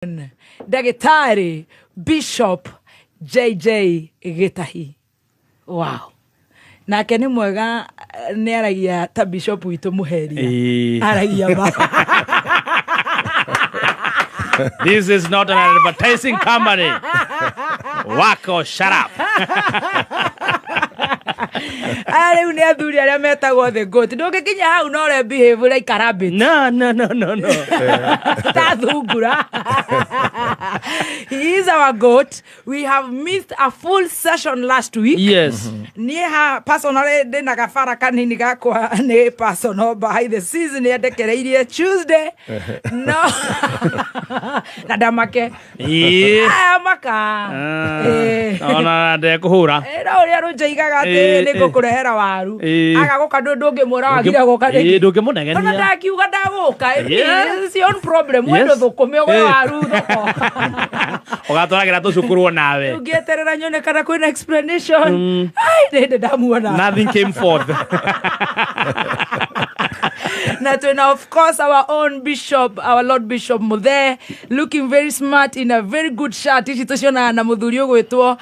Ndagĩtarĩ Bishop JJ Gĩtahi. Wow. Nake nĩ mwega, nĩ aragia ta Bishop witũ Mũheria. Aragia ba. This is not an advertising company. Wako, shut up. Rĩu nĩ athuri arĩa metagwo the goat. Ndũngĩkinya hau no re behave like a rabbit. No. Ta thungura. He is our goat. We have missed a full session last week. Yes. Niha personally ndina gabara kanini gakwa nĩ personal behind the scenes nĩ ndekereirie Tuesday. No. Na ndamake. Maka. Ona ndekuhura. No ria rũnjaigaga atĩ nĩ ngũkũrehera waru. Agagũka ndũngĩ mũra wagira gũka rĩngĩ. Ndũngĩmũnegenia. Ona ndakiuga ndagũka. It's your own problem. Wendo thũkũme waru thoko. Ũgatwaragĩra tũcukuru nawe. Ũngĩeterera nyone kana kwĩna explanation. Ai ndĩ ndamuona. Nothing came forth. Na twina of course our own Bishop, our Lord Bishop Muthe, looking very smart in a very good shirt. Ici tuciona na muthuri ũgwĩtwo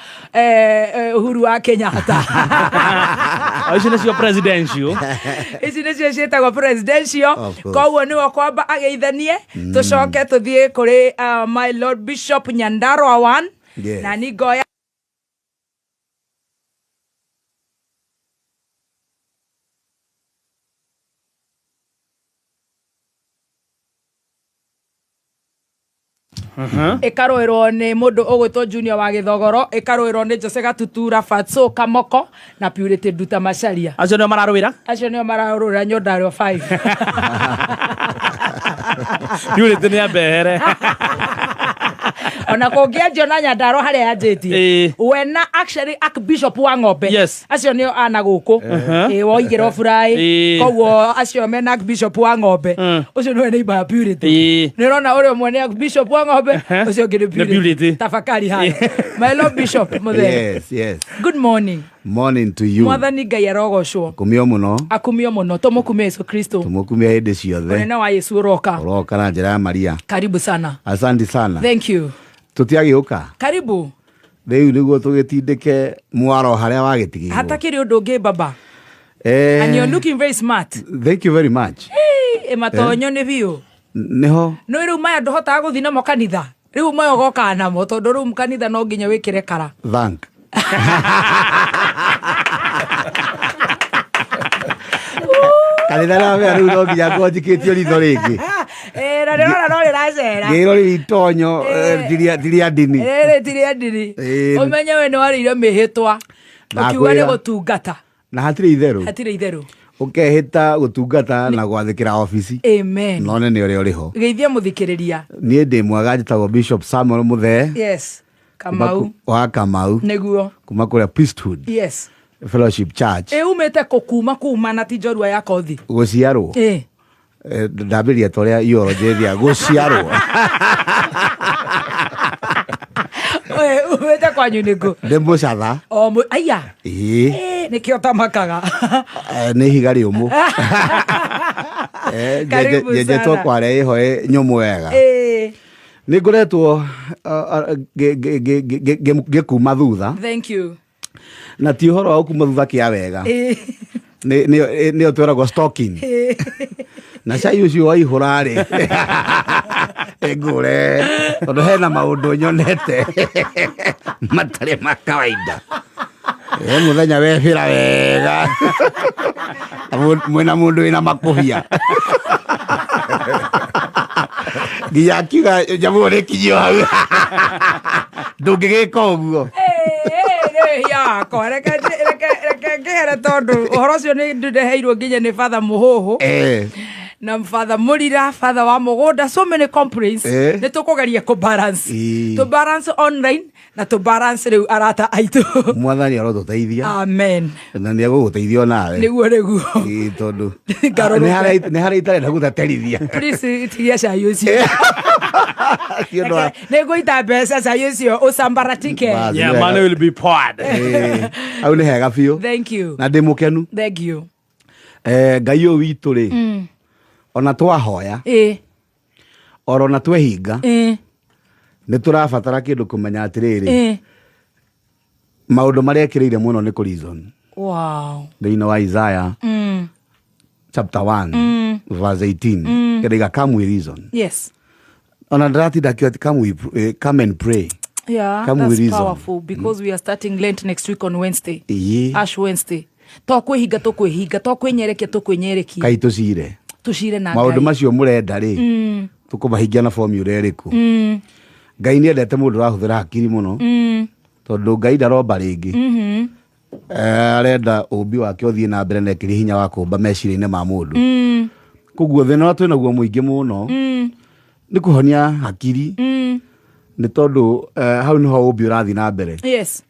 Uhuru wa Kenyatta. Ici nĩcio presidential. Ici nĩcio ciĩtagwo presidential. Koguo nĩwe kwamba ageithanie. Tũcoke tũthiĩ kũrĩ my Lord Bishop Nyandarua one. Na nĩ ngoya ikaroerwo nĩ mũndũ ũgwĩtwo Junior wa Gĩthogoro, ikaroerwo nĩ Jose Gatutura, Fatso Kamoko na Purity Nduta Macharia. Acio nĩo mararũĩra? Acio nĩo mararũĩra Nyandarua 5. Purity nĩ ambehere. Ona kũngĩanjio na Nyandarua harĩa yanjĩtie. Wena actually Archbishop wa Ng'ombe. Yes. Acio nĩo ana gũkũ. Woigĩrwo Furaĩ. Koguo acio mena Archbishop wa Ng'ombe. Ũcio nĩwe neighbor ya Purity. Nĩrona ũrĩa ũmwe nĩ Archbishop wa Ng'ombe. Ũcio ũngĩ nĩ Purity. Tafakari haya. My Lord Bishop Muthe. Yes. Good morning. Morning to you. Mwathani Ngai arogocwo. Kumio muno. Akumio muno. Tũmũkumie Yesu Kristo. Tumukumia hĩndĩ ciothe. Ũnene wa Yesu ũroka. Ũroka na njĩra ya Maria. Karibu sana. Asante sana. Thank you. Tũtiagĩũka. Karibu. Rĩu nĩguo tũgĩtindĩke mwaro harĩa wagĩtigĩirwo. Hatakĩrĩ ũndũ ũngĩ baba. And you're looking very smart. Thank you very much. Matonyo nĩ biũ. Nĩho. No rĩu maya ndũhotaga gũthiĩ namo kanitha. Rĩu maya ũgoka namo tondũ rĩu kanitha no nginya wĩkĩre kara. Thank. Kanitha na rĩu no nginya ngojikĩtio ritho rĩngĩ. Na rĩrora no rĩracera. Gĩro rĩtonyo tiria ndini. Tiria ndini. Ũmenye we nĩ warĩire mĩhĩtwa. Ũkiuga nĩ gũtungata. Na hatirĩ itherũ. Hatirĩ itherũ. Ũkehĩta gũtungata na gwathĩkĩra ofici. Amen. None nĩ ũrĩa ũrĩho. Geithia mũthikĩrĩria. Niĩ ndĩ mwega njĩtagwo Bishop Samuel Muthe. Yes. Kamau. Wa Kamau. Nĩguo. Kuma kũrĩa Priesthood. Yes. Fellowship Church. Umĩte kuma na ti njorua ya kothi. Gũciarwo. Ndambĩrĩria ta ũrĩa iorojethia gũciarwo. Umĩte kwanyu nĩkũ? Ndĩ Mũcatha. Aya. Nĩkĩo tamakaga. Nĩ ihiga rĩũmũ. Nyenjetwo kwarĩa ĩho nyũmũ wega. Nĩ ngoretwo ngĩkuma thutha. Thank you. Na ti ũhoro wa gũkuma thutha kĩa wega. Nĩyo twĩragwo stalking. Na cai ũcio waihũra rĩ ngũre tondũ hena maũndũ nyonete matarĩ ma kawaida. Mũthenya webĩra wega mwĩna mũndũ wĩna makũhia nginya akiuga njamũ rĩkinyio hau ndũngĩgĩka ũguo. Reke ngĩhere tondũ ũhoro ũcio nĩ ndĩreheirwo nginya nĩ Father Mũhũhũ na Father Mũrira, Father wa Mũgũnda, so many complaints. Nĩ tũkũgeria kũbalance. Tũbalance online na tũbalance rĩu arata aitũ. Mwathani arotũteithia. Amen. Na nĩ egũgũteithia nawe. Nĩguo. Tondũ nĩ harĩa itarenda gũtaterithia. Please tiria cai ũcio. Nĩngũita mbeca cai ũcio ũsambaratike. Yeah, money will be poured. Au nĩ hega biũ. Thank you. Na ndĩ mũkenu. Thank you. Ngai ũyũ witũ rĩ ona twahoya orona twehinga Niturabatara kindu kumenya atiriri. Maundu maria ekiriire muno ni ku reason. Wow. Thĩinĩ wa Isaiah chapter 1 verse 18. Kĩrĩga come with reason. Yes. Ona ndĩratinda akiuga come and pray. Yeah, come that's with reason. Powerful because we are starting Lent next week on Wednesday. Yeah. Ash Wednesday. To kwĩhinga tũkwĩhinga, to kwĩnyerekia tũkwĩnyerekia. Kai tucire. Tucire na Ngai. Maundu macio murenda ri. Tukumahingia na formula iriku. Ngai nĩ endete mũndũ ũrahũthĩra hakiri mũno. Tondũ Ngai ndaromba rĩngĩ. Arenda ũmbi wake ũthiĩ na mbere na ekĩre hinya wa kũmba meciria-inĩ ma mũndũ. Koguo thĩna twĩ naguo mũingĩ mũno nĩ kũhonia hakiri. Nĩ tondũ hau nĩho ũmbi ũrathiĩ na mbere. Yes.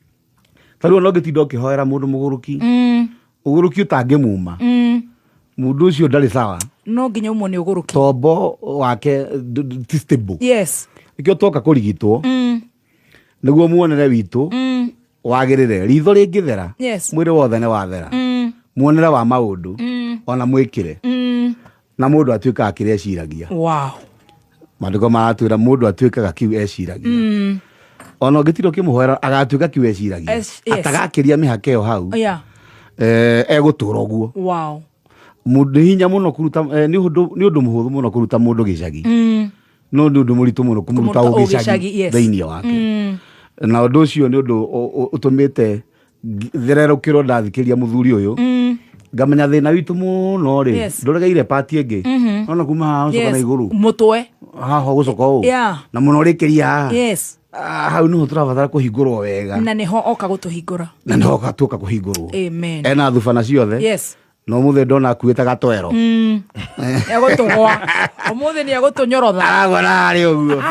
Tarĩu no ngĩtinda ũkĩhoera mũndũ mũgũrũki. Ũgũrũki ũtangĩmuma. Mũndũ ũcio ndarĩ sawa. No nginya umwo nĩ ũgũrũki. Tombo wake ti stable. Yes. Nĩkĩo twoka kũrigitwo. Nĩguo muonere witũ wagĩrĩre. Ritho rĩngĩthera. Yes. Mwĩrĩ wothe nĩ wathera. Muonere wa maũndũ ona mwĩkĩre. Na mũndũ atuĩkaga kĩrĩa eciragia. Wow. Maandĩko maratwĩra mũndũ atuĩkaga kiu eciragia. Ona ũngĩtinda ũkĩmũhoera agatuĩka kiu eciragia. Atagakĩria mĩhaka ĩyo hau. Egũtũra ũguo. Wow. Mũndũ hinya mũno kũruta nĩ ũndũ mũhũthũ mũno kũruta mũndũ gĩcagi. No nĩ ũndũ mũritũ mũno kũmũruta gĩcagi thĩinĩ wake. Na ũndũ ũcio nĩ ũndũ ũtũmĩte thererũkĩrwo ndathikĩria mũthuri ũyũ. Ngamenya thĩna witũ mũno rĩ ndũregeire pati ĩngĩ. Ona kuma haha ũcoka na igũrũ. Mũtwe. Haha ũgũcoka ũũ. Na mũno ũrĩkĩria haha. Yes. Hau nĩho tũrabatara kũhingũrwo wega. Na nĩho oka gũtũhingũra. Na nĩho oka tuoka kũhingũrwo. Amen. Ena thubana ciothe. Yes. No mũthĩ ndona akuĩte gatwero. Egũtũgwa. Ũmũthĩ nĩ egũtũnyorotha. Aragora arĩ ũguo.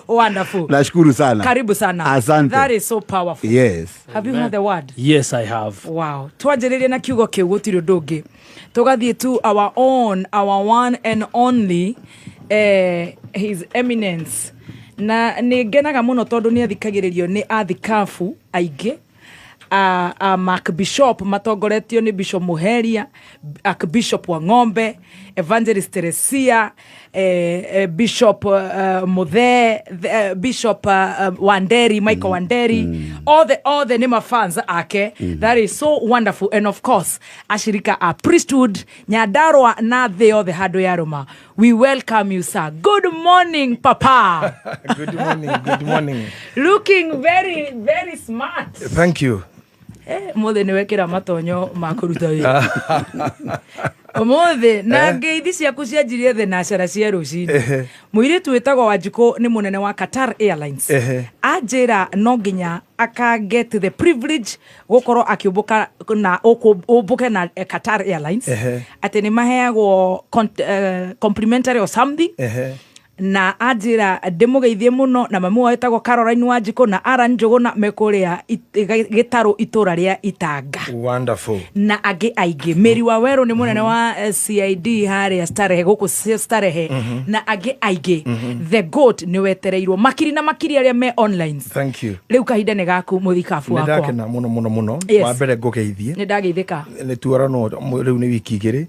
Wonderful. Nashukuru sana. Karibu sana. Asante. That is so powerful. Yes. Have you heard the word? Yes, I have. Wow. Twanjĩrĩrie na kiugo kĩu gũtirĩ ũndũ ũngĩ. Tũgathiĩ to our one and only His Eminence. Na nĩ ngenaga mũno tondũ nĩ athikagĩrĩrio nĩ athikabu aingĩ. Archbishop matongoretio ni Bishop Muheria, Archbishop wa Ng'ombe, Evangelist Teresia, Bishop Muthe, Bishop Wanderi, Michael Wanderi, all the name of fans ake. That is so wonderful. And of course, ashirika a priesthood, Nyandarua na thĩ the handũ ya Roma. We welcome you, sir. Good morning, Papa. Good morning, good morning. Looking very, very smart. Thank you. Mũthĩ nĩ wekĩra matonyo ma kũruta wĩra. Mũthĩ na ngeithi ciaku cianjirie thenacera cia rũcinĩ. Mũirĩtu wĩtagwo Wanjikũ nĩ mũnene wa Qatar Airlines. Anjĩra no nginya aka get the privilege gũkorwo akĩũmbũka na ũmbũke na Qatar Airlines. Atĩ nĩ maheagwo complimentary or something. Na anjira ndĩmũgeithie mũno na mamu wetagwo Caroline Wanjikũ na Aaron Njũgũna mekũrĩa gĩtarũ itũra rĩa Itanga. Wonderful. Na angĩ aingĩ Mary Waweru nĩ mũnene wa CID harĩa Starehe gũkũ Starehe na angĩ aingĩ. The goat nĩ wetereirwo makiri na makiri arĩa me online. Thank you. Rĩu kahinda nĩ gaku mũthikabu wakwa. Nĩndakena mũno wa mbere ngũgeithie. Nĩndageithĩka. Nĩ tuarano rĩu nĩ wiki igĩrĩ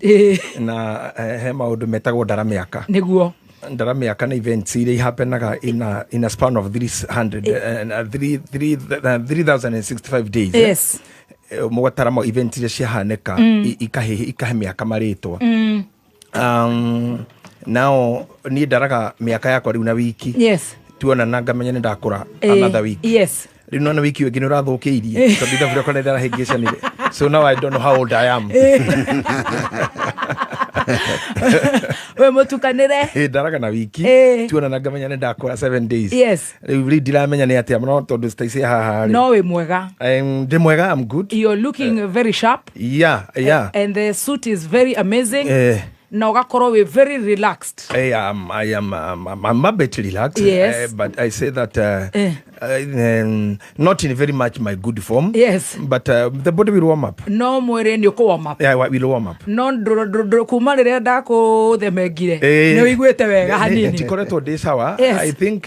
na he maũndũ metagwo ndara mĩaka. Nĩguo ndara mĩaka na events iria ihapenaga in a span of 365 days. Yes. Mũgatara ma events iria ciahanĩka ikahe mĩaka marĩtwa. Now niĩ ndaraga mĩaka yakwa rĩu na wiki. Yes. Tuonana ngamenya nĩ ndakũra another week. Yes. Rĩu nona wiki ĩngĩ nĩ ũrathũkĩirie tondũ ithabu rĩakwa nĩ rĩrahĩngĩcanire. So now I don't know how old I am. We mũtukanĩre. Ndaraga na wiki. Tuonana ngamenya nĩ ndakũra 7 days. Yes. Rĩu ndiramenya nĩ atĩa no tondũ Stacy haha. No wĩ mwega. Ndĩ mwega, I'm good. You're looking very sharp. Yeah. And the suit is very amazing. Na ugakorwo we very relaxed. I am a bit relaxed. Yes. But I say that not in very much my good form. Yes. But the body will warm up. No mwere ni uko warm up. Yeah, will warm up. No kuma rĩrĩa ndakuthemengire nĩ wiguĩte wega hanini. Tikoretwo ndĩ sawa. I think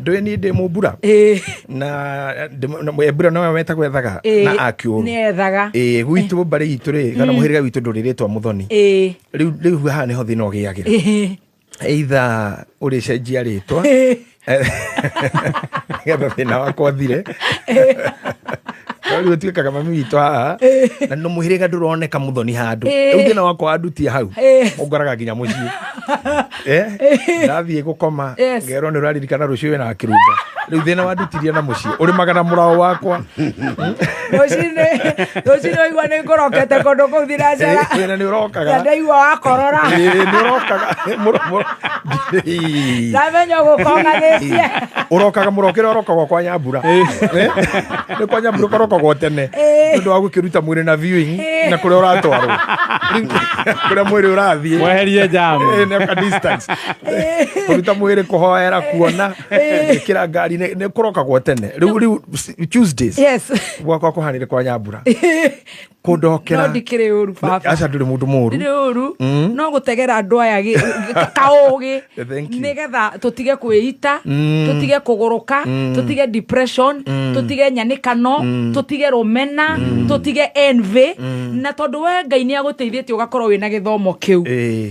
do ni ndĩ mũmbura. Na mbura no wetagwo ethaga na akiũru. Nĩ ethaga. Gwitũ bari itũ rĩ kana mũhĩrĩga witũ ndũrĩrĩtwo Mũthoni. Rĩu haha nĩho thĩna ũgĩagĩra. Either ũrĩcenjia rĩtwa Getha thina wakwa thire. Riu tuikaga mami witũ haha na no mũhĩrĩga ndũroneka mũthoni handũ. Rĩu thĩna wakwa wandutia hau ũngoraga nginya mũciĩ. Ndathiĩ gũkoma ngerwo nĩ ũraririkana rũciũ wĩna kĩrumba. Rĩu thĩna wandutirie na mũciĩ ũrĩmaga na mũraũ wakwa. Rũciinĩ waigua nĩ ngũrokete kũndũ kũu thinacara. Wĩna nĩ ũrokaga. Ndaigua wakorora. Nĩ ũrokaga. Ndamenya gũkonganĩtie. Ũrokaga mũrokĩra ũrokaga kwa Nyambura. Nĩ kwa Nyambura ũkorokagwo tene. Nĩũndũ wa gũkĩruta mwĩrĩ na viewing na kũrĩa ũratwarwo. Kũrĩa mwĩrĩ ũrathiĩ. Mweherie jamu. Nĩ ka distance. Kũruta mwĩrĩ kũhoera kuona. Kĩra ngari nĩ kũrokagwo tene. Rĩu Tuesdays. Yes. Gwakwa kũhanĩre kwa Nyambura. Kũndokera. No ndikĩrĩ ũru baba. Aca ndũrĩ mũndũ mũru. Ndĩrĩ ũru. No gũtegera andũ aya kaũgĩ nĩgetha tũtige kwĩita, tũtige kũgũrũka, tũtige depression, tũtige nyanĩkano, tũtige rũmena, tũtige envy, na tondũ we Ngai nĩ agũteithĩtie ũgakorwo wĩna gĩthomo kĩu.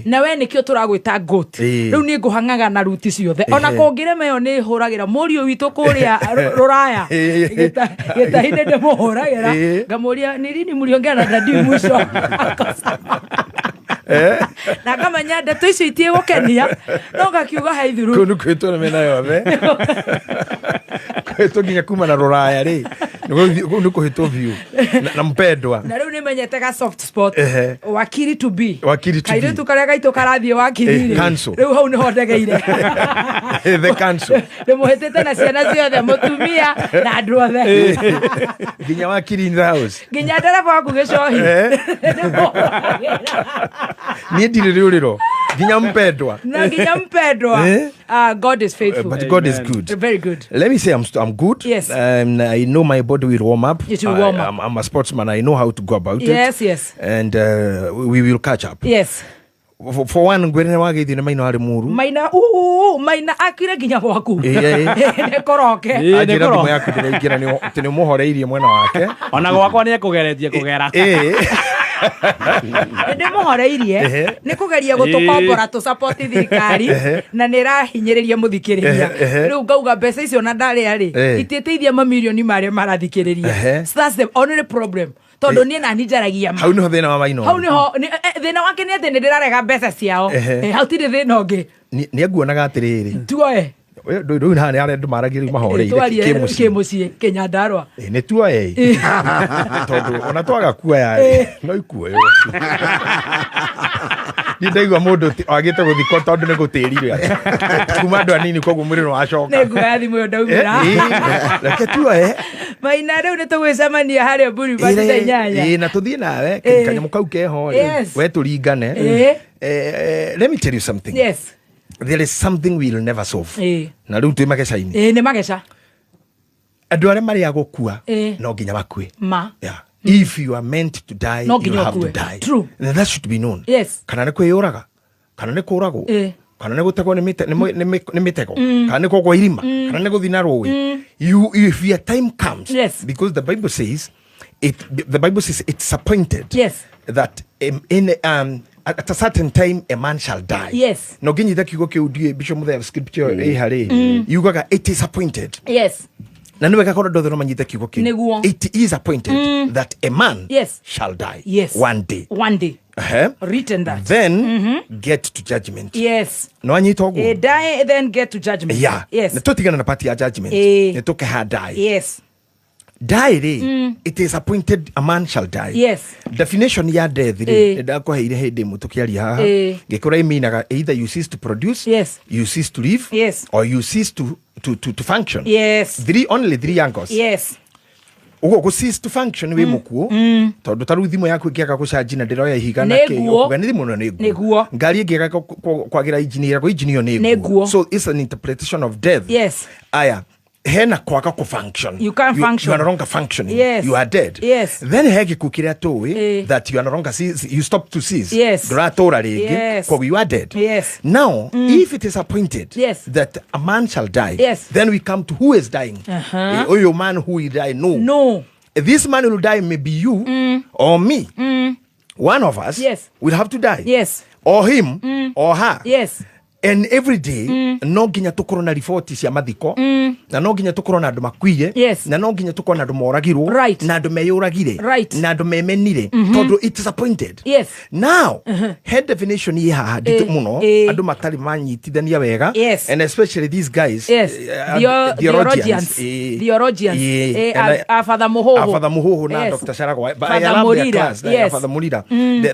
Na we nĩkĩo tũragwĩta goat. Rĩu nĩ ngũhangaga na ruti ciothe. Ona kũngĩrema ĩyo nĩ hũragĩra mũriũ witũ kũrĩa Rũraya. Gĩtahi-inĩ ndĩmũhũragĩra. Ngamũria nĩ lini mliongea na Dadi mwisho? Na kama nyada ndeto icio itigũkenia no gakiuga haithuru kũndũ kwĩtwo nĩ mĩena yothe kwĩtwo nginya kuma na Rũraya rĩ nĩ kũhĩtwo biũ na mpendwa na rĩu nĩmenyete ga soft spot wakiri to be kairĩtu karĩa gaitũ karathiĩ wakiri rĩu hau nĩho ndegeire the council ndĩmũhĩtĩte na ciana ciothe mũtumia na andũ othe nginya wakiri in the house nginya ndereba waku gĩcohi niĩ ndirĩ rĩũrĩro nginya mpendwa na nginya mpendwa God is faithful but God is good very good. Let me say I'm good. Yes. I know my body will warm up. It will warm up. I'm a sportsman. I know how to go about it. Yes. And we will catch up. Yes. For one, ngwene wageithio nĩ Maina arĩ mũru. Maina akire nginya gwaku. Nĩ koroke. Ajira thimũ yaku ndĩraingĩra nĩ ũmũhoreirie mwena wake. Ona gwakwa nĩ ekũgeretie kũgera. Ndĩmũhoreirie nĩ kũgeria gũtũkombora tũ support thirikari na nĩ rahinyĩrĩria mũthikĩrĩria. Rĩu ngauga mbeca icio na ndarĩa rĩ itĩteithia mamirioni marĩa marathikĩrĩria. So that's the only problem. Tondũ niĩ na njaragia ma. Hau nĩho thĩna wa Maina. Hau nĩho thĩna wake nĩ atĩ nĩ ndĩrarega mbeca ciao. Hau tirĩ thĩna ũngĩ. Nĩ nguonaga atĩrĩrĩ. Tuoe. Rĩu nĩ andũ maragia mahoreire kĩmũciĩ Kĩnyandarũa. Nĩ tuoe. Tondũ ona twaga kuoya no ikuoyo. Nĩ ndaigua mũndũ agĩte gũthikwo tondũ nĩ gũtĩrire. Kuma andũ anini koguo mwĩrĩ nĩ wacoka. Nĩ nguoya thimũ ĩyo ndaumĩra. Reke tuoe. Maina rĩu nĩ tũgwĩcemania harĩa Boulevard thaa 8. Na tũthiĩ nawe kanyamũ kau keho we tũringane. Let me tell you something. Yes. There is something we'll never solve. Na rĩu twĩ mageca-inĩ. Nĩ mageca. Andũ arĩa marĩ agũkua no nginya makue. Yeah. If you are meant to die, you have to die. True. And that should be known. Yes. Kana nĩ kwĩyũraga, kana nĩ kũragwo, kana nĩ gũtegwo nĩ mĩtego, kana nĩ kũgwa irima, kana nĩ gũthiĩ na rũĩ. If your time comes, because the Bible says it's appointed that at a certain time a man shall die. Yes. No nginya kiugo kĩu ndiĩ Bishop Muthee scripture harĩ yugaga it is appointed. Yes. Na nĩ wega korwo ndothe no manyite kiugo kĩu. It is appointed that a man shall die one day. One day. Written that. Then get to judgment. Yes. No anyita ũguo. Die then get to judgment. Yeah. Yes. Na tũtigana na party ya judgment. Nĩ tũkeha die. Yes. Die it is appointed a man shall die. Yes. Definition ya death ri ndakuheire hindi mu tukiaria haha ngikora iminaga either you cease to produce, you cease to live, or you cease to function. Yes. Only three angles. Yes. Ugo go cease to function we mukuo tondu taru thimu yaku ikiaga gucanji na ndiroya ihiga na ke ukuga ni thimu no niguo ngari ikiaga kwagira engineer go engineer niguo. So it's an interpretation of death. Yes. Aya hena kwaga ku function. You can't function. You are no longer functioning. Yes. You are dead. Yes. Then hegi kukiria towe that you are no longer you stop to cease. Yes. Gratora rege kwa you are dead. Yes. Now if it is appointed that a man shall die, then we come to who is dying. Oyo man who will die. No. This man will die, maybe you or me. One of us will have to die. Yes. Or him or her. Yes. and every day no nginya tukorwo na riboti cia mathiko na no nginya tukorwo na andu makuire na no nginya tukorwo na andu moragirwo na andu meyuragire na andu memenire tondu it is appointed. Now head definition ye haha ditu muno andu matari manyitithania wega and especially these guys theologians Father Muhoho na Dr. Sharagwa, but I love their class. Father Mulira,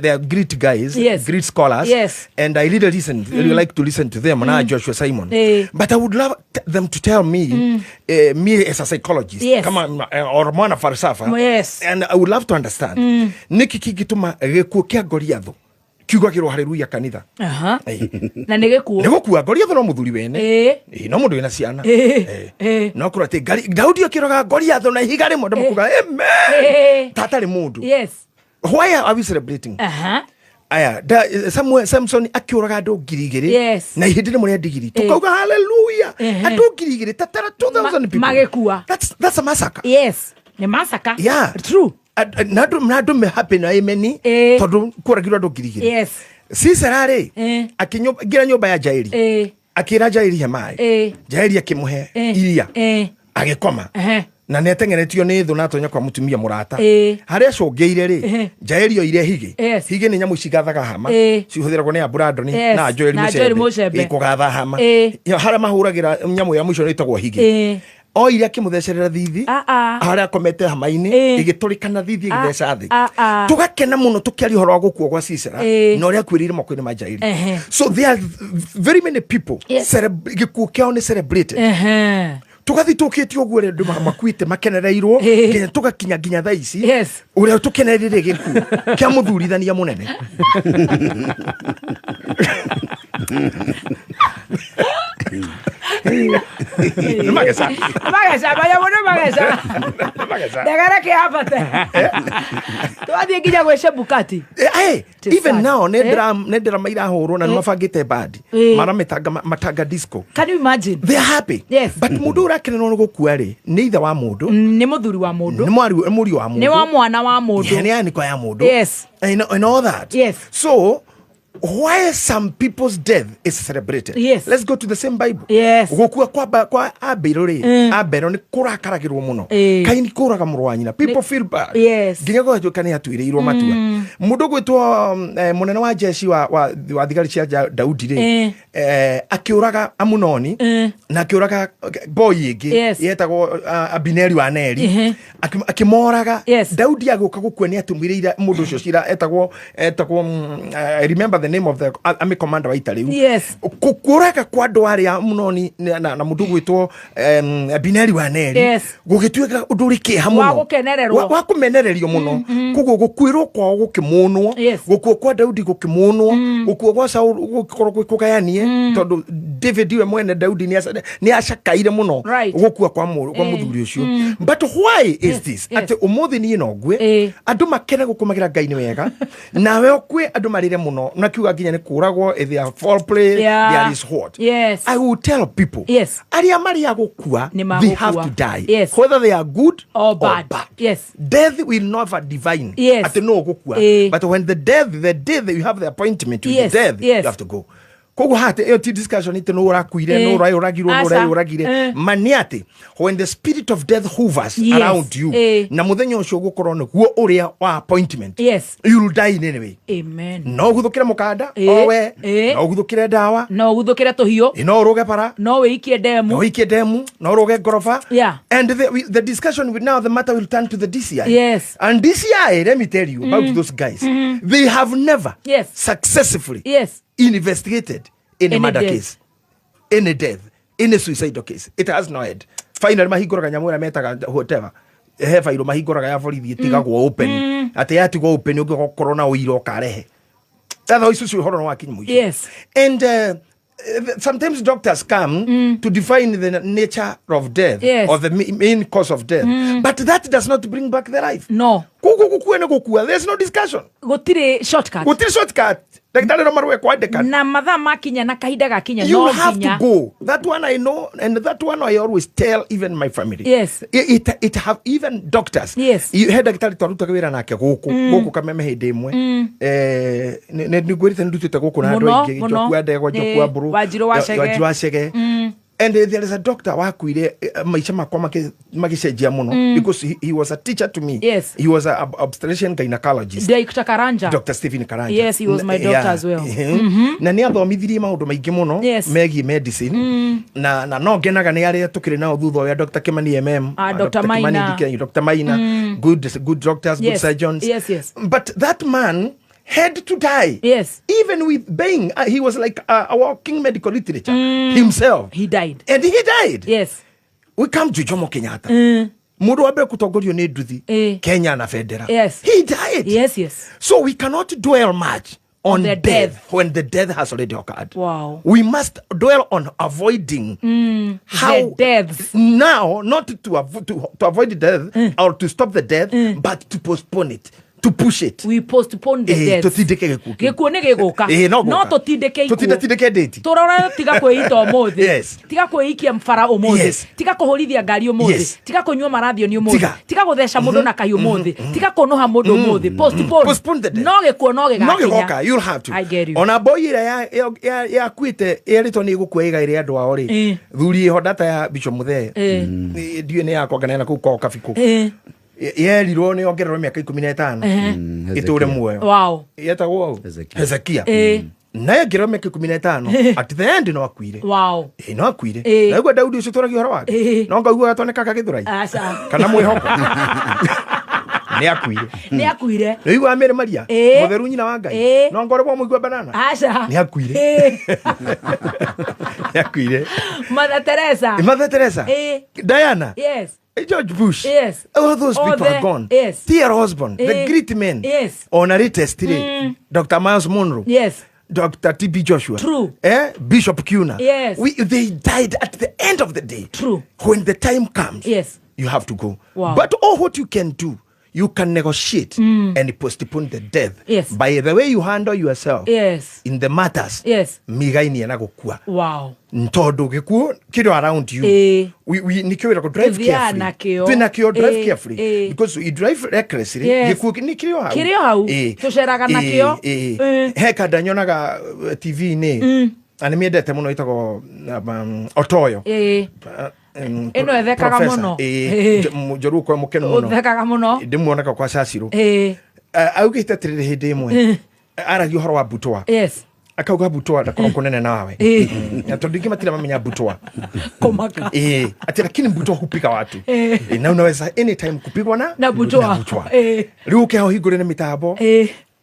they are great guys, great scholars, and I really like to listen to them. And Joshua Simon, but I would love them to tell me, me as a psychologist, come on, or mwana falsafa, and I would love to understand. Niki kigituma gekukia Goliath. Kiuga kiro haleluya kanitha. Na negekuwa Goliath no muthuri wene. No mundu wena ciana. No kurate Daudi akiroga Goliath na ihiga rimwe ndamukuga amen. Tatari mundu. Why are we celebrating? Aya, Samson akiuraga andu ngirigiri na ihindi rimwe ndigiri. Tukauga haleluya. Andu ngirigiri tatara 2000 people. Magekuwa. That's a massacre. Ni massacre. Yeah. True. Nadu me happy na imeni tondu kuragirwa andu ngirigiri. Sisarare akingira nyumba ya Jairi. Akira Jairi hemai. Jairi akimuhe iria. Agikoma. Na netengeretio ni thu natonya kwa mutumia murata. Haria congeire ri Jairi oire hige ni nyamu cigathaga hama cihũthĩragwo nĩ Brandon na Joel Mucembe ikugatha hama haria mahuragira nyamu ya mwisho itagwo hige oire akimuthecerera thithi haria komete hama-ini igitũrĩkana thithi igĩtheca thĩ tugakena muno tukiaria ũhoro wa gũkuo gwa Sisera na ũrĩa kwĩrĩire moko-inĩ ma Jairi. So there are very many people gĩkuũ kĩao nĩ celebrated. Tugathi tukitio guo rendu makuite makenereirwo nginya tugakinya nginya thaa ici uria tukenerere giku kia muthurithania munene. Magesa baya muno magesa dagara ke apate tuathie nginya gwece Bukati. Even now nedra maira horo na mafagite bad mara matanga disco. Can you imagine? They are happy. But mudu rakene no gukua ri ni ithe wa mundu ni muthuri wa mundu ni muri wa mundu ni wa mwana wa mundu ni yani kwa ya mundu. And all that. So why some people's death is celebrated? Let's go to the same Bible. Gukua kwa Abel ni kurakaragirwo muno. Kaini kuraga muru wa nyina. People feel bad. Nginya gũtuĩka nĩ atuĩrĩirwo matua. Mũndũ gwĩtwo mũnene wa jeshi wa thigari cia Daudi ri akiuraga Amunoni na akiuraga boy ĩngĩ yetagwo Abineri wa Neri akimoraga. Daudi agũka gũkua nĩ atumĩrĩire mũndũ ũcio cira etagwo I remember the name of the army commander wa Italy. Kuraga kwa andũ arĩa Amunoni na mũndũ gwĩtwo Abineri wa Neri gũgĩtuĩka ũndũ ũrĩ kĩeha mũno wa kũmenererio mũno. Koguo gũkuĩrwo kwao gũkĩmũnwo gũkuo kwa Daudi gũkĩmũnwo gũkuo gwa Saul gũkorwo gũkũgayanie tondu David we mwene Daudi ni acakaire muno gũkua kwa mũthuri ũcio. But why is this? Ati umuthi ni no ngwe andu makene gũkũmagira Ngai ni wega nawe okwe andu marire muno na kiuga nginya ni kuragwo if they are fall play there is hot. I will tell people aria maria gũkua they have to die whether they are good or bad. Death will never divine ati no gũkua but when the death you have the appointment to the death you have to go. Kogo hate eti discussion ite no rakuire no uragire maniate when the spirit of death hovers around you na muthenya ucio gukorwo ne guo uria wa appointment you will die in anyway. Amen. No guthukira mukanda owe no guthukire dawa no guthukire tuhio no ruge para no wikie demu no ruge gorofa and the discussion with now the matter will turn to the DCI. And DCI, let me tell you about those guys. They have never successfully investigated any murder case, any death, any suicide case. It has no head. Finally, mahigora nyamura metaga whatever. Failo mahigora ya borithi tigagwo open. Ate ya tigo open ugo corona oiro karehe. That is so horror wa kinyu. And sometimes doctors come to define the nature of death or the main cause of death. But that does not bring back the life. No. Kuku gukua. There's no discussion. Gutire shortcut. Daktari no marwe kwa ndeka. Na mathaa makinya na kahinda gakinya you no have ginya. to go. That one I know, and that one I always tell even my family. Yes. It have even doctors. Yes. You had daktari twaruta wira nake guku kameme hinde imwe. Ne ngwirite ndutite guku na andu aingi jokua ndego jokua buru. Wajiro wacege. And there is a doctor wakuire maisha makwa magicenjia muno because he was a teacher to me. Yes. He was an obstetrician gynecologist. Dr. Karanja. Dr. Stephen Karanja. Yes, he was my doctor as well. Na ni athomithirie maundu maingi muno megie medicine. Na no ngenaga ni aria tukire nao thutha wa Dr. Kimani MM, Dr. Maina, Dr. Maina, good doctors, good surgeons. Yes. But that man had to die. Yes. Even with being, he was like a walking medical literature himself. He died. And he died. Yes. We come to Jomo Kenyatta. Mundu wa mbere kutongorio ni nduthi Kenya na federa. Yes. He died. Yes. So we cannot dwell much on the death when the death has already occurred. Wow. We must dwell on avoiding how the deaths. Now, not to avoid the death or to stop the death, but to postpone it. To push it. We postpone the death. Tutindike gikuo. Gikuo ni giguka. No tutindike ikuo. Tutindike date. Turora tiga kwita umuthi. Yes. Tiga kwikia mfara umuthi. Yes. Tiga kuhorithia ngari umuthi. Yes. Tiga kunywa marathio ni umuthi. Tiga gutheca mundu na kahiu umuthi. Tiga kunoha mundu umuthi. Postpone the death. No gikuo no gigakinya. No gigoka. You'll have to. I get you. Ona boy ira ya kwite erito ni gukua iga ire andu ao ri. Thuri hodata ya Bishop Muthee. Ndiye ni yakwa kana na ku kafiku. Yerirwo ni ongererwo miaka 15 iture muoyo. Wow. Yetagwo Hezekia. Na ngererwo miaka 15 at the end no akuire. Wow. No akuire. Na gwa Daudi ucio turagi horo wake. No ngauga atoneka githurai. Aca. Kana mwihoko. Ni akuire. Ni igwa mere Maria. Mutheru nyina wa Ngai. No ngorwo muigwa banana. Aca. Ni akuire. Ni akuire. Mother Teresa. Diana. Yes. George Bush. Yes. All those people are gone. Yes. Dear husband, the great men. Yes. Honorated today. Dr. Miles Monroe. Yes. Dr. T.B. Joshua. True. Bishop Kuna. Yes. They died at the end of the day. True. When the time comes, yes, you have to go. Wow. But all what you can do, you can negotiate and postpone the death. Yes. By the way you handle yourself. Yes. In the matters. Yes. Migaini anagokua. Wow. Ntondo gikuo kiro around you. We nikio wira drive carefully. Twina kio drive carefully. Because you drive recklessly. Gikuo nikio hau. Kirio hau. Tuceraga nakio. Heka danyonaga TV ni. Animiendete muno itago Otoyo. Eno ethekaga muno. Mujoru kwa mukeno muno. Ethekaga muno. Ndimuoneka kwa Caciro. Augite tirire hindi imwe. Aragi uhoro wa Butwa. Yes. Akauga Butwa ndakorwo kunene nawe. Na tondingi matira mamenya Butwa. Komaka. Ati lakini Butwa hupika watu. Na unaweza anytime kupigwa na Butwa. Riu ke hingure na mitambo.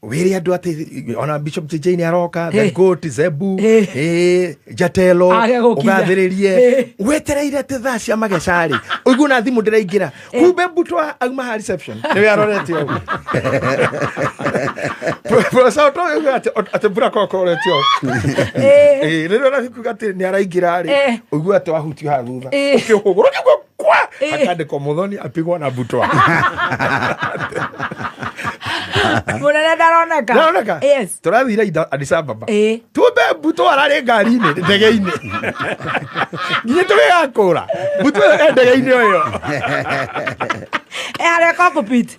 Wiri andu ati ona Bishop JJ ni aroka, the goat Zebu, Jatelo, ugathiririe wetereire ati thaa cia magecari uigu na thimu ndiraingira kumbe Butwa auma ha reception ni arorete au professor to ati bura kokoretio rero na thikuga ati ni araingira ari uigu ati wahutio ha thutha ukihuguru kwa akandiko muthoni apigwa na Butwa. Munene ndaroneka. Yes. Turathira Addis Ababa. Tumbe Butwa arari ngari-ini ndege-ini. Ngiye tugakura. Butwa ndege-ini oyo. Are cockpit.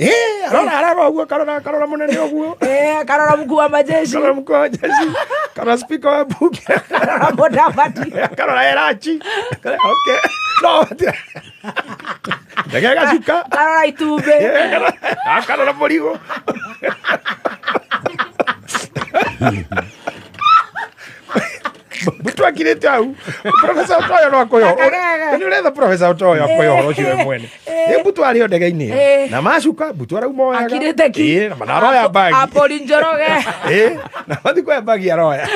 Arora oguo karora munene oguo. Karora mkuu wa majeshi. Karora mkuu wa majeshi. Karora speaker wa bunge. Karora Mudavadi. Karora Erachi. Okay. No. Ndege gacuka. Karora Itumbe. Karora Murigo. Butwa kirete au Professor Otoyo no akoyo ni uretha Professor Otoyo akoyo horo cio mwene ni Butwa ari ndege-ini na macuka Butwa rau moya akirete ki na manaroya bagi Apoli Njoroge na mathiko ya bagi aroya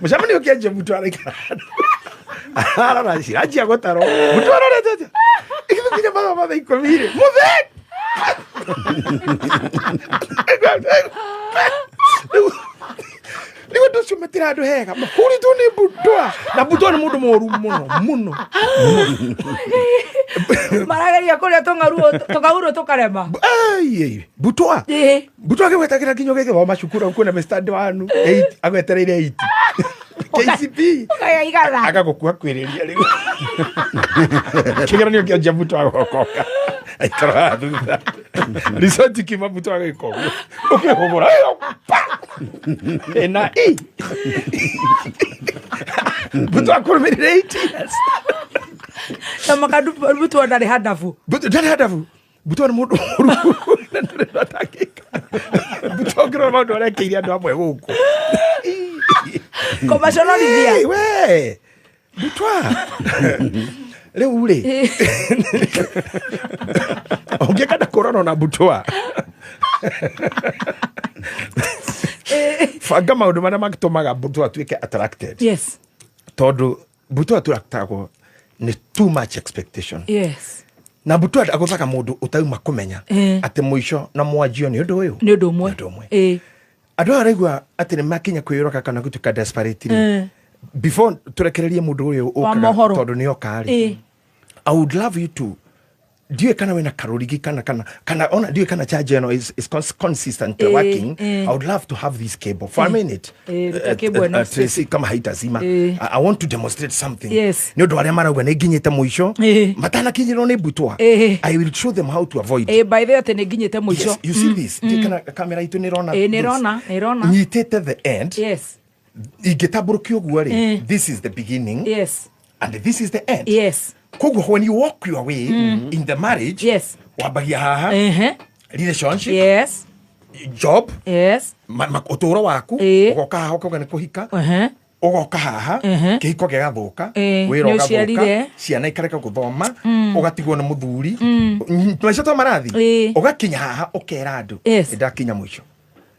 mucamani ukianjia Butwa ari arara cirajia gotaro Butwa arorete ikithukinya matha ikomire Muthee Niwe nducio metira andu hega makuri tu ni Butwa na Butwa ni mundu moru muno Marageria kuria tungauru tukarema. Ai, Butwa. Butwa gwetagira kinyo geke wa macukura uko na mestandi wanu 8 agwetereire 8. KCP. Ukaigaga. Agagukua kwiriria riu. Kigeranio kia Butwa gokoka. Aikara thutha. Resort kima Butwa giko. Ukihogora. Ena Butwa kurumire 8 years. Sama Butwa ndari hadafu. Ndari hadafu. Butwa ni mundu na ndari atakika. Butwa ngiro maundu arekeire andu amwe guku. Commercializia. We. Butwa. Leo ule. Ongekana korona na Butwa. Fanga maundu mana magitumaga Butwa tuike attracted. Yes. Todo Butwa attractagwo ni too much expectation. Yes. Na Butwa agothaka mundu utauma kumenya ati muico na mwanjio ni undu uyu. Ni undu umwe. Andu araigua ati ni makinya kwiyoroka kana gutuka desperate. Before turekererie mundu uyu ukaga tondu ni okari. I would love you to diwe kana wena karurigi kana ona diwe kana charge is consistent working. I would love to have this cable for a minute. Tracy kama haitazima. I want to demonstrate something. Yes. Ni ndo wale mara ugane ginyete muisho. Matana kinyiro ne Butwa. I will show them how to avoid. By the way tene ginyete muisho. Yes, you see this. Kana kamera itu ni rona. Ni rona. Nyitete the end. Yes. Igetaburukio guare. This is the beginning. Yes. And this is the end. Yes. Kogo when you walk your way in the marriage, yes, wabagia haha, relationship, yes, job, yes, utoro waku, ugoka haha ukagana kuhika, ugoka haha, kihiko gigathuka, wira ugathuka, ciana ikareka guthoma, ugatigwo na muthuri, maica to marathi, ugakinya haha ukera andu, ndakinya mwisho.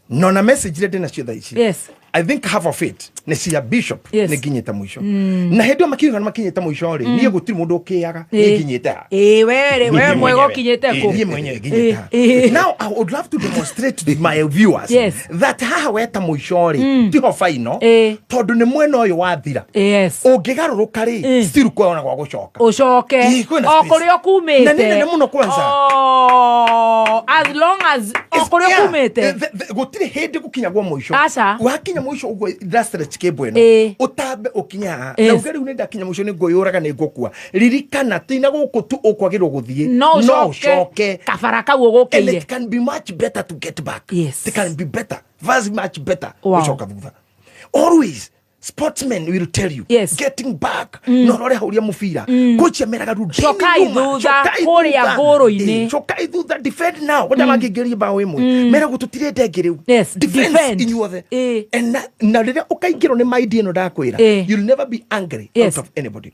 Nona message ile ndina cio thaici. Yes. I think half of it ni cia bishop ni ginyeta mwisho. Na hendio makiuga makinyeta mwisho ri nie gutiri mundu ukiaga ni ginyeta. We mwego kinyete ko. Ni mwenye ginyeta. Now I would love to demonstrate to my viewers that haha weta mwisho ri tiho faino tondu ni mwena uyu wathira. Yes. Ungigaruruka ri still kuona gwa gucoka. Ucoke. Okurio kumite. Na nene muno kwanza. As long as okurio kumite. Gutiri hindi gukinya gwa mwisho. Wakinya mwisho ugo industry chikebo eno utabe ukinya na ugari unenda kinya mwisho ni goyoraga ni gokua ririkana tina guku tu ukwagirwo guthie no shoke kafaraka ugokeire. And it can be much better to get back. Yes. It can be better, very much better. Uchoka thutha. Always sportsmen will tell you, getting back no rore hauria mufira kocha meraga rudi shokai thutha kuria ngoro-ini shokai thutha defend now wanda mangigeria bao imwe mera gututire ndengiriu defend inyuothe and na rire ukaingiro ni maidi eno ndakwira you'll never be angry out of anybody.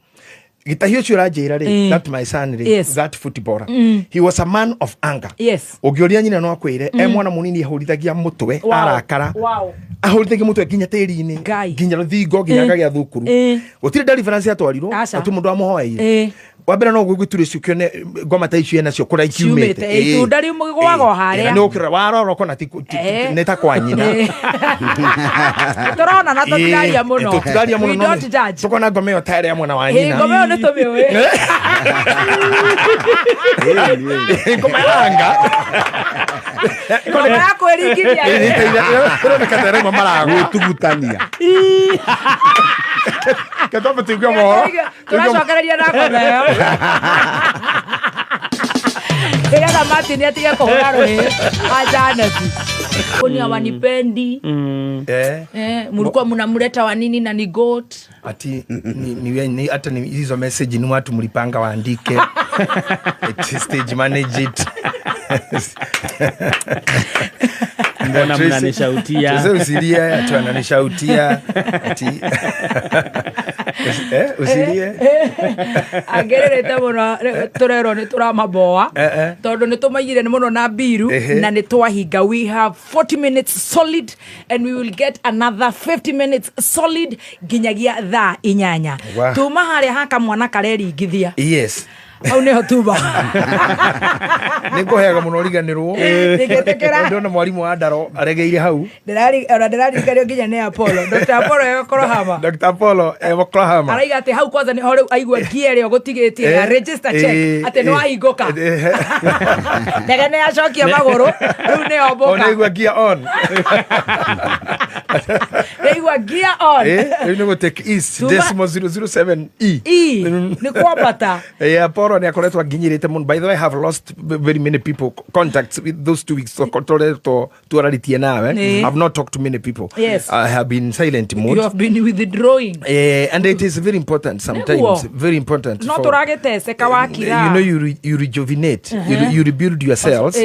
Gitahio churajira ri that my son ri that footballer he was a man of anger. Ogioria nyina no akwire mwana munini ahurithagia mutwe arakara ahurithagia mutwe ginya tiri-ini ginya ruthingo ginya gagia thukuru gutire deliverance atwarirwo atu mundu amuhoeire wabera no gwigwiture ciukio ne ngoma ta icio nacio kura ikiumite itunda riu mugwago haria no kira waroro kona ne ta kwa nyina turona na tutiraria muno tukona ngome yo tare ya mwana wa nyina ngome yo ne tumiwe ngome yanga ngome yako erigiria ro katare mama marago tugutania katopa tugomo turashokereria na ngome yo Ega Martin atige kuhura rohi ajaneti kuni awanipendi mulikuwa mnamleta wa nini na ni goat ati ni hata ni hizo message ni watu mlipanga waandike stage manage it mbona mnanishautia sasa usilie ati ananishautia ati usilie agererete muno turero ni turamaboa tondu ni tumaigire ni muno na biru na ni twahinga. We have 40 minutes solid and we will get another 50 minutes solid ginyagia thaa inyanya tuma haria haka mwana kareringithia au ne hotuba niko hega muno riganirwo ndona mwalimu wa ndaro aregeire hau ndirari kario nginya ne Apollo Dr. Apollo Yokohama Dr. Apollo Yokohama araiga ati hau kwanza ni hore aigua giere ogotigitie ya register check ati no ahinguka ndege ne acokia maguru riu ne omboka ona igua gear on igua gear on riu ni go take east decimal 007 ni kwambata Apollo ni akoretwo nginyirite muno. By the way, I have lost very many people contacts with those 2 weeks to araritie nawe. I've not talked to many people. Yes. I have been silent mode. You have been withdrawing. And it is very important sometimes. Very important. No turageteseka wakira. You rejuvenate. You rebuild yourselves.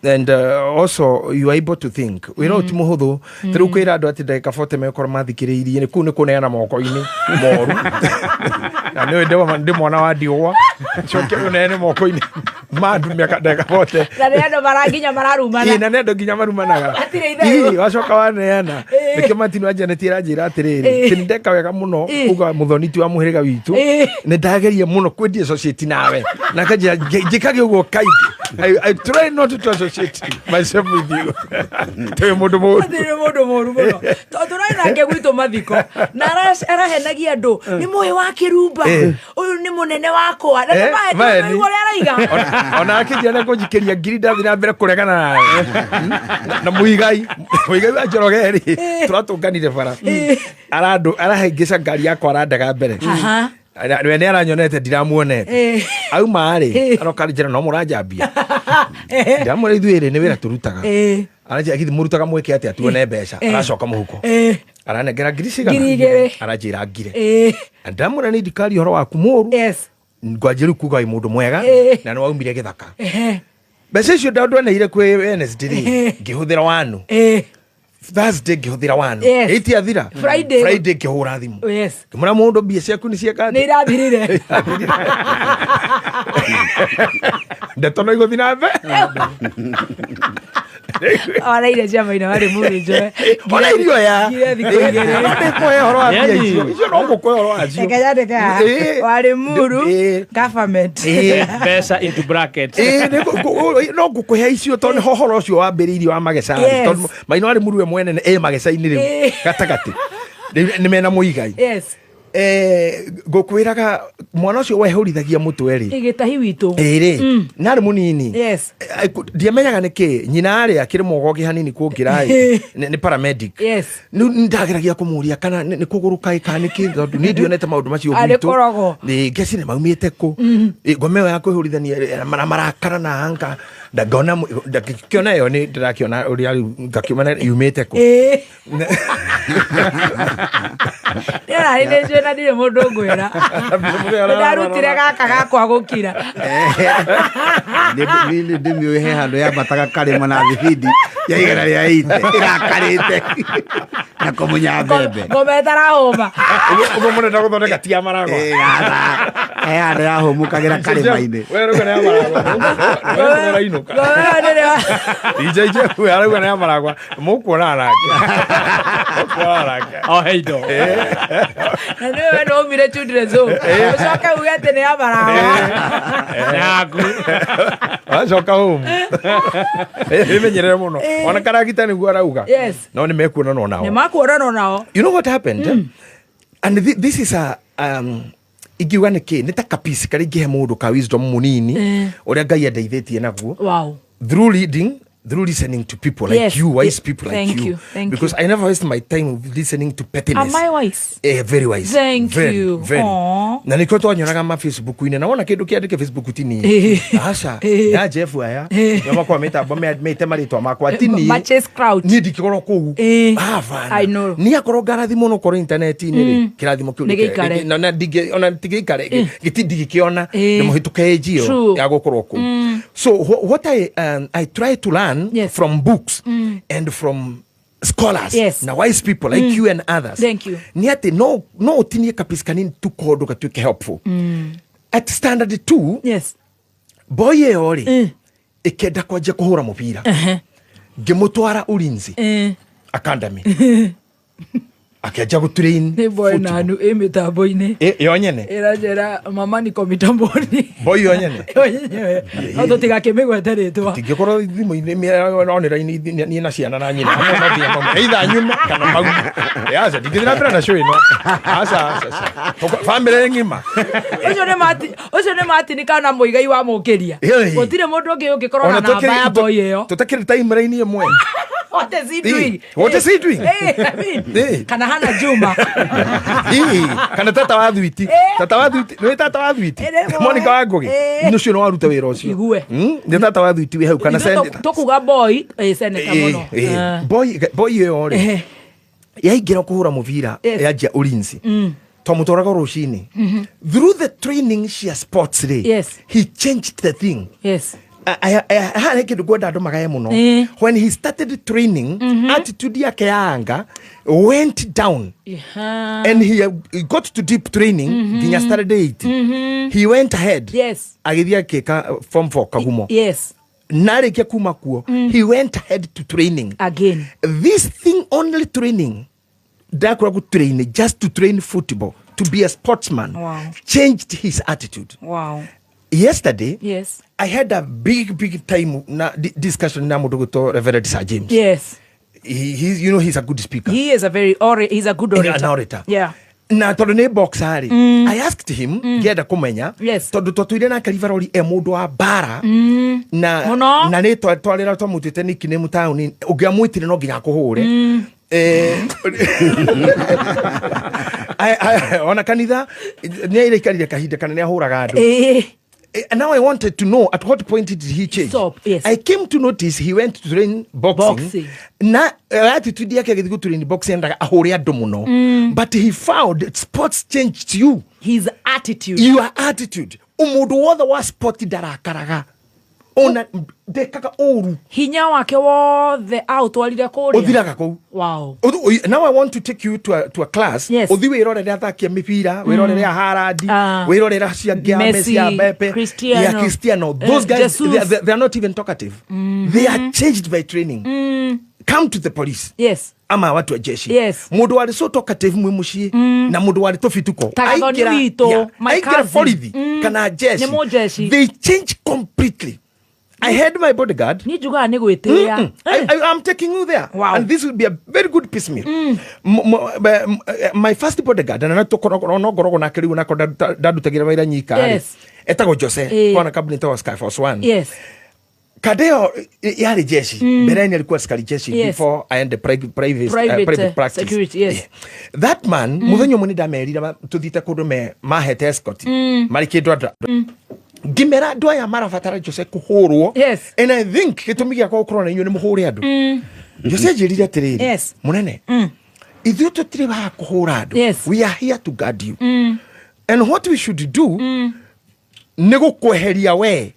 And also you are able to think. We know tumuhuthu tru kwira andu ati ndeka 40 mekora mathikiriirie ni ku ni kuneana moko-ini moru. Na ni ndewa ndi mwana wa ndiwa. Choke unene moko-ini. Mandu miaka ndeka 40. Na nendo maranginya mararumana. Na nendo nginya marumanaga. Ii wacoka waneana. Nikimatinu ajane ranjira atiriri. Tindeka wega muno kuga muthoniti wa muhiriga witu. Ni ndageria muno kwendi associate nawe. Na kaje jikage ugo kaigi. I try not to associate myself with you. Tewe mundu moru. Tewe mundu moru muno. Turai nake gwitu mathiko. Na arahenagia andu ni moyo wa kirumba. Uyu ni munene wakwa. Na mae ni ngore araiga. Ona akijana ko jikeria ngiri ndathi na mbere kuregana na muigai wa Njorogeri turatunganire bara. Arahengica ngari yakwa arandaga mbere. We ni aranyonete ndiramuonete auma ari aroka njira no muranjambia ndamure ithuire ni wira turutaga araje akithi murutaga mweke ati atuone mbeca aracoka muhuko aranengera ngiri cigana aranjira ngire ndamure ni ndikari horo waku muru ngwanjiru kuga i mundu mwega na no aumire githaka mbeca icio ndandweneire kwi Wednesday ngihuthira wanu Thursday ngihũthĩra wanu ĩti athira Friday ngĩhũra thimũ ngĩmwĩra mũndũ mbia ciaku nĩ cieka nĩ irathirire ndeto no igũthi na mbere ona ire ciama-inĩ warĩ mũrĩ njoe ona irio ya ndĩkũhe ũhoro wa mbia icio no ngũkũhe ũhoro wacio ndekanyandĩka warĩ mũru government mbeca into bracket no ngũkũhe icio tondũ nĩho ũhoro ũcio wambĩrĩirie wa mageca tondũ Maina warĩ mũru we mwene mageca-inĩ rĩu gatagatĩ nĩ mena mũigai ngũkwĩraga mwana ũcio wehũrithagia mũtwe rĩ gĩtahi witũ ĩrĩ narĩ mũnini ndiamenyaga nĩkĩ nyina arĩ akĩrĩ mogogi hanini kuongĩra nĩ paramedic ndageragia kũmũria kana nĩ kũgũrũka kana nĩkĩ tondũ nĩ ndionete maũndũ macio gwitũ ngeci nĩ maumĩte kũ ngome ĩyo ya kwĩhũrithania marakara na hanga ndangona ndakĩona ĩyo nĩ ndĩrakĩona ũrĩa ngakiumana yumĩte kũ nĩararĩrĩcio na ndirĩ mũndũ ngwĩra ndarutire gaka gakwa gũkira ndĩmĩũĩ he handũ yambataga karĩma na thibindi ya igana rĩa ite ĩrakarĩte na kũmunya mbembe ngombe tarahũma ũguo mũnenda gũthondeka tia maragwa he handũ yahũmũkagĩra karĩma-inĩ ijeije arauga nĩ amaragwa mũkuona nake o heindo na nĩwe no umire children's home ũcoke uge atĩ nĩ amaragwa yaku acoka home ĩmenyerere mũno ona karagita nĩguo arauga no nĩ mekuonanwo nao nĩ makuonanwo nao. You know what happened and this is a igiuga nĩ ta kapisi karĩa ingĩhe mũndũ ka wisdom mũnini ũrĩa Ngai andeithĩtie naguo through listening to people like you, wise people like you. Because I never waste my time listening to pettiness. Am I wise? Very wise. Thank you. Very. Na niko twanyoraga ma Facebook-inĩ naona kĩndũ kĩandĩke Facebook tini. Aca, ya Jeff aya. Nyama kwa mitambo mete marĩtwa makwa tini. Matches crowd. Ni ndikĩgorwo kũu. I know. Ni akorwo ngarathimo no korwo internet-inĩ kĩrathimo kĩu. Na ndige ona tigĩikare gĩtindigĩkĩona nĩ mũhĩtũke njio ya gũkorwo kũu. So what I try to learn from books and from scholars na wise people like you and others. Thank you. Ni ati no utinie kapisi kanini tu kodo katuike helpful. At standard 2 boy ĩyo ikenda kwanja kuhura mupira ngĩmũtwara Ulinzi Academy akiaja go train ni boy nanu mitambo-ini yo nyene irajera mama niko mitamboni boy yo nyene no tigakimigwete ritwa tingikoro thimu-ini mironera ni na ciana na nyina no thia mama either nyume kana mau yasa tingithira mbere na show ino asa family ngima ucio ni mati ni kana muigai wa mukiria gutire mundu ungi ungikorwo na namba ya boy iyo tutakiri time line imwe. What is he doing? What is he doing? Kana hana Juma. Kana tata wa thwiti. Tata wa thwiti. Ni tata wa thwiti. Monica wa Ngugi. Ni cio no waruta wira ucio. Igue. Ni tata wa thwiti we hau kana senator. Tukuga boy senator muno. Boy yo ri. Yaingira kuhura muvira yajia ulinzi. Twamutoraga rucini. Through the training she sports day. Yes. He changed the thing. Yes. I had to go down magaye muno. When he started training, attitude yake ya anga went down. And he got to deep training. Ginya started 8. He went ahead. Yes. Agithia keka form 4 kagumo. Yes. Narikia kuma kuo. He went ahead to training. Again. This thing only training. Dakura good training just to train football, to be a sportsman. Wow. Changed his attitude. Wow. Yesterday, yes, I had a big time discussion na Mudogoto Reverend Sir James. Yes. He's he's a good speaker. He is he's a good orator. An orator. Yeah. Na tondu ne boxari. I asked him, genda kumenya. Yes. Tondu twatuire na Kalivarori mundu wa bara. Na ne twarira twamutite niki ne mutauni ugiamwitire no nginya kuhure. Ona kanitha ne ile ikarire kahinda kana ne ahuraga andu. And now I wanted to know at what point did he change. Stop, yes. I came to notice he went to train boxing. Na attitude yake agithigu train boxing ndaga ahore andu muno. But he found that sports changed you. His attitude. Your attitude. Umudu wothe wa sport ndarakaraga. Ona ndekaga oru. Hinya wake wothe autwarire kuria. Uthiraga kou. Wow. Now I want to take you to a class. Yes. Uthi wirorere athakia mipira, wirorere Haradi, wirorere cia Messi, Mbappe, Cristiano. Those guys they are not even talkative. They are changed by training. Come to the police. Yes. Ama watu wa jeshi. Yes. Mundu wali so talkative mwe mushie na mundu wali tofituko. Aikira polithi kana jeshi. They change completely. I had my bodyguard. I'm taking you there. Wow. And this will be a very good piecemeal. My first bodyguard, and I took yes. Etago Jose, Kwana cabinet was Skyforce 1. Yes. Kadeo yari jeshi. Bereni alikuwa askari jeshi before I had the private practice. Security, yes. Yeah. That man, muthenyo muni damerira tuthite kundu me mahete escort. Marikidwa Gimera doya marafatara Jose kuhurwo. Yes. And I think gitumi gya ko korona inyo ni muhure andu. Jose jirira atiriri. Yes. Munene. Ithu tutiri ba kuhura andu. Yes. We are here to guard you. And what we should do nego kweheria we.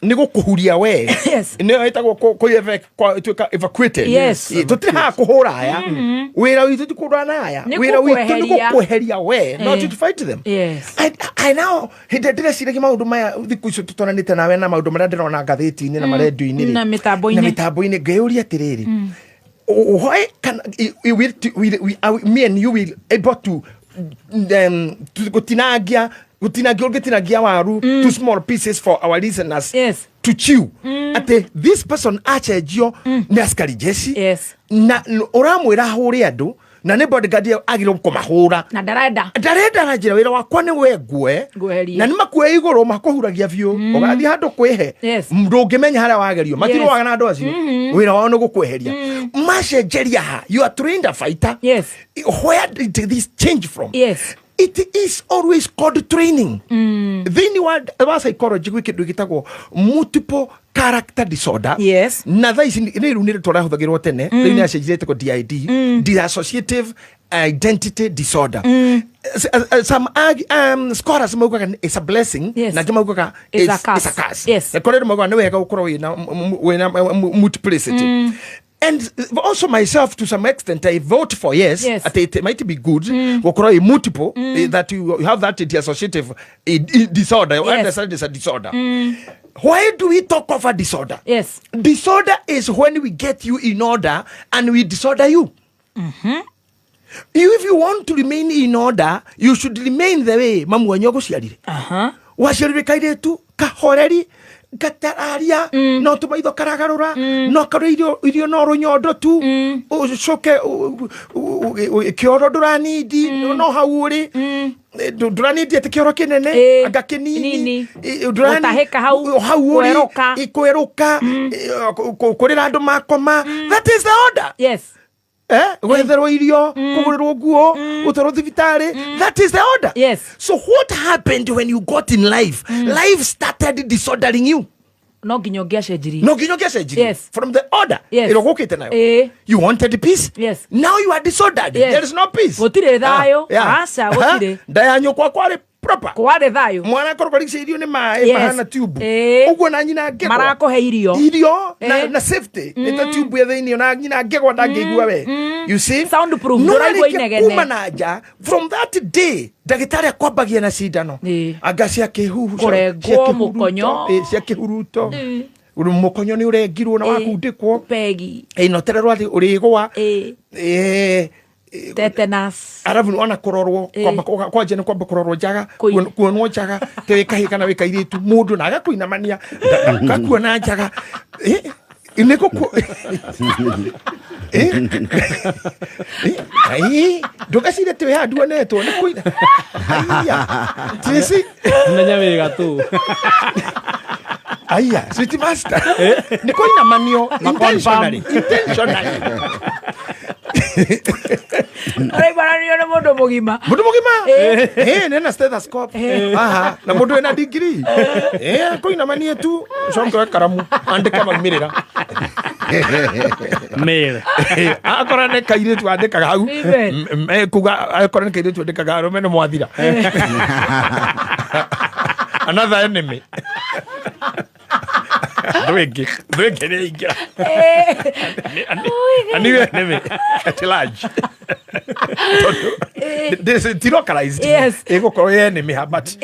Nego kuhuria we. Yes. Ne etagwo ko evacuated. Yes. Tutiri ha kuhura aya. Wira witu tukurana aya. Wira witu nego kweheria we. Not to fight them. Yes. I now hindetire cirege maundu maya thiku icio tutonanite nawe na maundu maria ndirona ngathiti-ini na maredio-ini na mitambo-ini ngeuria atiriri why can me and you will able to gutinagia waru to small pieces for our listeners. Yes. To chew. Ate this person achejio ni askari jeshi. Yes. Na uramwira huri andu na ne bodyguard agiro kumahura na dareda na njira wira wakwa ni we ngwe na ni makue iguru makuhuragia biu ugathi handu kwihe ndungimenya haria wagerio matiro waga na andu acio wira wao ni gukweheria macenjeria ha you are trained a fighter. Yes. Where did this change from? Yes. It is always called training. Then word about psychology gitagwo multiple character disorder. Yes. Na thaisi ni runire turahuthagirwo tene ni acenjirete ko DID, dissociative identity disorder. Some scholars maugaga it's a blessing. Yes. Na maugaga it's a curse. Yes. Na korero maugaga ni wega ukorwo wina multiplicity. And also myself, to some extent, I vote for yes. It might be good. Multiple that you have that dissociative disorder. I understand it's a disorder. Why do we talk of a disorder? Yes. Disorder is when we get you in order and we disorder you. If you want to remain in order, you should remain the way mamu wanyu guciarire. Waciarire kairetu kahoreri gatararia no tumaitho karagarura no karo irio no runyondo tu ucoke kioro duranidi no hauri duranidi ati kioro kinene anga kinini duraniheka hauri ikweruka kurira andu makoma. That is the order. Yes. Wetherwo irio kugurirwo nguo utaro thibitari. That is the order. Yes. So what happened when you got in life? Life started disordering you. No ginyo giacenjiri. Yes. From the order. Yes. You wanted peace. Yes. Now you are disordered. Yes. There is no peace. Gotire thayo. Asa gotire. Ndayanyo kwa kware proper. Kware thayo. Mwana korokorikise irio ni mai mahana tube. Uguo na nyina ngegwa. Marakohe irio. Irio na safety. Nita tube ya thini na nyina ngegwa ndangegwa we. You see? Soundproof. Ndoragwo inegene. Kumanaja from that day dagitari akwambagia na cindano. Agacia kihuhu. Kurengwo mukonyo. Cia kihuruto. Mukonyo ni urengirwo na wakundikwo. Pegi. Inotererwo ati urigwa. Tetanus. Arabu ona kurorwo kwa jene kwamba kurorwo njaga kuonwo njaga teweka kana weka iritu mundu na agakuinamania gakuona njaga ineko ai ndogacire tewe handu netwo ni kuina tisi nanyamega tu aya sweet master ni kuinamanio intentionally Ora ibaranio na mundu mugima. Nena stethoscope. Aha, na mundu ena degree. Kuinamania tu songo karamu andika mamirira. Mail. Akora ne kaire tu andika hau. Kuga akora ne kaire tu andika garo meno mwathira. Another enemy. Drink ne ingira. Aniwe enemy at large. This is localized. Yes. Ego ko enemy habat.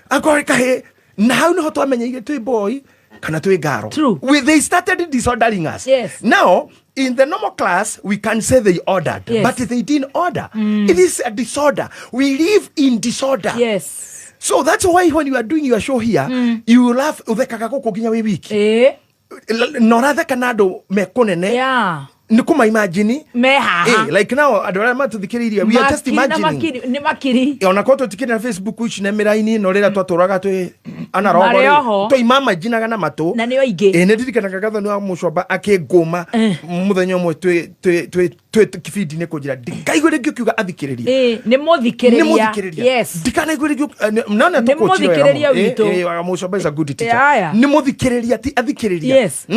Akora kahe now no to amenye tu boy kana tu garo. True. They started disordering us. Yes. Now in the normal class we can say they ordered, yes, but they didn't order. It is a disorder. We live in disorder. Yes. So that's why when you are doing your show here, you laugh uthekaga guku ginya wi wiki. Noratheka nando mekunene. Yeah. Nikuma imagine meha like now adora matuthikiriria we are just imagining ni makiri ona ko tutikira na Facebook which na miraini no rira twaturaga twi anarogo to imama jinaga na mato na niyo ige ne dirikanaga gatho ni wa mucoba akengoma muthenya umwe twi kifidi ne kujira ndikaigure giukiuga athikiriria ni muthikiriria yes ndikanaigure nana to muthikiriria witu mucoba is a good teacher ni muthikiriria ti athikiriria yes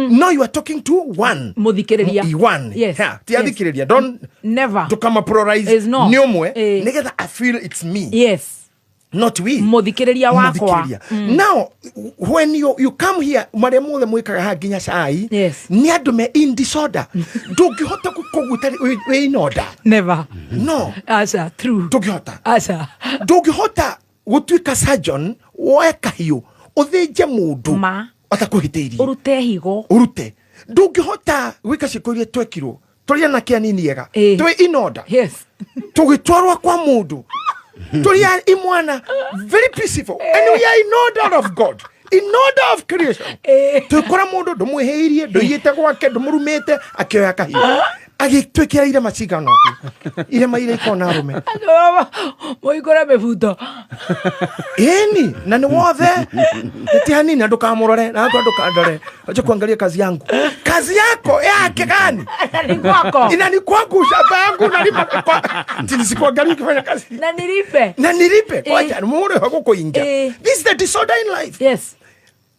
no you are talking to one muthikiriria one. Yes. Yeah. Yes. Don't never to come pluralize. No. Nigga, I feel it's me. Yes. Not we. Muthikiriria wakwa. Now, when you come here, maremo the mwikaga haginya sai. Yes. Ni andu me in disorder. Ndungihota kugutari we in order. Never. No. Asa true. Ndungihota. Asa. Ndungihota gutwika surgeon woeka hiyo. Uthinje mundu. Ma. Atakuhiteirie. Urute higo. Urute. Ndungihota gwika cikorie twekirwo turia na kia nini ega twi in order yes tugitwarwa kwa mundu turia imwana very peaceful and we are in order of God, in order of creation. Tukora mundu ndumuheirie nduigite gwake ndumurumite akioya kahia agitwekira ire macigano ire maire ikona rume moikora mefuto eni na ni wothe tihani na ndukamurore na ndukandore acha kuangalia kazi yangu kazi yako yake gani ni kwako ina ni kwangu shamba yangu nalipa kwa sikuangalia kufanya kazi na nilipe kwa jana muone huko inja. This is the disorder in life. Yes.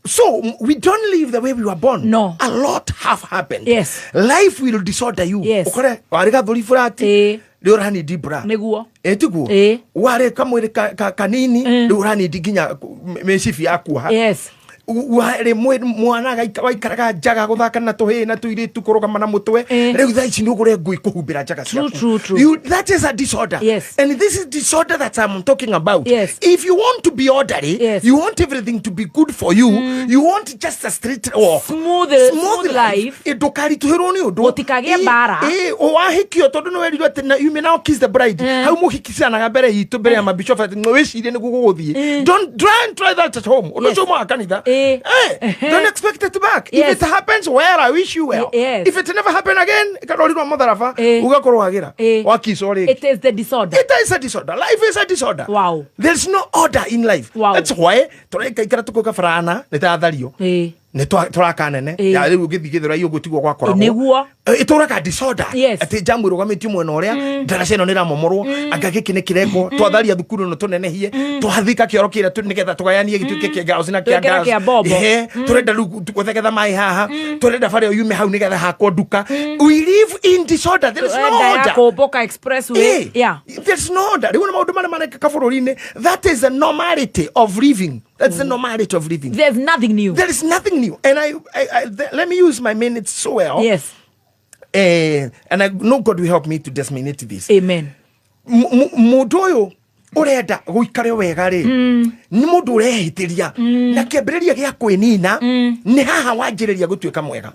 So we don't live the way we were born. No. A lot have happened. Yes. Life will disorder you. Yes. Ukore wariga thuri furati. Liorani dibra. Neguo. Etiguo. Ware kamwere kanini liorani diginya meshifi akuha. Yes. wale mwana waikaraga njaga guthaka na tuhi na tuiritu kurugama na mutwe riu thaa ici nugure ngui kuhumbira njaga ciaku. That is a disorder. Yes. And this is disorder that I'm talking about. Yes. If you want to be orderly, yes, you want everything to be good for you, you want just a straight or smooth life. Edokari tuhero ni odo. Otikagia bara. O ahikio todo no werirwo ati na you may now kiss the bride. How muhikisana mbere yitu mbere ya mabishop ati wecire ni guguthie. Don't try that at home. Odo chomo akanitha. Don't expect it back. Yes. If it happens, well, I wish you well. Yes. If it never happen again, ikarorirwa mutharafa ugakorwo agira wakisori. It is the disorder. It is a disorder. Life is a disorder. Wow. There's no order in life. Wow. That's why turaikara tukoka farana nitathario. Ne turakanene ya riu githigithira iyo gutigwo gwakoragwo niguo ituraka disorder ati jamu rugamitio mwena uria ndarashe no nira momorwo agagiki ne kireko twatharia thukuru no tunenehie twathika kioro kira nigetha tugayanie gituike kia girls na kia girls turenda guthegetha mai haha turenda bare yume hau nigetha hakwo duka. We live in disorder. There is no order. Koboka expressway. Yeah, there's no order. Riu na maundu mara maneka bururi-ini. That is the normality of living. That's the normality of living. There's nothing new. There is nothing new. And I let me use my minutes so well. Yes. And I know God will help me to disseminate this. Amen. Mundu uyu urenda guikare wega ri ni mundu urehitiria na kiambiriria gia kwinina ni haha wanjiriria gutuika mwega.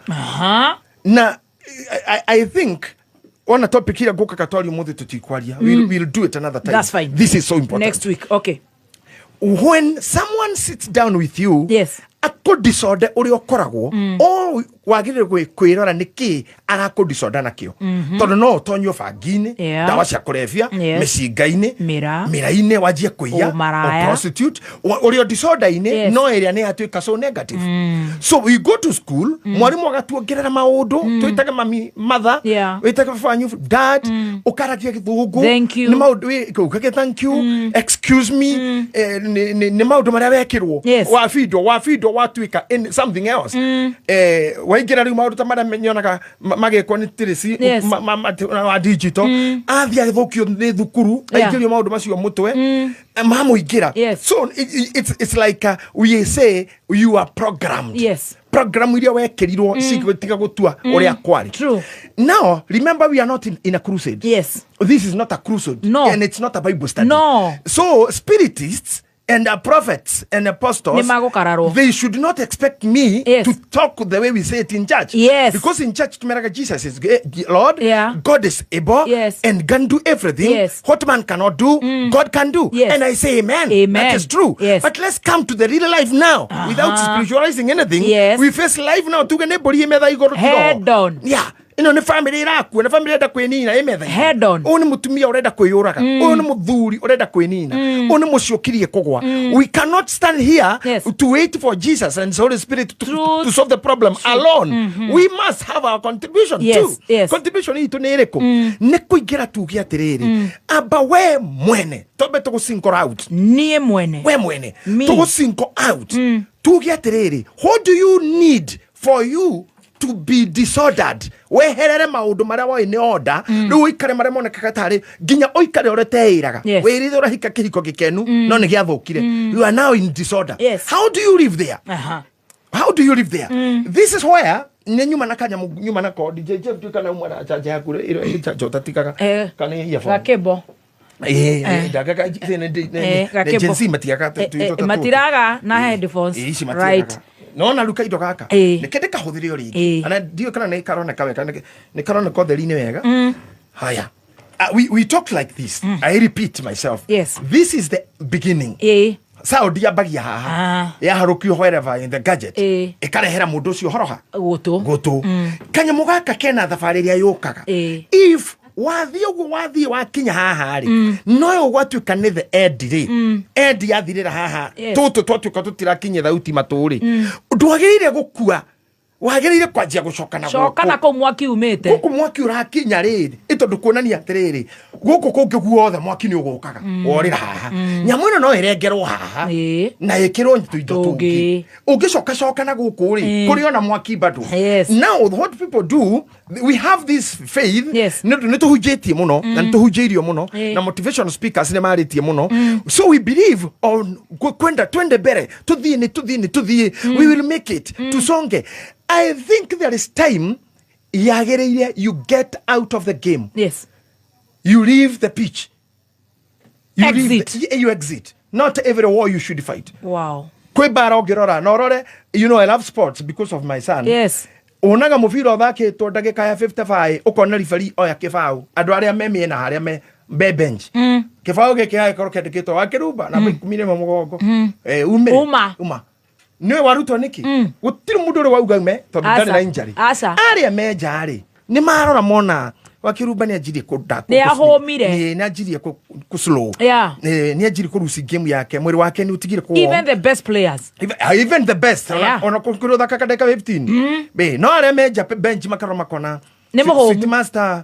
Na I think on a topic here go kakatwari umuthi tutikwaria. We'll do it another time. That's fine. This is so important. Next week. Okay. When someone sits down with you, yes, ako disorder uri okoragwo o wagire kwirora niki arako disorder nakio tondu no tonyo fangine dawa cia kurefia mecingaine mira-ine wajie kuiya o prostitute uri disorder-ine no area ni atuika so negative. So we go to school mwarimu agatuongerera maundu tuitage mami mother witage fanyu dad ukaragia githungu ni maundu ukage thank you excuse me ni maundu maria wekirwo wafido watuika in something else. Waingira riu maundu ta maria menyonaga magekwo ni tirisi wa digital athia githukio ni thukuru aingirio maundu macio mutwe mamuingira. So it's like we say you are programmed. Yes. Program iria wekirirwo cigutiga gutua uria kwari. True. Now remember we are not in a crusade. Yes. This is not a crusade. No. And it's not a Bible study. No. So spiritists and the prophets and apostles, they should not expect me to talk the way we say it in church. Yes. Because in church, Jesus is Lord, God is able and can do everything. Yes. What man cannot do, God can do. Yes. And I say amen. That is true. Yes. But let's come to the real life now. Without spiritualizing anything. Yes. We face life now. Head on. Yeah. Ino ni family iraku na family enda kwinina imetha head on. Uyu ni mutumia urenda kwiyuraga uyu ni muthuri urenda kwinina uyu ni muciukirie kugwa. We cannot stand here to wait for Jesus and the Holy Spirit to solve the problem alone. We must have our contribution too. Contribution itu ni iriku ni kuingira tugia atiriri aba we mwene tobe tugusinko out nie mwene we mwene tugusinko out tugia atiriri what do you need for you to be disordered? Weherere maundu maria wa in order riu ikare maria moneka tari ginya oikare oreteiraga wirire urahika kihiko gikenu no ni giathukire. You are now in disorder. How do you live there? How do you live there? This is where nyuma nakanya nyuma nako DJ Jeff tu kana umara chaje hakure iro chajo tikaga kana ya fo gakebo daga ne jensi matiaga tu matiraga na headphones right. No na luka ido gaka nikende kahuthire ori ana dio kana ne karona kaweka ne karona ko theri ni wega haya. We talk like this. I repeat myself. This is the beginning. Saudi abagia haha ya harukio wherever in the gadget ikarehera mundu cio horoha gutu kanya mugaka kena thabarĩ ĩrĩa yũkaga if wathie wakinya haha rĩ no ũgwatuĩka nĩ the end rĩ end yathirĩra haha tũtũ twatuĩka tũtirakinyia thauti matũ rĩ ndwagĩrĩire gũkua wagereire kwanjia gucoka na coka na ko mwaki umite guku mwaki urakinya riri itondu kuonania atiriri guku kungi guothe mwaki ni ugukaga worira haha nyamu ino no irengerwo haha na ikirwo indo tungi ugicoka na guku ri kuri ona mwaki bado. Now what people do, we have this faith ni tuhujetie muno na tuhujirio muno na motivational speakers ne maritie muno, so we believe on kwenda twende bere tuthie we will make it tusonge. I think there is time yagereire you get out of the game. Yes. You leave the pitch. You exit. You exit. Not every war you should fight. Wow. Kwe bara ogirora norore, you know I love sports because of my son. Yes. Onaga mufira thake to ndagika ya 55 ukona referee oya kibao andu aria memie na aria me bench kibao gike ya ikoroke ndikito wakiruba na kumire mugongo uma niwe warutwo niki gutiri mundu uri wauga me tondu ndari na injury aria meja ri ni marora mona wakiruba ni ajirie kuda ni ahomire ni ajirie ku slow ni ajirie ku lose game yake mwiri wake ni utigire ku even the best players even the best ona kukuru thaka kadeka 15 be no aria meja bench makaro makona ni muhomu master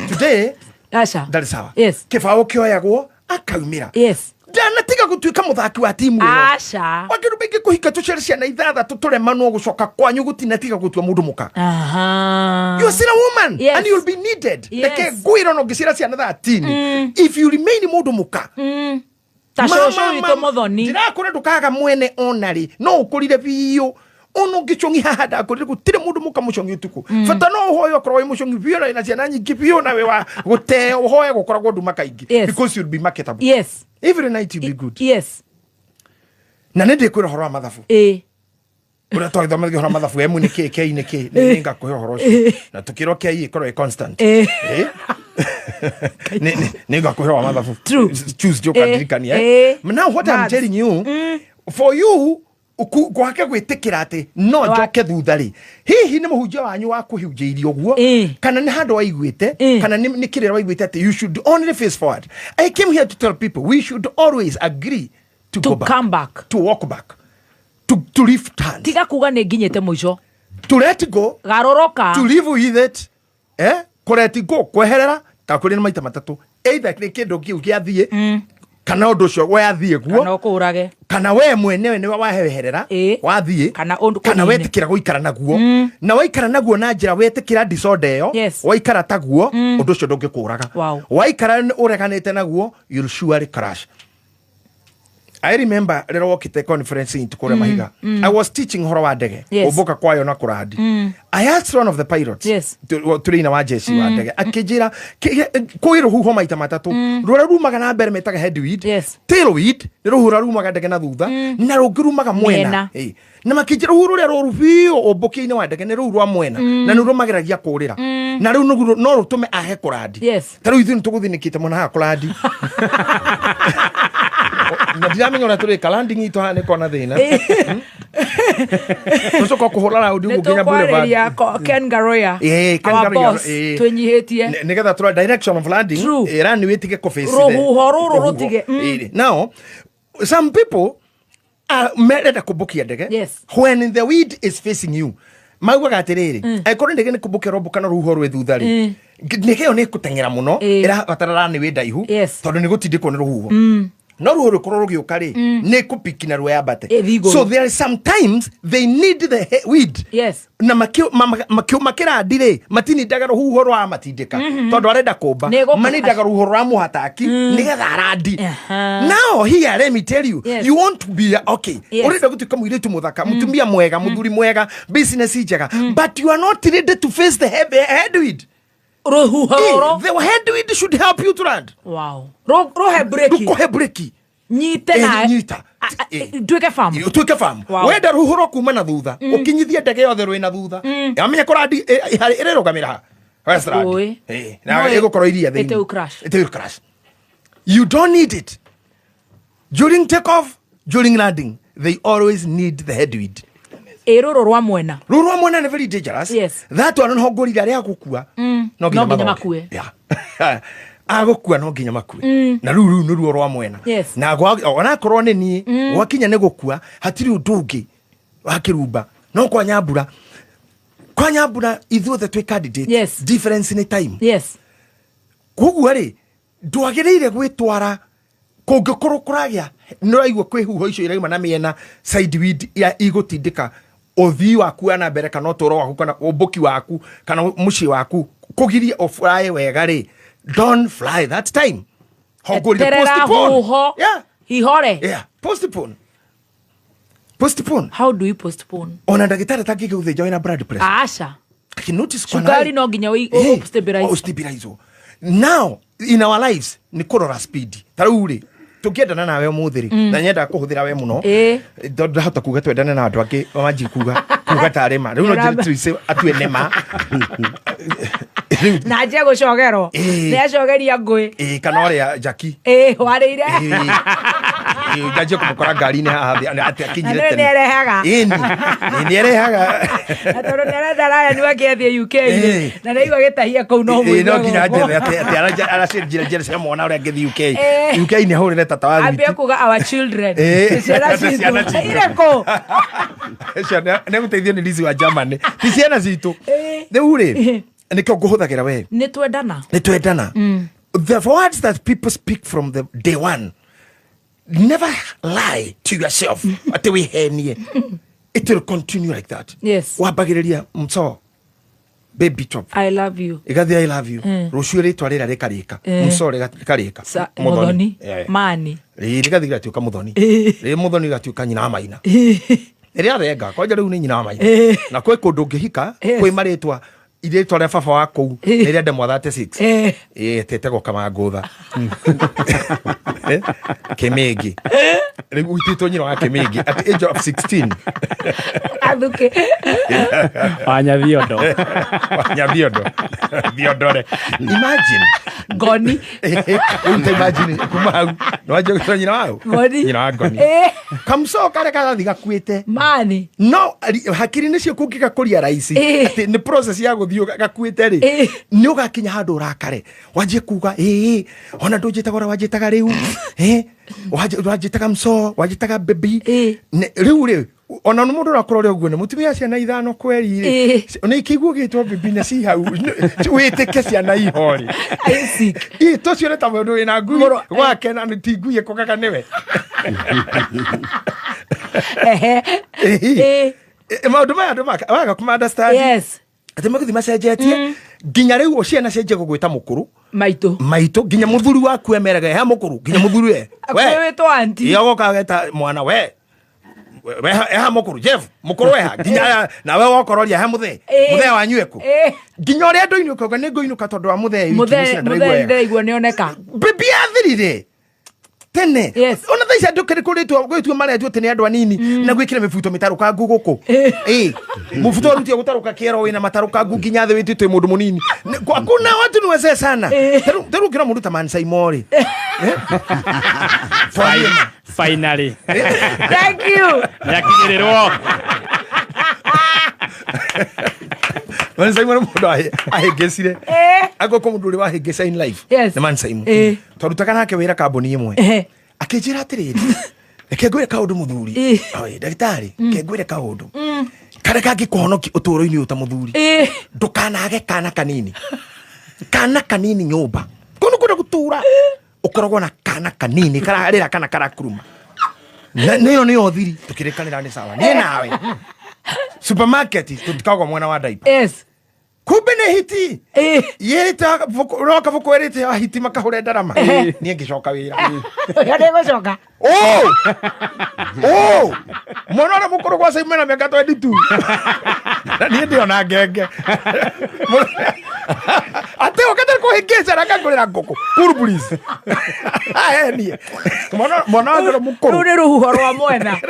today that is how kibao kioyagwo akaumira ndanatiga gutuika muthaki wa timu iyo wakiruba ingi kuhika tucercia na ithatha tuturemanwo gucoka kwanyu gutinatiga gutua mundu muka you are still a woman and you'll be needed like gwira no gicira ciana 13 if you remain mundu muka tashosho ito mothoni ndira kure ndukaga mwene onari no ukurire biyo ono gichongi hada ko gutire mundu muka muchongi utuku fata no hoyo kro muchongi biyo na ciana nyingi biyo nawe wa gute hoyo gukora gwo nduma kaingi because you'll be marketable every night you'll be good na nende kwira horo mathafu ura toitha mathafu horo mathafu emu ni keke ni ke ninga ko horo na tukiro ke yi kro constant ninga ko horo mathafu choose joka dirikania now what I'm telling you for you gwake gwitikira ati no njoke thuthari hihi ni muhunjia wanyu wa kuhunjiirio guo kana ni handu waiguite kana ni kirero waiguite ati you should only face forward. I came here to tell people we should always agree to go back, come back, to walk back, to lift hands, tiga kuga ni nginyete muico, to let go, garoroka, to live with it, let go, kweherera kakuri ni maita matatu either ni kindu kiu giathie kana undu ucio wathie guo kana ukurage kana we mwenewe ni waheherera wathie kana wetikira guikara naguo na waikara naguo na njira wetikira disorder yo waikara taguo undu ucio ndungikuraga waikara ureganite naguo you'll surely crash. I remember rero wokite conference in tukore mahiga I was teaching horo wa ndege uboka kwayo na kuradi I asked one of the pilots turina wa jesi wa ndege akijira koiro huho maita matatu rora rumaga na mbere metaga headwind tailwind rero hura rumaga ndege na thutha na rugirumaga mwena na makijira huru rero rubio oboki-ini wa ndege ne rurwa mwena na nurumagiragia kurira na riu no rutume ahe kuradi taru ithu nituguthinikite mona ha kuradi na diaming ona turi landing ito hane kona thina so ko kuhura na udiu ginya boulevard ya Ken Garoya Ken Garoya tunyihetie nigetha tura direction of landing rani wetige ko face ruhoro rutige now some people are made to kubukia ndege when the wind is facing you magwa gatiriri aikore ndege ni kubukia robo kana ruhoro ethuthari nikeo ni kutengera muno ira batarara ni we ndaihu tondu ni gutindiko ni ruhuho no ruhoro rugiuka ri ni kupikina rwa bate so there is sometimes they need the weed na makira ndire matini ndaga ruhoro rwa matindika tondu arenda kumba mani ndaga ruhoro rwa muhataki nigetha arandi now here let me tell you you want to be okay urenda gutuka muiritu muthaka mutumia mwega muthuri mwega business njega but you are not ready to face the headwind. The headwind should help you to land. Wow. Rohe breki. Nyite na nyita. Tuike famu. Tuike famu. Wenda ruhuro kuma na thutha. Ukinyithia ndege yothe rwe na thutha. Amenya kuradi irero kamera. Restaurant. Na ego koroiria thini. It will crash. You don't need it. During takeoff, during landing, they always need the headwind. Ruru rwa mwena ni very dangerous. That one no gorira ria gukua no ginya makue agukua no ginya makue na ruru no ruo rwa mwena na ona korwo ni wakinya ne gukua hatiri undu ungi wakirumba no kwa nyambura kwa Nyambura ithuothe twi candidate. Yes. Difference in time. Yes. Koguo ri ndwagereire gwitwara kungikorwo kuragia no aigwa kwihuho icio iraima na miena side wind ya igutindika uthii waku ana mbere kana utoro waku kana ubuki waku kana muci waku kugiria ofly wega ri don't fly that time. Hogori postpone. Yeah. Hihore. Yeah. Postpone. How do you postpone? Ona ndagitari takike uthija wina blood pressure. Asha. Notice sukari no ginya stabilize. Now in our lives ni kurora speed. Taruri tukiendana nawe umuthiri na nyenda kuhuthira we muno ndahota kuga twendane na andu angi manji kuga tare ma riu no njiri atue nema na je gucogerwo ni acogeria ngui kana ore Jackie warire ngaje kumukora ngari ni haha ati akinyire tene ni erehaga atoro nera daraya ni wakethie UK na naigwa gitahia kau no mu no kinya njere ati ara jere cia mwana ore ngithi UK ni hurire tata wa ambia kuga our children ireko ciana ne guteithio ni Lizi wa Germany ti ciana zitu riu ri nikio nguhuthagira we ni twendana the words that people speak from the day one, never lie to yourself ati we henie. It will continue like that. Yes. Wabagiriria mso baby top I love you igathi I love you rucio ri twarira rikarika mso rikarika muthoni mani rigathi gatuka muthoni ri muthoni gatuka nyina maina ri arenga kwa riu ni nyina maina na kwe kundu ngihika kwe maritwa ire tore baba wako ire ndemo 36 tete gukama ngutha Kemegi riu itito nyina wa Kemegi at age of 16 aduke anya viodo viodore imagine goni imagine kuma no aje ko nyina wao nyina goni kamso kare kala thiga kwite mani no hakiri nicio kungika kuria raisi ati ni process ya guthio gakwite ri ni ugakinya handu urakare waje kuga ona ndujitagora wajitaga riu wajitaga mso wajitaga baby riu ri ona no mundu rakorore uguo ni mutumia ciana ithano kweri ri ona ikiguo gitwo baby na si hau witike ciana ihori to cione ta mundu wina ngui wake na ntinguye kogaga niwe maundu maya andu waga kuma understand. Yes. Ati maguthi macenjetie ginya riu ociana cenje gugwita mukuru maitu ginya muthuri waku emeraga ha mukuru ginya muthuri we wetwo anti yogo kageta mwana we ha mukuru Jeff mukuru we ha ginya na we wokororia ha muthe wanyweku ginya ori andu inu koga ni ngoinuka tondu wa muthe ndaigua nioneka bibi athirire tene ona thaisa ndukiri kuritwo gwitwo maretwo tene andu anini na gwikira mifuto mitaruka nguguku mufuto ruti gutaruka kiero wina mataruka nginya the wititwe mundu munini kuna watu niweze sana teru kira mundu tamani saimori finally thank you yakinyirwo When Simon mundu ahegesire agoko mundu uri wahegesa in life the man Simon torutaka nake wira kambuni imwe akijira atiriri ekegwire kaundu muthuri oi daktari kegwire kaundu kare kagi kuhonoki uturo-ini uta muthuri ndukanage kana kanini nyumba kunu kuda gutura ukorogwo na kana kanini kararira kana karakuruma niyo thiri tukirikanira ni sawa ni nawe supermarket tutikagwa mwana wa diaper kumbe ne hiti yeta roka vukorete hiti makahure ndarama nie ngicoka wira yade gocoka mwana mukuru kwa sai mena miaka 22 nie ndio na ngenge ate okata kuhigeza rakagurira ngoko kuru please nie mwana ngoro mukuru ruri ruhuho rwa mwena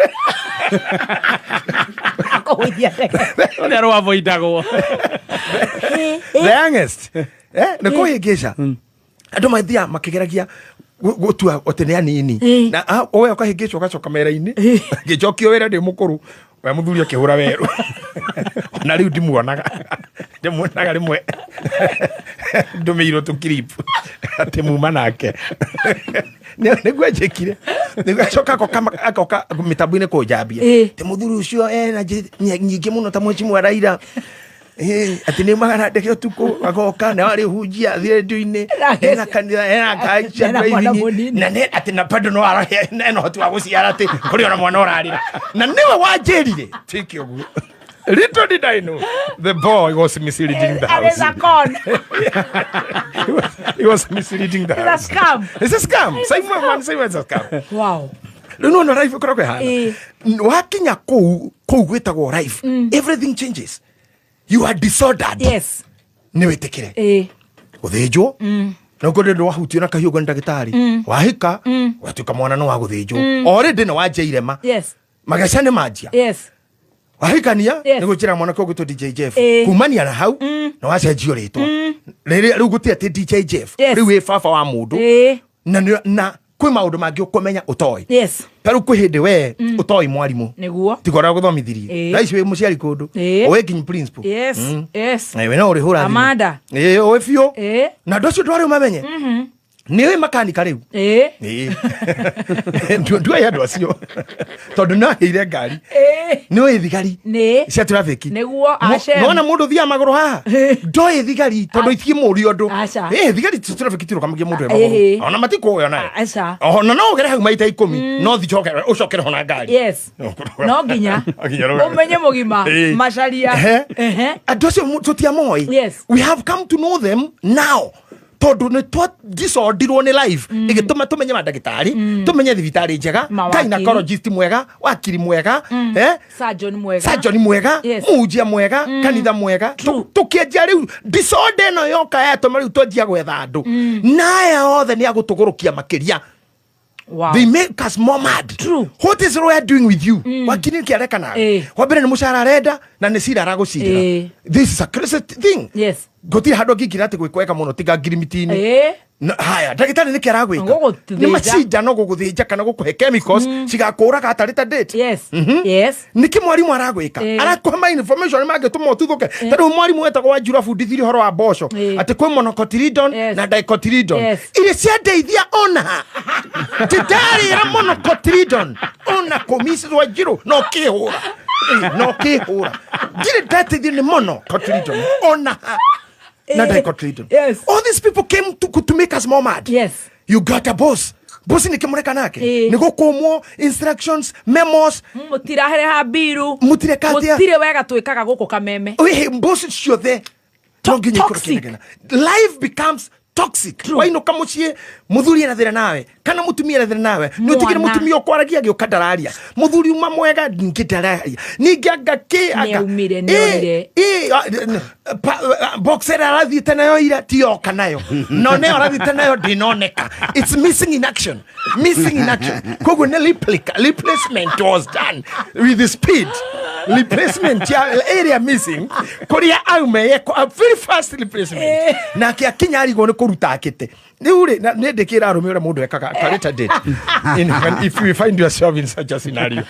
akohithia ne rwa voidagwo the youngest ne kuhigeza andu maithia makigeragia gutua otene nini na owe ukahigicwo ugacoka mera-ini ngicokio wira ndi mukuru we muthuri akihura weru na riu ndimuonaga rimwe ndumirwo tu clip ati muma nake niguo njikire niguo acoka mitambo-ini kunjambia ti muthuri ucio na nyingi muno ta mwici mwa Raila ati ni magana ndeke tuko agoka na wale hujia thire nduine ena kanitha ena kaisha na ne ati na bado no ara no hotu wa guciara ati kuri ona mwana orarira na niwe wanjirire tiki ogu. Little did I know the boy was misleading the house. It's a con. He was misleading the house. It's a scam. It's a scam. Say it's a scam. Wow. No, life koroko hana. Wakinya kou gwetagwo life. Everything changes. You are disordered. Yes. Niwe tekire. Guthinjwo. No kode ndo wahutio na kahiu gwa ndagitari. Wahika. Watuka mwana no waguthinjwo. Already no wajeirema. Yes. Magacane majia. Yes. Wahikania ni gukira mwana ko gutu DJ Jeff kumania na hau na wacenjio ritwa riu guti ati DJ Jeff riu we baba wa mundu na kwi maundu mangi ukomenya utoi peru kwi hindi we utoi mwarimu niguo tigora guthomithirie raici we muciari kundu owe king principal yes we no uri hura amanda owe fio na ndocio ndwari umamenye niwe makanika riu ndu ya ndo acio tondu na hire ngari niwe thigari cia traffic niguo ace nona mundu thia maguru ha ndoi thigari tondu ithie muri ondu thigari traffic tirukamagia mundu maguru ona matiko yo nae ona no gere hau maita 10 no thicoke ucokere hona ngari no nginya umenye mugima macaria adocio tutia moi we have come to know them now. Tondu ni disorderwo ni life igituma tumenye mandagitari tumenye thibitari njega gynecologist mwega wakiri mwega surgeon mwega mujia mwega kanitha mwega tukienja riu disorder no yoka yatuma riu twenjia gwetha andu naye othe ni agutugurukia makiria. Wow. They make us more mad. True. What is Roya doing with you? Wakini kiareka na. Wabere ni mushara reda na nesira rago sidira. This is a crazy thing. Yes. Goti hado gikirate kweka muno tiga giritini. Haya, ndagitari ni kiaragwika. Ni macida no guguthinja kana gukuhe chemicals cigakura gatarita date. Yes. Yes. Niki mwarimu aragwika. Arakuha information magetuma ututhuke. Tari mwarimu wetagwo wa Jura fundithiri horo wa bosho. Ati kwi monocotyledon na dicotyledon. Ile cia ndeithia ona. Titari ya monocotyledon. Ona komisi wa Jiro no kihura. No kihura. Dire date ni monocotyledon. Ona. Yes. All these people came to make us more mad. Yes. You got a boss. Boss ni kimureka nake. Ni gukumwo instructions, memos. Mutirahere ha biru. Mutire wega twikaga guku kameme. Boss sure there. Toxic. Life becomes toxic. Waino kamucie muthuri na thira nawe kana mutumia na thira nawe ni utigire mutumia okwaragia gyo kadararia muthuri uma mwega ngitararia ningianga ki aga boxer arathite nayo ira tioka nayo no ne arathite nayo dinoneka. It's missing in action kogo ne replacement was done with the speed. Replacement area missing koria aume a very fast replacement na kia kinyari go ne kuruta akite ni ure na ndekira arume ura mundu eka kareta date if you find yourself in such a scenario.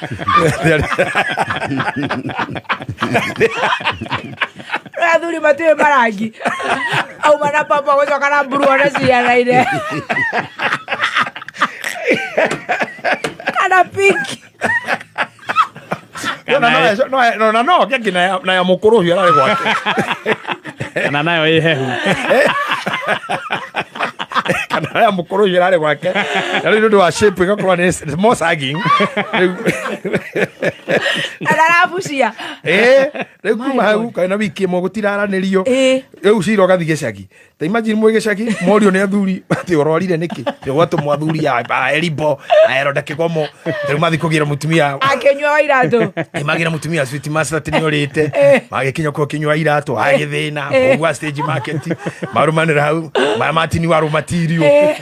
Aduri matiwe marangi au mana papa wezo kana buru ana siana ide kana pink no kiki na ya mukuru hiyo ari gwake kana nayo ihehu kana ya mukuru hiyo ari gwake yari ndu wa shape gakwa ni more sagging arabucia rĩu kuma hau kana wiki ĩmwe gũtiraranirio rĩu cira ũgathiĩ gĩcagi ta imagine mwĩ gĩcagi morio nĩ athuri atĩ ũrorire nĩkĩ gwatũmwo athuri a Eribo aeronda kĩgomo rĩu mathiĩ kũgĩra mũtumia akĩnyua wa iratũ magĩra mũtumia Sweet Master atĩ nĩ ũrĩte magĩkinya kwa kĩnyua iratũ agĩthĩna ũgwa stage market marumanĩra hau matini wa raw material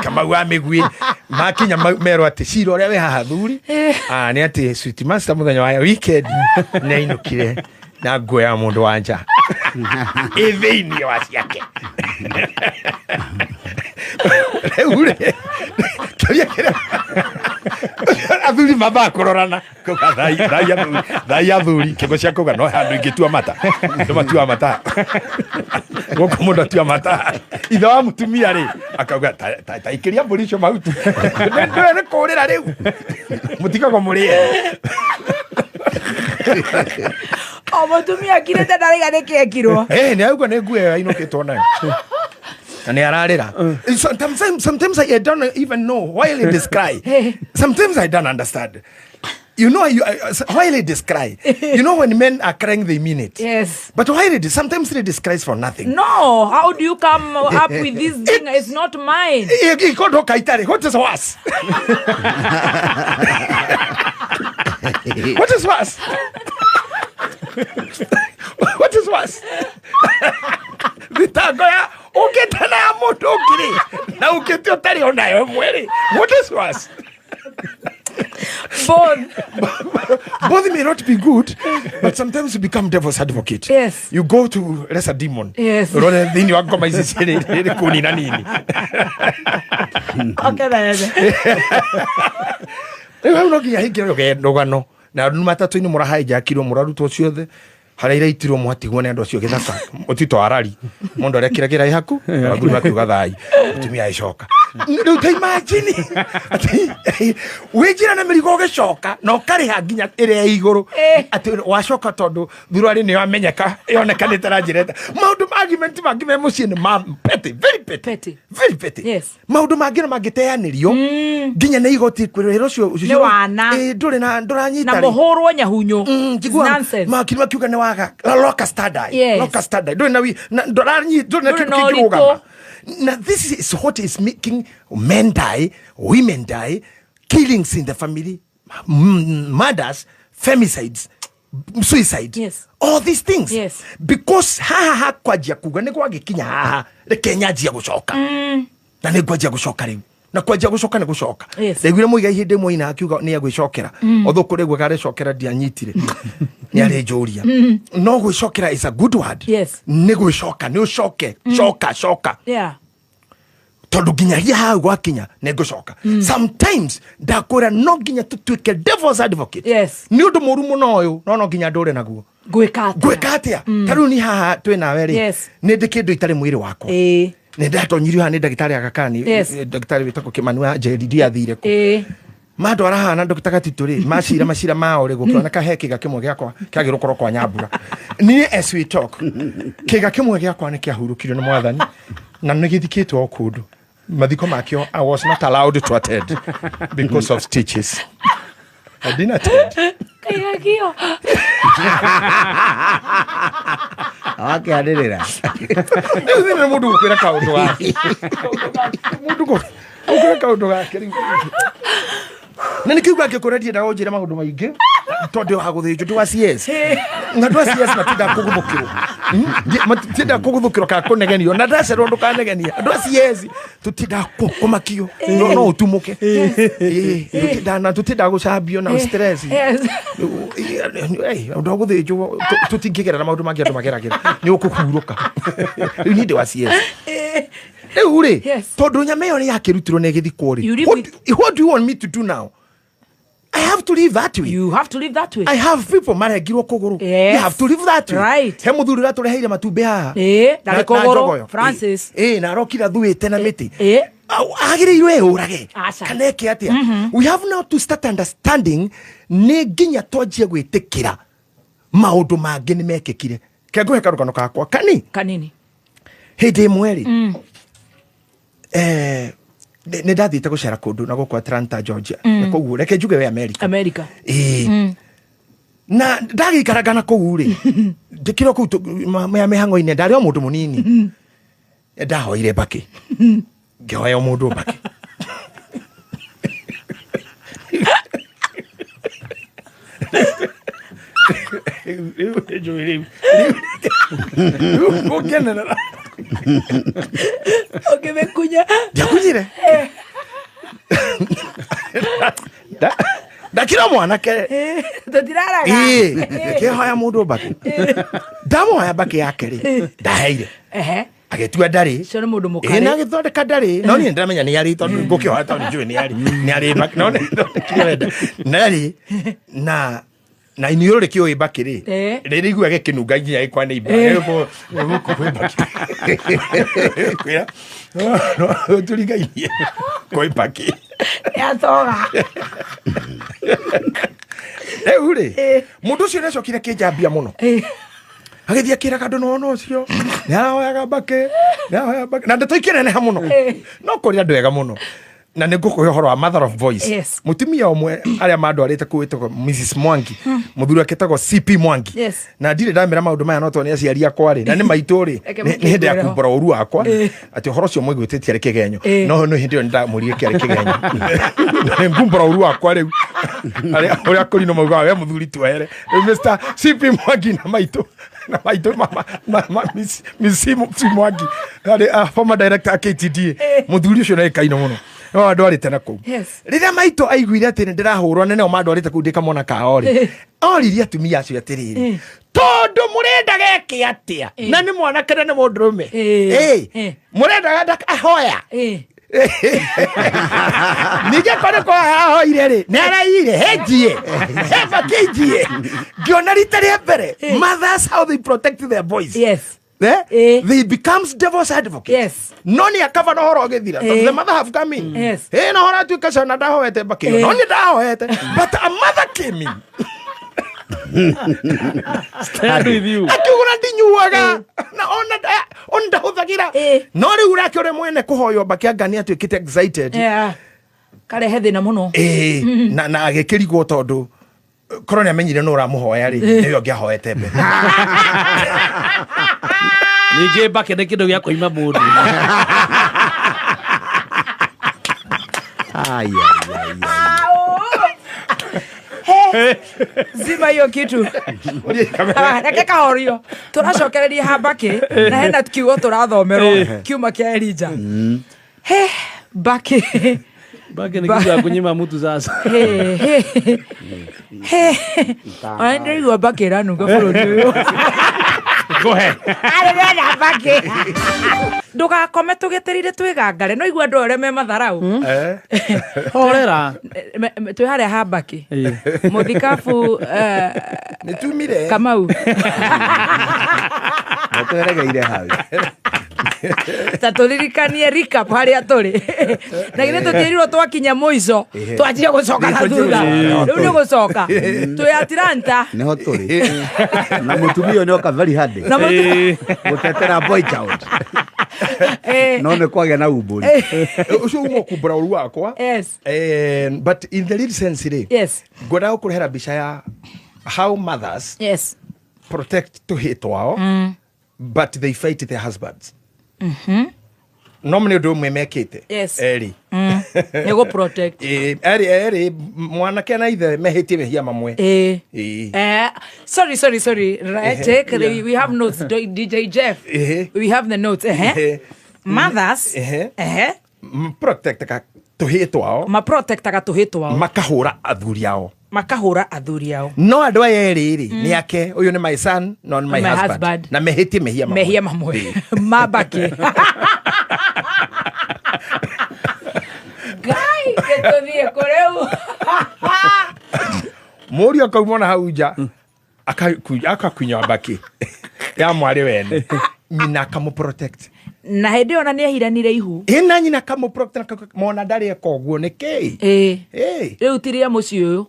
Kamau wa mĩgwi makinya mero atĩ cira ũrĩa wĩ haha thuri nĩ atĩ Sweet Master mũthenya wa weekend nĩ ainũkire na nguo ya mundu wa nja ithĩinĩ wa ciake rĩu kĩrĩa athuri mamba kũrorana thai athuri kĩgo cia kuga no handũ ingĩtua mata no matua mata gũkũ mũndũ atua mata ithe wa mũtumia rĩ akauga ta ikĩria mbũri icio mahuti nĩ kũrĩra rĩu mũtikagwo mũrĩe Omotumia kirete ndariga nikekirwo. Ni auga ne ngue ainoketwo nayo. And ararira. Sometimes I don't even know why ladies cry. Sometimes I don't understand. You know, why ladies cry? You know, when men are crying, they mean it. Yes. But why ladies? Sometimes ladies cries for nothing. No, how do you come up with this thing? It's not mine. What is worse? What is worse? What is worse? Vitagoya uketana ya moto ukiri na uketio tari onayo mwere. What is worse? Both may not be good, but sometimes you become devil's advocate. Yes. You go to a demon. Yes. Then you come and say, "Kuni na nini?" Okay, then. Ewa no giya hikero ge ndogano. Na matatu ni muraha ijakiro muraruto ciothe. Haraira itirwo mwatigwo ne ando cio githaka. Mutito arari. Mundu arekira gira ihaku. Aguri makiuga thai. Mutumia icoka. Riu ta imagine. Wijira na mirigo gecoka no kariha nginya ire iguru. Ati wacoka tondu thurari ni amenyeka yoneka ni taranjireta. Maundu argument magime mucie ni petty, very petty. Very petty. Yes. Maundu magire magiteanirio. Nginya ni igoti kwirero cio. Ni wana. Nduri na nduranyita. Na muhurwo nyahunyo. Nonsense. Makirwa kiuga ni waga loka stardai. Yes. Loka stardai. Nduri na ndoranyi nduri na kiruga. Now this is what is making men die, women die, killings in the family, murders, femicides, suicide. Yes. All these things. Yes. Because ha kwajia kuga ni kwa gikinya ha Kenya jia gucoka. Na ni kwajia gucoka riu. Na kwajia gucoka ni gucoka. Yes. Regwire muiga ihinde mo ina akiuga ni agwicokera. Although kuregwe gare cokera dianyitire. Ni ari njuria. No gwicokera is a good word. Yes. Ni gwicoka ni ucoke. Coka. Yeah. Tondu nginyagia ha gwakinya ne gucoka. Sometimes ndakura no nginya tutuike devil's advocate. Yes. Ni undu murumu no uyu no nginya ndure naguo. Gwikatia. Taru ni haha twina weri. Yes. Ni ndikindu itari mwiri wakwa. Ni ndatonyirio ha ni ndagitari agakani. Ndagitari witako Kimanua JDD athire ku. Mando arahana ndokitaka tituri macira mao rego kiona kahe kiga kimwe giakwa kiagirukoro kwa Nyambura. Ni as we talk. Kiga kimwe giakwa ni kiahurukirio ni mwathani. Na nigithikitwo okundu. Mathiko makio I was not allowed to attend because of stitches. I didn't attend. Kayagio. Okay, adirira. Ni mundu kwira kaundu wa. Mundu ko. Kwira kaundu wa kiri. Na nikiuga ngikuredia na onjira maundu maingi tondu haguthinjo ndwa CS na ndwa CS matinda kugumukirwo matinda kuguthukirwo ka kunegenio na ndacerwo ndukanegenia ndwa CS tutinda kumakio no utumuke tutinda gucambio na stress ndo guthinjo tutingigera na maundu mangi andu mageragira ni ukuhuruka ni ndwa CS uri tondu nyame yo ni yakirutirwo ne githiko ri what do you want me to do now? I have to live that way. You have to live that way. I have people maragirwo kuguru. Yes. You have to live that way. Right. He muthuri ratureheire matumbe haha. Na kogoro Francis. Na rokira thuite na miti. Agirirwe urage. Kaneke atia. We have now to start understanding ni ginya twanjie gwitikira maundu mangi ni mekekire. Kenguhe karugano kakwa kanini. Hindi mweri. Ne ndathite gucera kundu na gukwa Atlanta Georgia koguo reke njuge we America na ndagikaraga na koguo ri ndikiro ku mihango ine ndari o mundu munini ndahoire baki ngihoya mundu baki Okay, mekunya. Yakunyire. Ndakira mwana ke. Ndiraraga. Kihoya mundu baki. Ndamuhoya baki yake ri. Ndaheire. Agetua ndari. Cio ni mundu mukari. Na githondeka ndari. No ni ndamenya ni ari tondu ngukihoya tondu njui ni ari. Ni ari baki. No ndakire wenda. Nari na iniore kio ibakiri riri igua gekinunga nginya ikwa ni ibakiri ko ibaki kwira no tuligainie ko ibaki ya toga uri mundu cio necokire kinjambia muno agithia akira kandu no cio nahoyaga mbake na ndeto ikineneha muno no kuri andu ega muno na nigukuhe horo wa mother of voice mutumia omwe aria mandwarite kuwitwo Mrs Mwangi muthuri aketagwo CP Mwangi na ndire ndamira maundu maya no tone aciari akwa ri na ni maituri ni hindi akumbura uru akwa ati horo cio mwigwititie ari kigenyo no hindi ndamurie kiari kigenyo ni ngumbura uru akwa riu ari akuri no mauga we muthuri twere Mr CP Mwangi na maito mama Miss Mwangi ari former director at KTD muthuri ucio na kaino muno no andwarite na ku rira maito aiguire ati ndirahurwa nene o mandwarite ku ndika mona kaori oriria atumia acio atiriri tondu murenda geke atia na ni mwana kana ni mundurume murenda ganda ahoya nije kore ko ahoire ri naraire hejie bakijie giona ritari mbere mothers how they protect their voice they becomes devil's advocate noni akava no horo githira the mother have come in no horo atuika cana ndahoete bakio noni ndahoete but a mother came in stand with you akigura ndinyuaga na onda huthagira no ri urake ore mwene kuhoyo bakiangania atuikite excited kare hethina muno na agikirigwo tondu koroni amenyire no ramuhoya ri niyo ngiahoete mbere nije mbake nä kä ndå gä a koima må ndå zima hiyo kitu reke kahorio turacokereria hambake na hena kiugo turathomerwo kiuma kia Elija mbake mbake nä kä ndå ya kå nyima mutu sasa ndirigua mbake ranunga bå rå ri å yå arä mbake ndugakome tugeterire twigangare no igua andu arĩa me matharau horera twĩ harĩa hambake muthikabu nitumire Kamau tweregeire hau ta turirikanie recap harĩa tũrĩ na githĩ tũtiĩrirwo twakinya mũico twanjie gũcoka na thutha rĩu nĩ gũcoka twĩ Atlanta nĩho tũrĩ na mũtumia nĩ oka very hard gũtetera boy child no nĩ kwagĩa na umbũri ucio uma kumbura uru wakwa but in the real sense ri ngwenda gũkũrehera mbica ya how mothers protect tũhĩtwo wao but they fight their husbands no mne ndo mwe mekite eri nego protect eri mwana kana ithe mehitie mehia mamwe sorry right we have notes DJ Jeff we have the notes mothers protect tuhitwo wao ma protect aga tuhitwo wao makahura athuri ao no andu aya eri ni ake uyu ni my son no my husband na mehitie mehia mamwe mabaki gai ketovie koreu muri akaumona hauja akakunya baki ya mwari wene nyina akamu protect na hende ona ni ahiranire ihu ina nyina akamu protect mona ndari ekoguo niki riu tiria muci uyu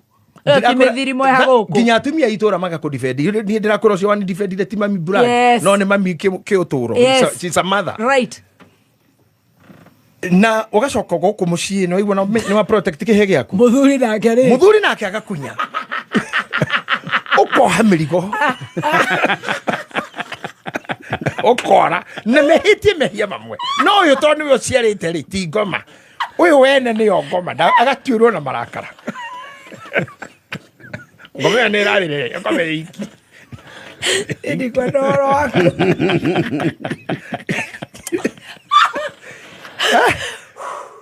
kimithirimo ya guku nginya atumia itura maga ku defend ni ndirakora ucio wani defend ti mami brand no ni mami ki uturo she's a mother right na ugacoka guku mucii no igwa ni wa protect kihe giaku muthuri nake agakunya ukoha mirigo okora na mehitie mehia mamwe no uyu to ni uciarite ri ti ngoma uyu wene ni ngoma agatiurwo na marakara ngoma ni rarire akome iki ndi kwa ndoro wako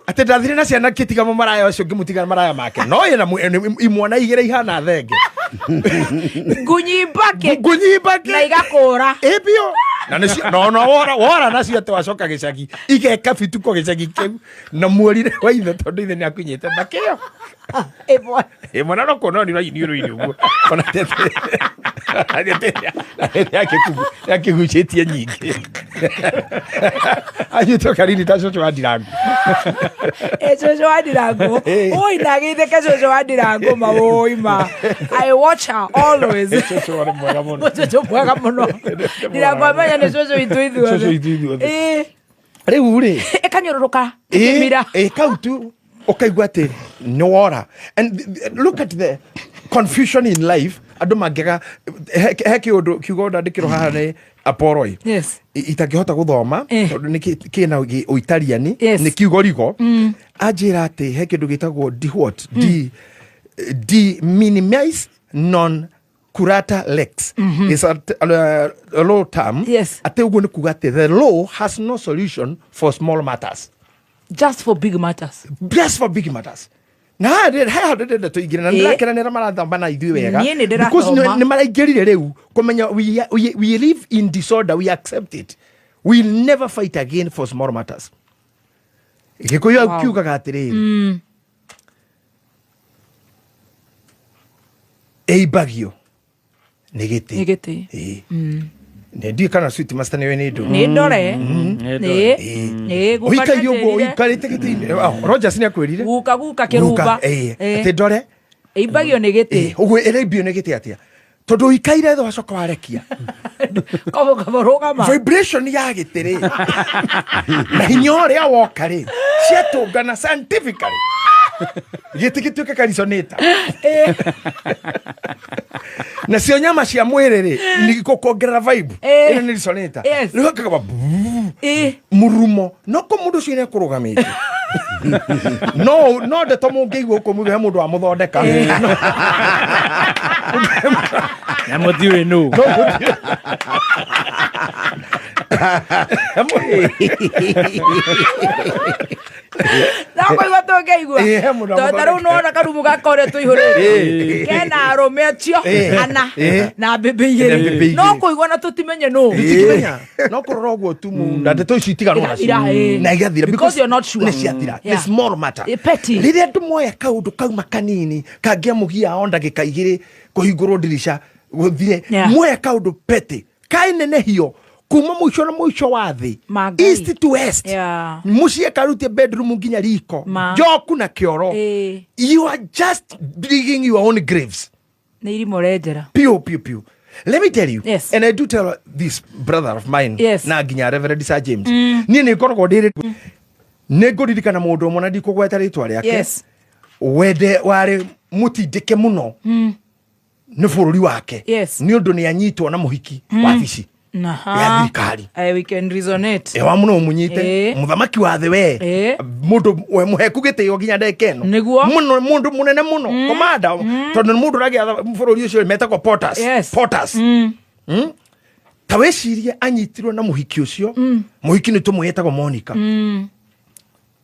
ate ndathire na ciana kitiga mu maraya ucio ngimutiga maraya make no yena imwana igire ihana thenge ngunyi mbake na igakura ebio na no wora na cio twacoka gicagi igeka bituko gicagi kiu na muorire wa ithe tondu ithe ni akunyite mbakeo mwana no kono ni uguo ona tete Yake guchetie nyingi. Ayuto Karini ta Coco wa Ndirangu. Coco wa Ndirangu. Oi ndagite ke Coco wa Ndirangu ma. I watch her always. Coco wa mwega muno. Coco mwega muno. Ndirangu amenya ni Coco itu. Coco itu. Riu ri. Ekanyororoka. Mira. Kautu okaigua ati no wora. And look at the confusion in life. Andu mangega heki undu kiugo ndandikirwo haha ni Aporoi. Yes. Itangihota guthoma tondu ni kina uitariani ni kiugo rigo. Ajira ati heki ndu gitagwo d minimize non curata lex is a law term. Yes. Ate ugo ni kuga ati the law has no solution for small matters. Just for big matters. Just for big matters. Na ndä to igä na ndä rakena nä ra marathamba na ithuä wega because nä maraingä rire rä u kåmenya we live in disorder, we accept it, we never fight again for small matters. Gä kå yå kiugaga atä rä rä ĩimbagio nä gä tä nä ndiä kana sweet master nä we nä ndå nä ndore ũikai ũguo ũikarĩte gĩtĩ-inĩ. Rogers nĩ akwĩrire guka kä rumba atĩ ndore ĩimbagio nĩ gĩtĩ ũguo ĩraimbio nĩ gĩtĩ atĩa tondũ ũikaire thĩ wacoka warekia vibration ya gĩtĩ rĩ na hinya ũrĩa woka rĩ ciatũngana scientifically gĩtĩ gĩtuĩke karisonĩta na cio nyama cia mwĩrĩ rĩ nĩ gũkuongerera vibe ĩno nĩ risonĩta rĩu hakaga murumo no kũ mũndũ ũcio nĩ ekũrũgamĩte no ndeto mũngĩigua ũkũ mũge he mũndũ wa mũthondeka na mũtiũĩ nũ nakoigua tũngĩigua ta rĩu nona karumu gakoretwo ihũrĩte kena arũme acio ana na mbĩmbĩ igĩrĩ no kũigua na tũtimenye nũ no kũrora ũguo tu na ndeto ici itiganwo nacio na igathira because you're not sure nĩ ciathira nĩ small matter rĩrĩa andũ moya kaũndũ kauma kanini kangĩamũgia o ndagĩka igĩrĩ kũhingũrwo ndirisha gũthire moya kaũndũ pete kainenehio kuma mwisho na mwisho wa thĩ east to west muciĩ karutie bedroom nginya riko joku na kioro you are just digging your own graves nĩ irimo renjera piu. Let me tell you, and I do tell this brother of mine na nginya Reverend Sir James niĩ nĩ ngoragwo ndĩrĩ nĩ ngũririkana mũndũ ũmwe na ndikũgweta rĩtwa rĩake wende warĩ mũtindĩke mũno nĩ bũrũri wake nĩ ũndũ nĩ anyitwo na mũhiki wabici ya thirikari we can resonate wa muno munyite muthamaki wa thĩ we mundu we muheku gĩtĩo nginya ndeke ĩno muno mundu munene muno komanda tondu mundu ragia bũrũri ũcio metagwo Potters ta wecirie anyitirwo na mũhiki ũcio mũhiki nĩ tũmwĩtagwo Monica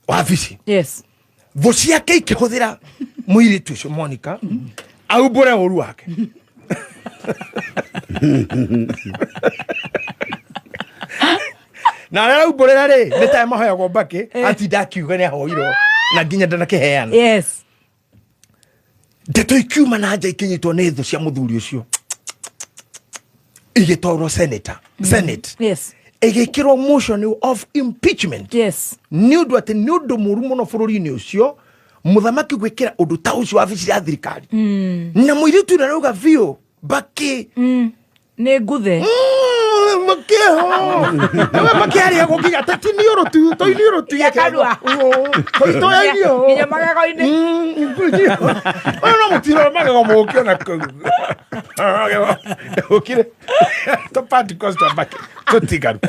wabici thũ ciake ikĩhũthĩra mũirĩtu ũcio Monica aumbũre ũru wake na araumbũrĩra rĩ nĩ tae mahoyagwo mbakĩ atinda akiuga nĩ ahoirwo na nginya ndanakĩheana ndeto ikiuma na nja ikinyitwo nĩ thũ cia mũthuri ũcio igĩtwarwo Senate ĩgĩkĩrwo motion of impeachment nĩ ũndũ atĩ nĩ ũndũ mũru mũno bũrũri-inĩ ũcio mũthamaki gwĩkĩra ũndũ ta ũcio wabici ya thirikari na mũirĩtu nĩ arauga biũ mbakĩ nĩ nguthe makiaria gukinya tati ni urutu to ni urutu ya kanwa to ya irio nginya magego-inĩ no mutiro magego mukio na ukire to party cost back to tigaru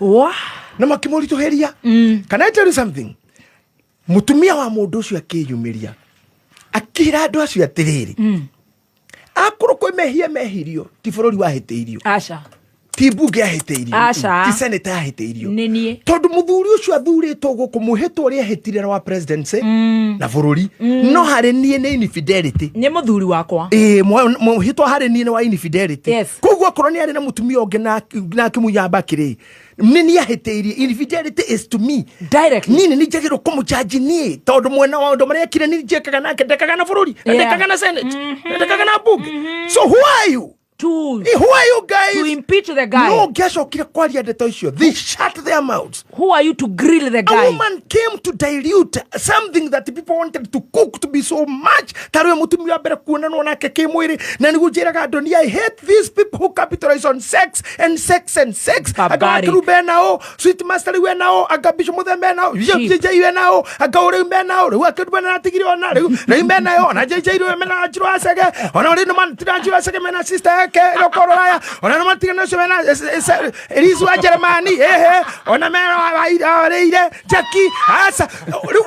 wa na makimurituheria can I tell you something mutumia wa mundu ucio akiyumiria akira andu acio atiriri akorwo kwĩ mehia mehirio ti bũrũri wahĩtĩirio aca ti mbunge ahĩtĩirio ti senate ahĩtĩirio tondu muthuri ucio athuritwo guku muhitwo ri ahĩtire wa presidency na bururi no hari nie ni infidelity ni muthuri wakwa muhitwo hari nie ni wa infidelity koguo korwo ni ari na mutumia ungi na kimuyamba kiri nini ahĩtĩirie infidelity is to me direct nini ni njagirwo kumuchaji ni tondu mwena wa ndo maria kire ni njekaga nake ndekaga na bururi ndekaga na senate ndekaga na bunge so who are you who are you guys to impeach the guy? No, ngĩacokire kwaria ndeto icio. They shut their mouths. Who are you to grill the guy? A woman came to dilute something that people wanted to cook to be so much. Tarwe mutumia wa mbere kuonanwo nake kimwiri na niguo njiraga andũ I hate these people who capitalize on sex and sex and sex. Agakiru benao, sweet master we nao, agabisho muthembe nao, JJ we nao, agaure benao, rĩu akiru benao tigiri ona rĩu benao, na JJ we mena achiro asege, ona ri no man tira asege mena sister ke rokoraya, ona no man tira no mena Elizwa Germany, ona mena reire Jackie asa,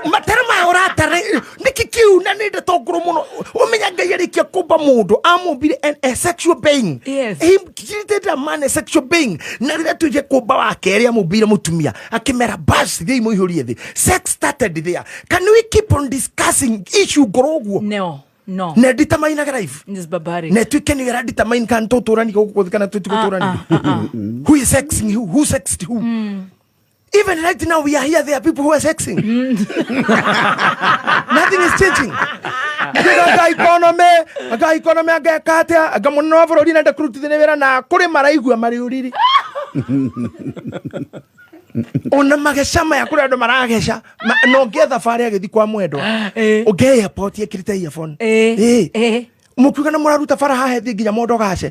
materma oratare nikikiu na ninde tokuru muno, umenya ngayarikia kuba mundu amubire a sexual being. Yes. He treated a man a sexual being. Na rĩrĩa tuje kuba wake ria mubire mutumia akimera bas thei muihurie thi. Sex started there. Can we keep on discussing issue goroguo? No. Ne determine life. This barbaric. Ne tu can you determine kan to torani ko kana tu torani. Who is sexing who? Who sexed who? Even right now we are here, there are people who are sexing. Nothing is changing. Aga economy aga katia aga munno bururi na ndakuruti ne wera na kuri maraigua mari uriri. Ona mageshama ya kuri andu maragesha no ngetha fari agithi kwa mwendo. Oge airport yekirite earphone. Mukiuga na muraruta fara hahe thi nginya mondo gace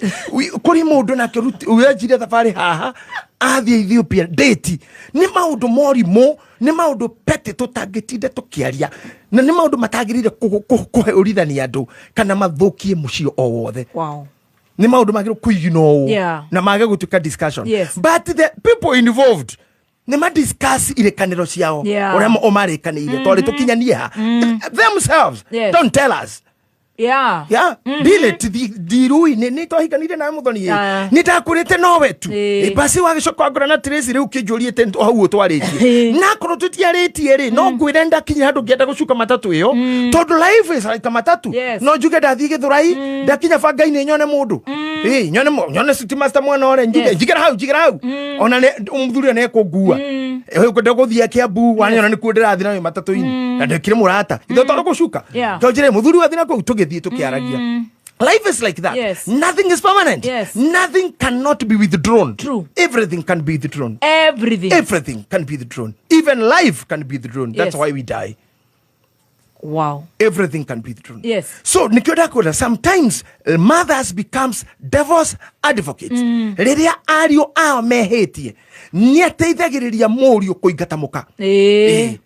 kuri mundu na kiruti uyanjire thabari haha athie Ethiopia date ni maundu morimo ni maundu pete tutangitinde tukiaria na ni maundu matagirire kuhe urithania andu kana mathukie mucio o wothe. Wow. Ni maundu magiro kuigino na mage gutuka discussion. But the people involved ne ma discuss ile kanero ciao ora o mare kanire tole tukinyanie ha themselves. Don't tell us. Dile dirui ni tohikanire na muthoni ni takurite no wetu basi wagicoka ngora na Tracy riu kinjuriete hau utwaritie na korwo tutiaritie ri no ngwire ndakinya handu ngienda gucuka matatu iyo tondu life is like matatu no njuge ndathie Githurai ndakinya bangai-ini nyone mundu nyone city master mwana ore njigera hau ona umuthuri ne kungua kwenda guthia Kiambu wanyona ni ku ndirathi nayo matatu-ini na ndekire murata itho tondu gucuka tonjire muthuri wathi na ku tugithie tukiaragia. Life is like that. Nothing is permanent. Nothing cannot be withdrawn. True. Everything can be withdrawn. Everything can be withdrawn. Even life can be withdrawn. That's why we die. Wow. Everything can be withdrawn. So nikiona sometimes mothers becomes devil's advocates. Riria ario ao mehetie ni ateithagiriria morio kuingata muka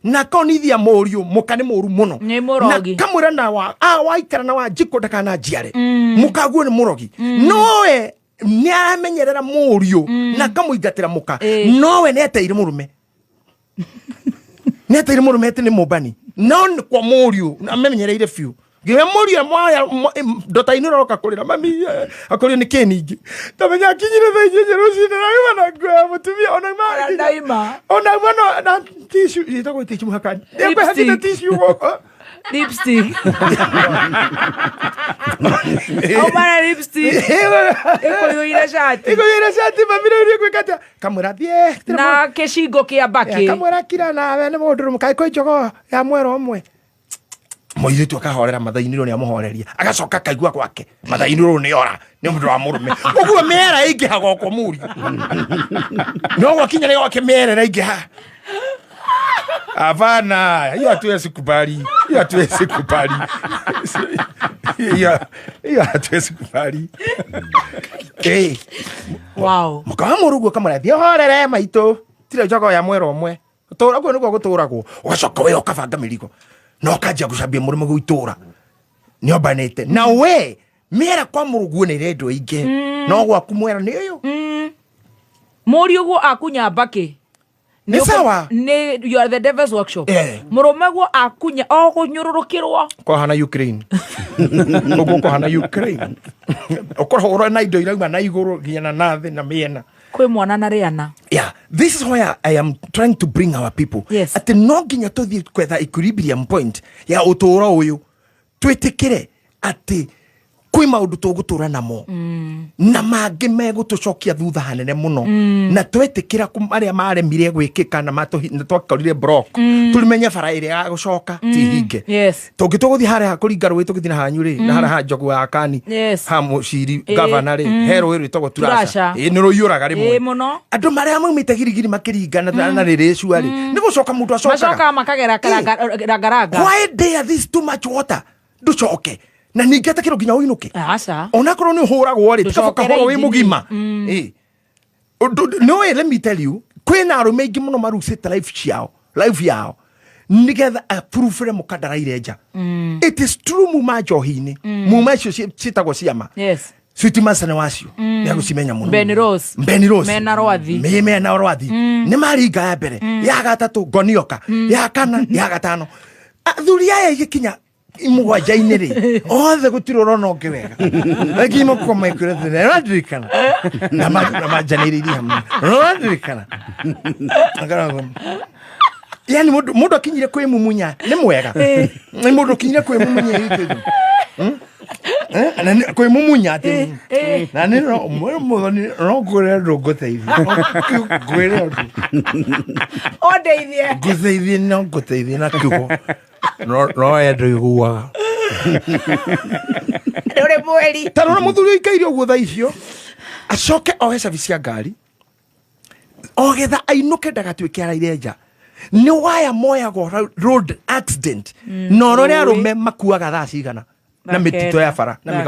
na konithia morio muka ni moru muno na kamura na wa waikara na wa jiko ndakana njiare muka guo ni murogi noe ni amenyerera morio na kamuingatira muka nowe neteire murume neteire murume ete ni mubani non kwa morio amenyereire fiu giwe morio moya dota inoroka kurira mami akorio ni keningi tamenya kinyire thainyere rucine na wana ngwa mutumia ona ma daima ona wana na tissue itago tissue muhakani ndekwe hakita tissue woko lipstick Omara lipstick iko ira shati mamira uri kwekata kamera thie na keshigo kia baki kamera kira na we ni mundu mukai ko ijogo ya mwero omwe moithitu akahorera mathaini ro ni amuhoreria agacoka kaigua gwake mathaini ro ni ora ni mundu wa murume uguo mera ingi hagoko muri no gwakinya ni gwake mera ingi ha Avana, hiyo hatuwezi kubali. Hiyo hatuwezi kubali. Hiyo hatuwezi kubali. Wow. Mukawa murugo kamara thio horere maito. Tire jogo ya mwero omwe. Tora gwo niguo guturagwo. Ugacoka we ukabanga mirigo. No kajia gucambia murume gwitura. Ni obanete. Na we mera kwa murugo ni redo ige. No gwa kumwera ni uyu. Morio gwo akunya baki. Ni sawa. You are the devil's workshop. Murume gwo akunya gunyururukirwo. Kwa hana Ukraine. Ugo kwa hana Ukraine. Okoro horo na indo irauma na iguru giana na thi na miena. kwe mwana na reana. Yeah, this is why I am trying to bring our people. Yes. Ati no nginya tuthie kwetha equilibrium point ya uturo uyu twitikire ati kwi maundu tugutura namo na mangi megutucokia thutha hanene muno na twetikira aria maremire gwikika na twakorire block tulimenye bara iria ya gucoka ti hinge. Yes. Tungituguthi haria kuringa rwi tuguthi na hanyu ri na haria ha Njogu wa Kani ha muciri governor ri hero ri togwo Turasha ni ruyuraga rimwe andu maria maumite girigiri makiringana na riri cuari ni gucoka mundu acoka macoka makagera garanga. Why there this too much water ducoke na ningeta kiro ginya uinuke aca ona korwo ni huragwo ri tucoka horo wi mugima no let me tell you kwina arume ingi muno marusite life yao nigetha approve mukadara ireja it is true muma johini muma cio citagwo ciama yes Sweet Masana wacio ya gucimenya muno Benny Rose mena rwathi mena rwathi ni maringa ya mbere ya gatatu Gonioka ya kana ya gatano thuria ya ikinya imugwajaine ri othe gutiro rono ngewega agimo koma ikurethene radikana na majaniri ri hamwe radikana agara yani mundu akinyire kwi mumunya ni mwega ni mundu akinyire kwi mumunya hiki na kwi mumunya ati na ni no gore rogoteithie gore odeithie guteithie no guteithie na kigo no endo iguaga ore mweri tarora muthuri ikaire uguo tha icio acoke ohe service ya ngari ogetha ainuke ndagatwike arairenja ni waya moyago road accident no rore arume makuaga thaa cigana na mitito ya bara na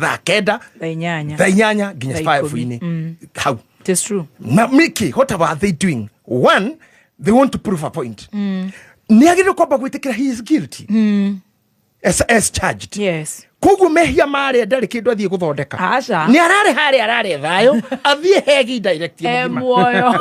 thaa kenda thaa inyanya nginya 5 how it is true Mickey, what are they doing? One, they want to prove a point niagire kwamba gwitikira he is guilty as charged. Yes. Koguo mehia mare ndari kindu athie guthondeka aca ni arare thayo athie hegi direct emoyo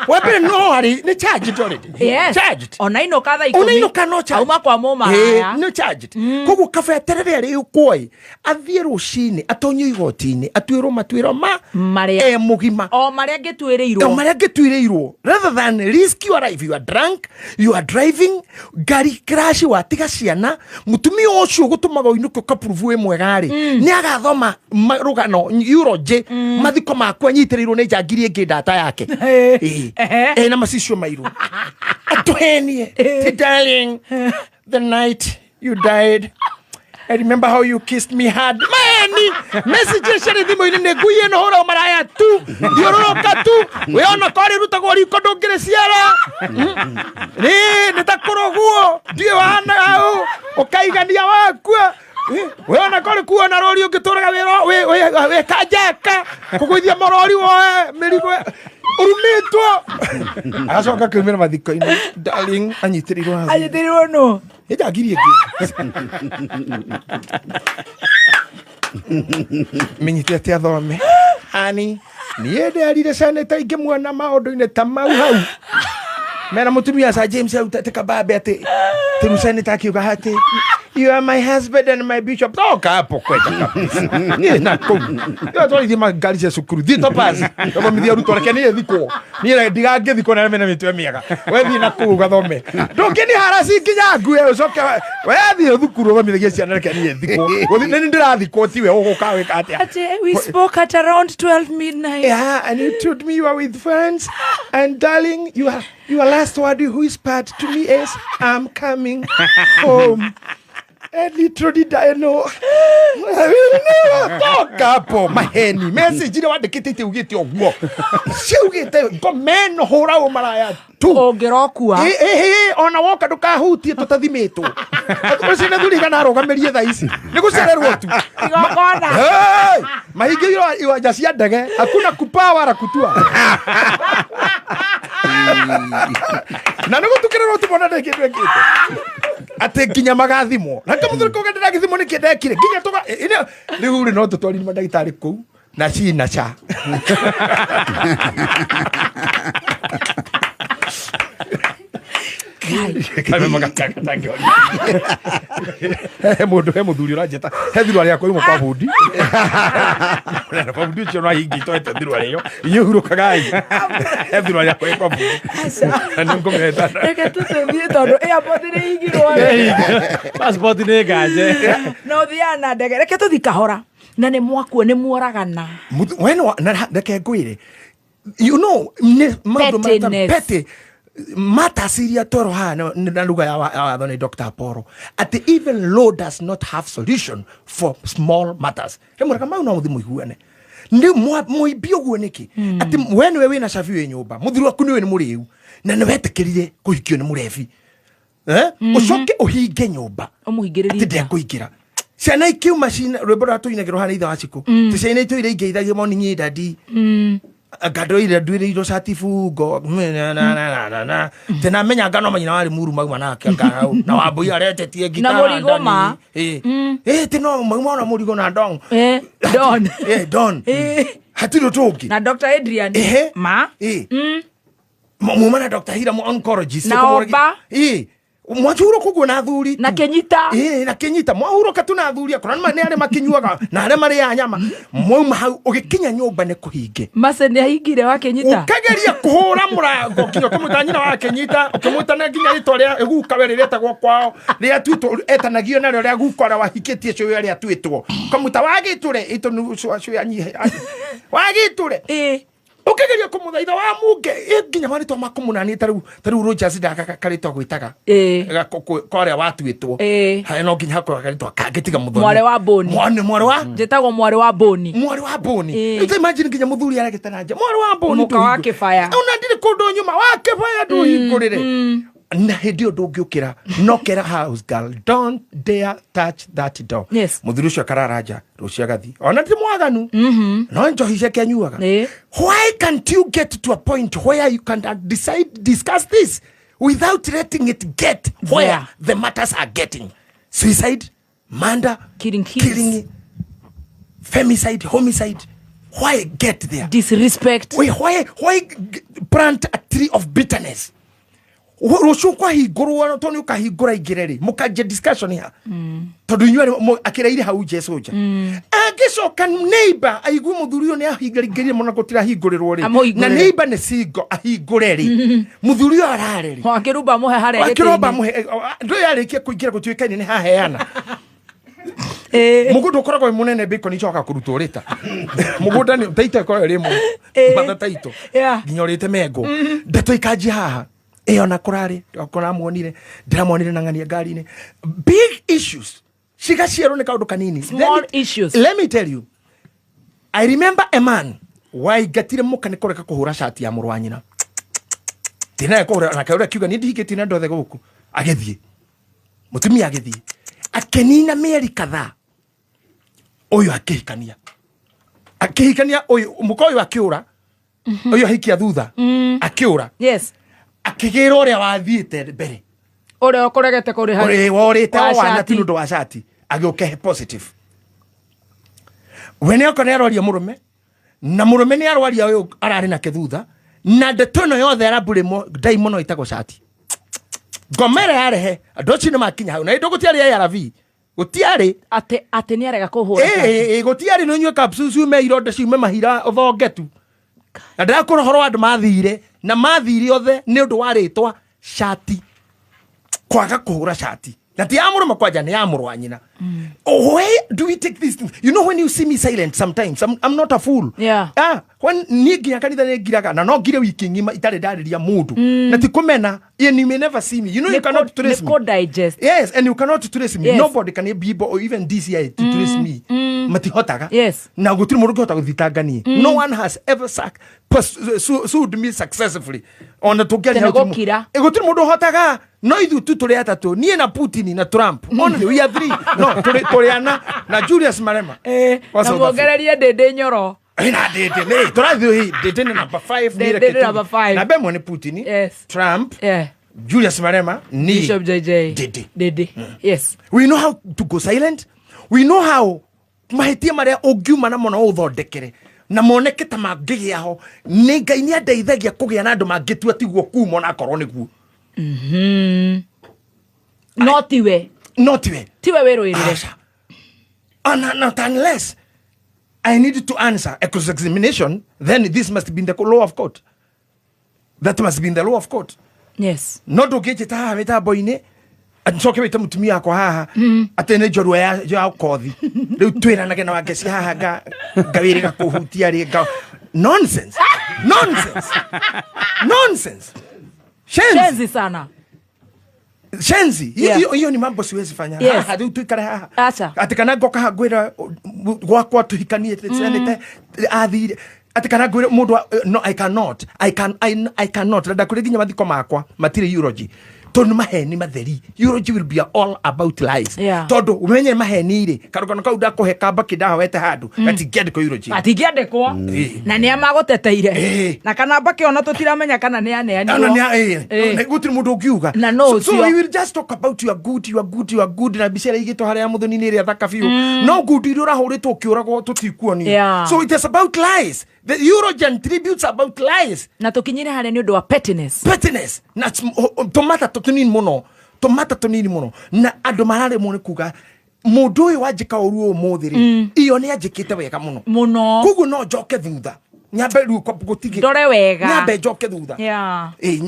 wewe no ari ni charged already. Yes. Charged ona ino kadha ikomi ona ino kano charged auma kwa moma haya no charged koguo kabeterere ari ukoi athie rucini atonyo igotini atwiro matwiro maria mugima o maria ngetuireirwo rather than risk your life. You are drunk, you are driving gari crash watiga ciana mutumi ucio gutumaga inuko kapuruvu mwega ri ni agathoma rugano eulogy mathiko makwa nyitirirwo ni njangiri ingi data yake na macicio mairu atuhenie darling the night you died I remember how you kissed me hard. Mani, message share thimo ine neguye no hora maraya tu. Yororoka tu. We ona kore ruta gori kondo gresiara. Nitakuroguo. Ndio wana au. Okaigania wakwa. We ona kore kuona rori ungituraga wero we kajaka. Kuguithia morori woe mirigo. Urumitwo. Agacoka kumira mathiko ine. Darling, anyitirirwo no. Ita agiri menyite atia thome ani niende arire sana ta inge mwana maundu-ine ta mau hau mera mutumia sa James au teka babe ati tirusane ta kiuga hati you are my husband and my bishop toka hapo kweta kabisa ni na ko yo to idi magari cia cukuru dito pasi kama mithia ruto reke ni thiko ni re digange thiko na mena mitwe miega we thi na ku gathome ndukini harasi kinya ngue ucoke we thi thukuru wa mithigia cia reke ni thiko uthi ni ndirathiko tiwe uguka wika atia we spoke at around 12 midnight yeah and you told me you are with friends and darling your last word who is part to me is I'm coming home. Literally no. Toka po maheni message ile wandikite ugite ogwo ciugite ngomen hora o maraya tu ongerokua ona woka ndukahutie tutathimitwo ucio na thuri kana arogamerie tha ici ni gucererwo tu igongona mahingi iwanja cia ndege hakuna kupawa wala kutua na nigutukirerwo tubona ndekite ate nginya magathimo na kamuthuri ko gendera githimo ni kindekire nginya toka ina riu ri no tutwari ni mandagitari ku na cina cha Kame magakaka tangio. He muthuri urajeta. He thiru aria ko kwa budi. Na kwa budi chona hingi to ete thiru aria. Yuru kagai. He thiru aria ko kwa budi. Ando ngometa. Reke tutumie tondu airport ni hingirwo. Passport ni gaje. No thiana ndege. Reke tuthi kahora. Na nĩ mwakuo nĩ muoragana. Weno na ndeke ngwire. You know, petty matters iria toro ha na lugha ya Dr. Apollo. At even law does not have solution for small matters. Remora kama una muthi muiguane. Ndi muibio guo niki. Ati wenu we na shafi we nyumba. Muthuru aku niwe ni muriu. Na ni wetekirire kuhikio ni murevi. Ucoke uhinge nyumba. Umuhingiririe. Ati ndekuingira. Ciana ikiu machine rwimbo tuinagirwo hani itha waciku. Ciana itu ire ingeithagia morning daddy. Gado ire ndwire iro satifungo na tena menya ngano manyina wari muru mauma nake ngao na wambui aretetie gitara na murigo ma tino mauma na murigo na dong don don hatiro toki na Dr. Adrian ma muma na Dr. Hira mu oncologist na oba mwachuro kugo na thuri na kenyita na kenyita mwahuro katuna thuri akora nima nare makinyuaga na are mari ya nyama mwauma hau ugikinya nyumba ne kuhinge mase ni ahingire wa kenyita ukageria kuhura murango kinyo kumutanyina wa kenyita ukimutana nginya itoria eguka werereta gwa kwao ria twito etanagio na ria gukora wahikitie cyo ria twitwo kamuta wagiture ito nusu acio anyihe wagiture ukageria kumuthaitha wa munge nginya wani to makumunani taru Rogers ndaka karito gwitaga koria watwitwo ha no nginya ko karito kagetiga muthoni mware wa boni mware wa jetagwo mware wa boni ito imagine nginya muthuri aragetanaje mware wa boni muka wa kifaya ona ndiri kundu nyuma wa kifaya ndu hingurire na hindi undu ngiukira nokera house girl don't dare touch that door muthuri ucio kararaja rucia gathi ona ndi mwaganu no njohi cia kenyuaga why can't you get to a point where you can discuss this without letting it get where the matters are getting suicide murder killing femicide homicide why get there disrespect why plant a tree of bitterness Rusho kwa higuru toni ukahigura igireri mukaje discussion ya tondu inywe akiraire hau jesoja agicoka neighbor aigu muthurio ni ahigarigirie mona gutira higurirwo ri na neighbor ne sigo ahigureri muthurio arareri wakiruba muhe harere wakiruba muhe ndo yarikie kuingira gutuikaine ni haheana mugudu koragwo munene biko ni choka kurutwo rita muguda ni taita ko rimo bata taito ginyorite mengo ndeto ikaji haha ona kurari okona muonire ndiramonire nangania ngari ni big issues shigaciero ni kaundu kanini small issues let me tell you I remember a man why gatire muka ni koreka kuhura shati ya murwanyina tina ko na kaura kiuga ni ndihikiti na ndothe guku agethie mutumi agethie akenina mieri kadhaa oyo akihikania oyo mukoyo akiura oyo hikia thutha akiura yes akigera uria wathiite mbere uria ukoregete kuri hari uri worite wana tindu wa shati agioke positive wene okone aroria murume na murume ni arwaria uyu arari na kithutha na ndetono yothe arabure mo daimono itago shati gomere arehe adochi ni makinya hau na ndoguti ya RV gutiari ate ni arega kuhura gutiari no nywe capsules me ironda ciume mahira thongetu na ndakora horo andu mathire na mathiri othe ni undu waritwa shati kwaga kuhura shati na ti amuru makwaja ni amuru anyina why do we take this you know when you see me silent sometimes I'm not a fool when nigi akanitha ni giraga na no gire wiki ngima itare ndariria mundu na ti kumena and you may never see me you know you cannot trace me digest yes and you cannot trace me nobody can be or even DCI to trace me matihotaga na gutiri mundu ngihota guthitangani no one has ever sued me successfully on the together gutiri mundu hotaga no ithu tu turi atatu nie na Putin na Trump only we are three no turi ana na Julius Malema na muongererie Ndindi Nyoro ina Ndindi turathi Ndindi number 5 ni Ndindi number 5 na bemwe ni Putin Trump Julius Malema ni Bishop JJ Ndindi yes we know how to go silent we know how mahitia maria ungiuma na mono uthondekere na moneke ta mangigia ho ni Ngai ni andeithagia kugia na andu mangitua tiguo kuuma na korwo niguo Not tiwe wirũĩrĩre. Not unless I need to answer a cross-examination, then this must be in the law of court. That must be in the law of court. Yes. No ndũngĩnjĩta haha mĩtambo-inĩ ncoke wĩte mũtumia wakwa haha atĩ nĩ njorua ya kothi rĩu twĩranage na wangeci haha ngawĩrĩ gakũhutia rĩ nonsense. Shenzi sana. Shenzi. Hiyo ni mambo siwezi fanya. Haha rĩu tuikare haha. Acha. Atĩ kana ngoka hangwĩra gwakwa tuhikanie athire ati kana ngwire mundu no I cannot renda kuri nginya mathiko makwa matire eulogy tondu maheni matheri eulogy will be all about lies tondu umenye maheni ri karugano kau ndakuhe kamba kindaha wete handu atingiandiko eulogy atingiandikwo na ni amagoteteire na kana mbaki ona tutiramenya kana ni aneani gutiri mundu ungiuga so we will just talk about your good na bicera igito haria muthoni-ini ri athaka biu no good iri urahuritwo kiuragwo tutikuonio so it is about lies. The Eurogen tributes about lies. Na tukinyire haria ni undu wa pettiness. Na tomata tunini muno. Na andu mararemwo ni kuga mundu uyu wanjika uruo umuthiri. Iyo ni anjikite wega muno. Kugu no njoke thutha. Nyambe riu gutigi. Ndore wega. Nyambe njoke thutha.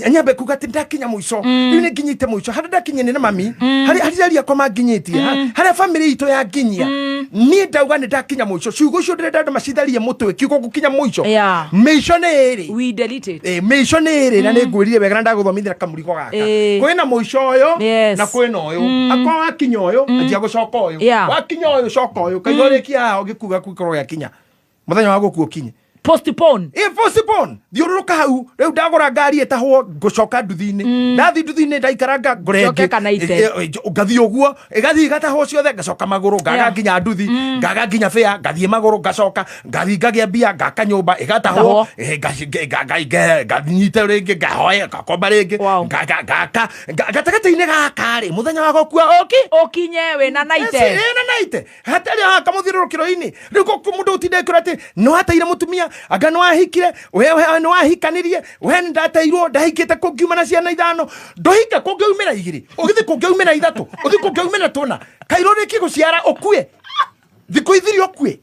Nyambe kuga ati ndakinya muico. Riu ni nginyite muico. Hada ndakinya ni na mami. Hari akwa manginyitie. Hari family ito ya nginyia. Ni ndauga ni ndakinya muico. Ciugo cio ndirenda macitharie mutwe kiugo gukinya muico. Miico ni iri. We delete it. Miico ni iri na ni ngwirire wega na ndaguthomithira kamurigo gaka. Kwina muico uyu na kwina uyu. Akwa wakinya uyu ajia gucoka uyu. Wakinya uyu coka uyu. Kaigorikia haho gikuga kuikorwo yakinya. Muthenya wa guku ukinye. Postpone. Postpone. Thiururuka hau. Riu ndagura ngari etahwo gucoka nduthi-ini. Ndathi nduthi-ini ndaikaranga ngorenge. Ngathi uguo. Igathi gatahwo ciothe ngacoka maguru. Ngaga nginya nduthi. Ngaga nginya fea. Ngathi maguru ngacoka. Ngathi ngagia mbia ngaka nyumba. Igatahwo. Ngathnyite ringi. Ngahoya. Ngakomba ringi. Ngaka. Gatagata-ini gaka ri. Muthenya wa gukua ukinye we na naite. Naite. Hatari kamuthiurukiro-ini. Riu mundu utindekura ati no hataire mutumia aga no ahikire wewe no ahikanirie we ndateirwo ndahikite kungiuma na ciana ithano ndohika kungiumira igiri ugithi kungiumira ithatu uthi kungiumira tuna kairore kiguciara ukue thiku ithiri ukue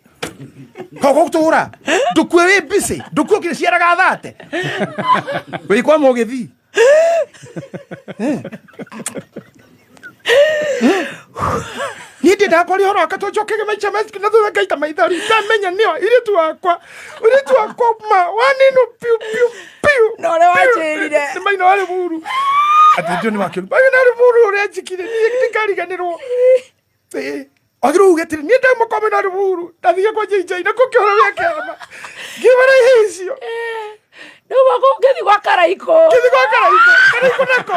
kogo tura ndukue we busy ndukue kiciaraga thate we kwa mugithi Nidi ndakori horo akatujokege maicha maski na thutha ngaita maithori ndamenya nio iritu wakwa ma waninu piu no le wachirire ni maino wale buru ati ni makiru bagi na buru ore ajikire ni ndikariganirwo agiro ugetire ni ndamukome na buru ndathige kwa JJ na kukiora yakema gibara hicio Numa kungethi kwa karaiko. Karaiko nako.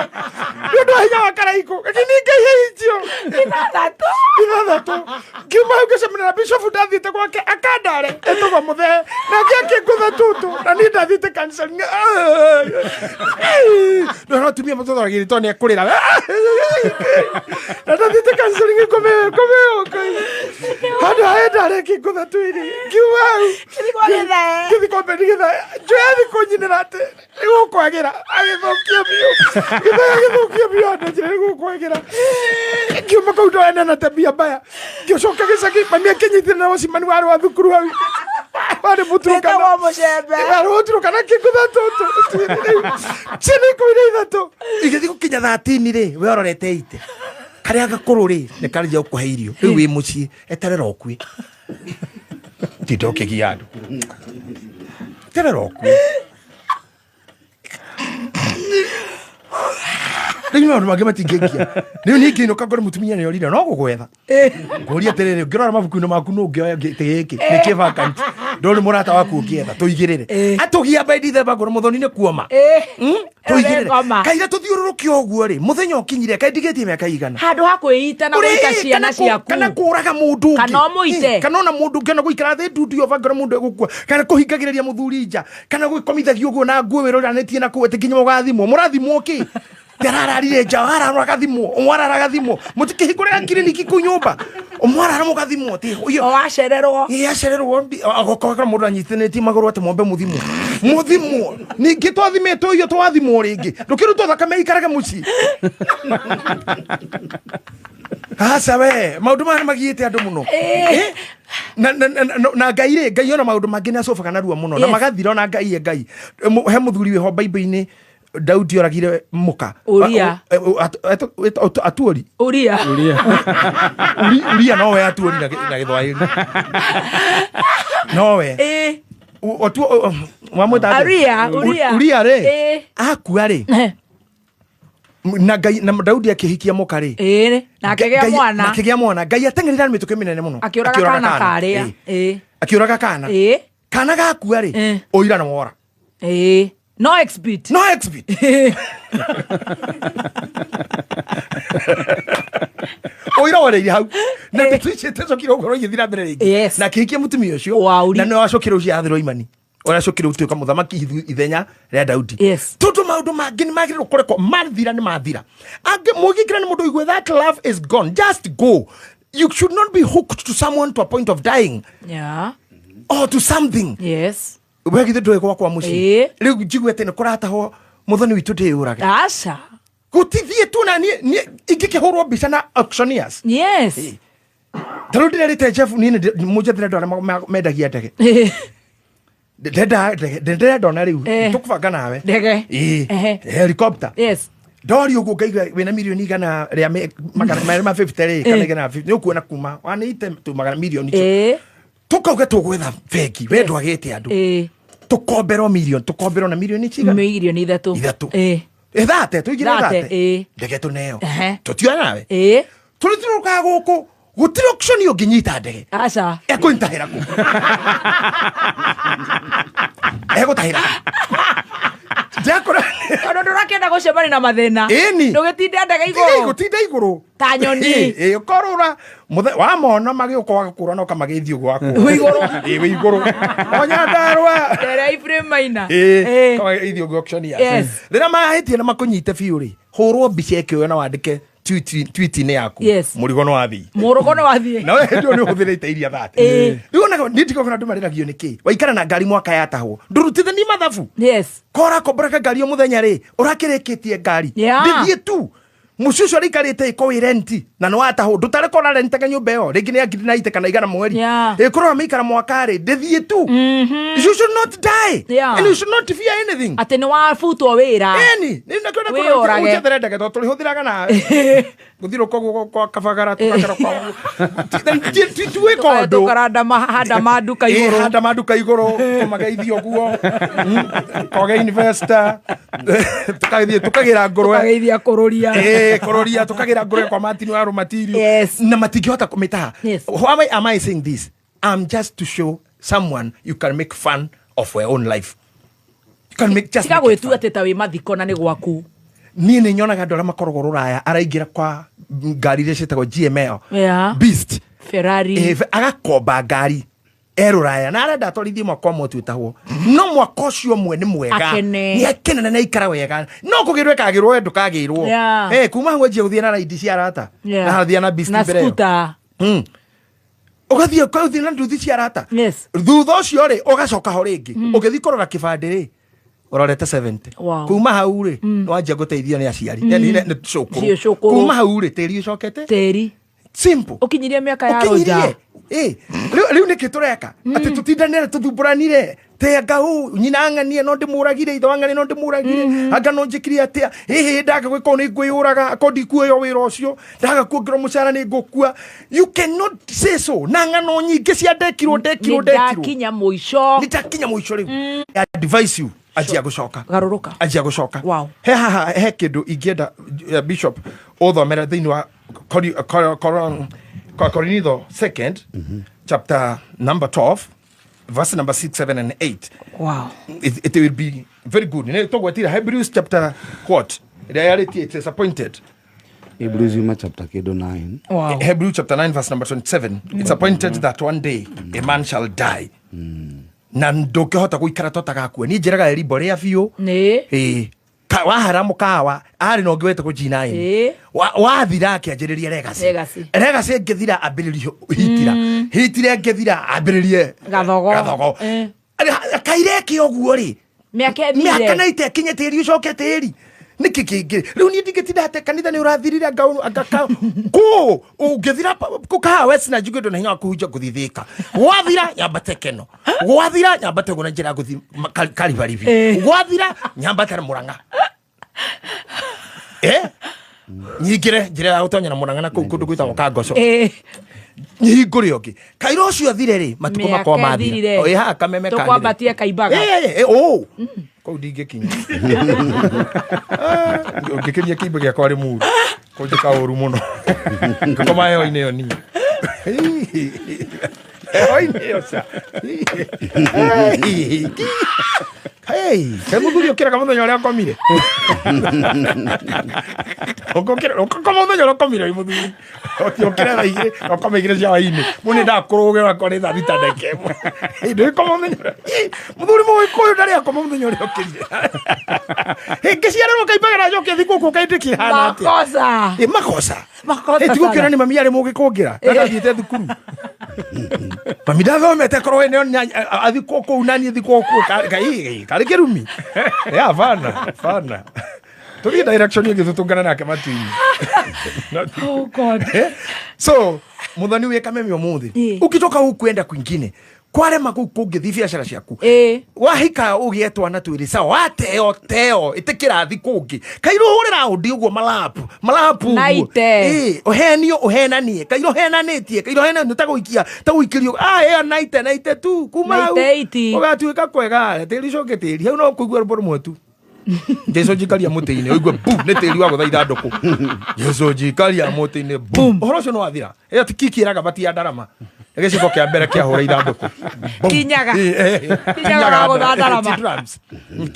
Ndio hinya wa karaiko. Lakini hicho. Inadhato. Kiuma ukisema na bishop ndathite kwake akandare. Etoga muthe. Na kiake kutha tutu. Na ni ndathite counseling. Ndio natumia mtoto wa giri toni akurira. Na ndathite counseling kome. Hada ndare kikutha tuiri. Kiuma getha. Joya konyine rate igukwagira agithokia bio ndajire igukwagira kiuma kaudo ena na tabia mbaya giocoka gicagi mami kinyithire na wacimani wari wa thukuru hau wari muturuka wa mucembe wari muturuka na kikutha tutu chini kuire ithatu igithi gukinya 13 ri we ororete ite karia gakuru ri ni karija ukuhe irio riu wi mucii eterera okui tidoke giandu eterera okui Ndio maana magema tingekia. Ndio niki no kagora mutumia ni orira no gugwetha. Ngoria terere ngirora mabuku-ini maku no ngioya gitiki ni ki vacant. Ndori murata waku ukietha tuigirire. Atugia baidi the bagoro muthoni-ini kuoma. Tuigirire. Kaira tuthiururuki oguo ri muthenya ukinyire kai ndigetie miaka igana. Handu hakuita na guita ciana ciaku. Kana kuraga mundu ungi. Kana muite. Kana ona mundu ngena guikara thi ndudu yo bagoro mundu egukua. Kana kuhingagiriria muthuri nja. Kana gukomithagio guo na nguo wiroranitie na kuwete kinya mugathimo. Murathimo ki. Terararire jawara ragathimo mutikihingurira kiriniki ku nyumba omwara mugathimo ti uyo washererwo yashererwo agokora mundu anyithanĩtie magũrũ ati mombe muthimo muthimo ningi twathimetwo iyo twathimo ringi ndukirutwo thakame ikarage muci asa we maundu mane magiite andu muno na ngai ona maundu mangi ni acobaga narua muno na magathira na ngai he muthuri we ho Bible-ini Daudi oragire muka Uria atuori Uria no we atuori na Githwairi no we Uria re akua re na Daudi akihikia muka re na akigea mwana ngai atengerera mituke minene muno akiuraga kana karia akiuraga kana gakua re oira na wora no exhibit oira wore hau na bitwiche tezokiro ngoro igithira mbere ringi na kihikia mutumia ucio na no acokire ucio athiro imani ora acokire utuika muthamaki ithenya ria Daudi tutu maundu mangi ni magire kureko mathira ni mathira ange mugikira ni mundu igwe that love is gone just go. You should not be hooked to someone to a point of dying or to something we githe ndwe kwa muci riu njiguete ni kurataho muthoni witu ndiurage aca gutithie tu na ni ingikihurwo mbica na auctioneers taru ndirerite Jeff ni mujethire ndora mendagia ndege ndenda ndona riu tukubanga nawe ndege helicopter ndori uguo ngaigua wina milioni igana ria magana 50 ri kana igana 50 ni ukuona kuma wanite tu magana milioni icio tukauga tugwetha bengi we ndwagite andu tukombero milioni tukombero na milioni chiga milioni ithatu ithate tuigira thate ndege tuneo tutia nawe tulituruka guku gutire auction yo nginyita ndege aca ekuintahira ku egutahira jakora ono ndurakenda gucemani na mathina ndugitinde ndege iguru gutinda iguru ta nyoni korura wa mona magiukwa gakura no kamagithio gwaku wi iguru onya ndarwa tere Iframe Maina kama ithio auction ya thina mahitie na makunyite fiuri hurwo mbica ikio na wandike tweet ni yaku murigono wathi na we ndio ni uthirite iria thate riu ndiko kuna ndu mariragio niki waikara na ngari mwaka yatahwo ndurutithani mathabu kora kobraka ngari o muthenya ri urakirikitie ngari ndithie tu mucucu arikarite iko wi renti na no ataho ndutare kora renti ka nyumba yo ringi ni ngiri na ite kana igana mweri ikoro amikara mwaka ri ndithie tu you should not die and you should not fear anything ati ni wafutwo wira ni nakona kora ujethere ndege to tulihuthiraga na guthiro kwa kafagara tukakara kwa tuwe kondo tukaranda mahanda maduka iguru handa maduka iguru magaithio guo koga investor tukagira ngorwe tukageithia kururia kororia tukagira ngorwe kwa matini wa material na matigihota kumitaha. Why am I saying this? I'm just to show someone you can make fun of your own life. You can make just make fun. Ateta wi mathiko na ni gwaku ni nyonaga ndora makorogo ruraya araingira kwa ngari iria cietagwo GML Beast Ferrari agakomba ngari eruraya na arenda atwarithie mwaka ũmwe twĩtahwo no mwaka ũcio ũmwe nĩ mwega nĩ akenana na ikara wega no kũgĩrwo kagĩrwo we ndũkagĩrwo kuma hau anjia gũthiĩ na raidi cia arata na hathia na Beast mbere ũgathiĩ ũgathiĩ na nduthi cia arata thutha ũcio rĩ ũgacoka ho rĩngĩ ũgĩthiĩ kũrora kĩbandĩ rĩ urorete 70 kuma hau ri wanjia guteithio ni aciari ni cukuru kuma hau ri teri ucokete teri simple ukinyirie miaka ya roja riu ni kitureka ati tutindanire tuthumburanire te ngau nyina ng'anie no ndimuragire itho ng'anie no ndimuragire anga no njikiri atia ndaga gwiko ni ngwiyuraga akodi kuoyo wira ucio ndaga kuongerwo mucara ni ngukua. You cannot say so na ng'ano nyingi cia ndekirwo kinya muico nitakinya muico riu advise you ajia gucoka garuruka ajia gucoka he kindu ingienda Bishop uthomera thiini wa Corinthians 2nd chapter number 12 verse number 6, 7 and 8. It will be very good. Hebrews chapter what? Reality it is appointed. Hebrews chapter 9. Hebrews chapter 9 verse number 27. It's appointed that one day a man shall die. Na ndukihota guikara totagakue ni njiraga eribo ria biu ni wa haramu kawa ari no ngwete kujina ini wa thira akianjiriria legacy ngethira ambiririo hitire ngethira ambiririe gathogo kaire ki oguo ri miaka na ite kinye tiri ucoke tiri niki kingi riu ni ndigitida hate kanitha ni urathirira ngaka ko ungithira kuka wesi na jugedo na hinya kuhunja kuthithika gwathira nyambate keno gwathira nyambate guna njira guthi kalibaribi gwathira nyambate na Murang'a nyingire njira ya utonya na Murang'a na kundu gwitagwo Kangoco nyingure oki kairo cio thire ri matuko makwa mathire ha kameme kanire tukwambatia Kaimbaga kou ndingikinya ngikiria kimbe gya kwari mu kunjika uru muno ngakoma heho-ini yo ni heho-ini yo sa kai muthuri ukiraga muthenya uria akomire ukoma muthenya uria akomire muthuri ukiraga igire ukoma igire cia waini muni ndakuruge wakore tha thita ndeke ndio ikoma muthenya muthuri muikuyu ndari akoma muthenya uria ukirire ngiciarwo Kaimbaga na njoke thiku ku kaindiki hana atia makosa tigukira ni mami ari mugikungira agathiite thukuru mami ndathomete korwo ene athikwo kuu nani thikwo kuu kari kirumi fana turi direction yake tutungana nake matwini oh god so muthoni weka memi omuthi ukitoka huku kwenda kwingine kwarema kungithi biacara ciaku wahika ugietwa na twiri sawa wateo itikira thi kungi kairo hurira undi uguo malapu naite uhenanie kairo henanitie kairo hena taguikirio naite tu kuma ugatuika kwega tiri coke tiri hau no kuigua ruboro mwetu Jesu jikaria muti-ini oigua bu ne tiri wa guthaitha nduku Jesu jikaria muti-ini bu horo cio no wathira ati kikiraga batia ndarama giciko kia mbere kia hura ithanduku kinyaga gutha ndarama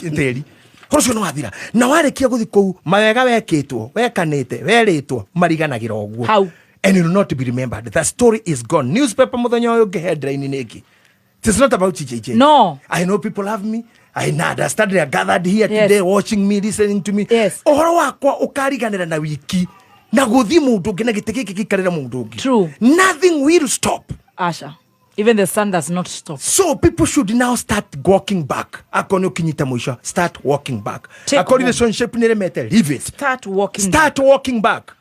tiri horo cio no wathira na warikia guthi kou mawega wekitwo wekanite weritwo mariganagira oguo and it will not be remembered. The story is gone. Newspaper muthenya uyu headline niki. It's not about JJ. No. I know people love me. I understand they are gathered here today watching me, listening to me. Yes. Ohoro wakwa ukariganira na wiki na guthi mundu ngina gite giki gikarira mundu ngi. True. Nothing will stop. Asha. Even the sun does not stop. So people should now start walking back. Akono kinyita mwisho. Start walking back. Akoni relationship niremete. Leave it. Start walking back.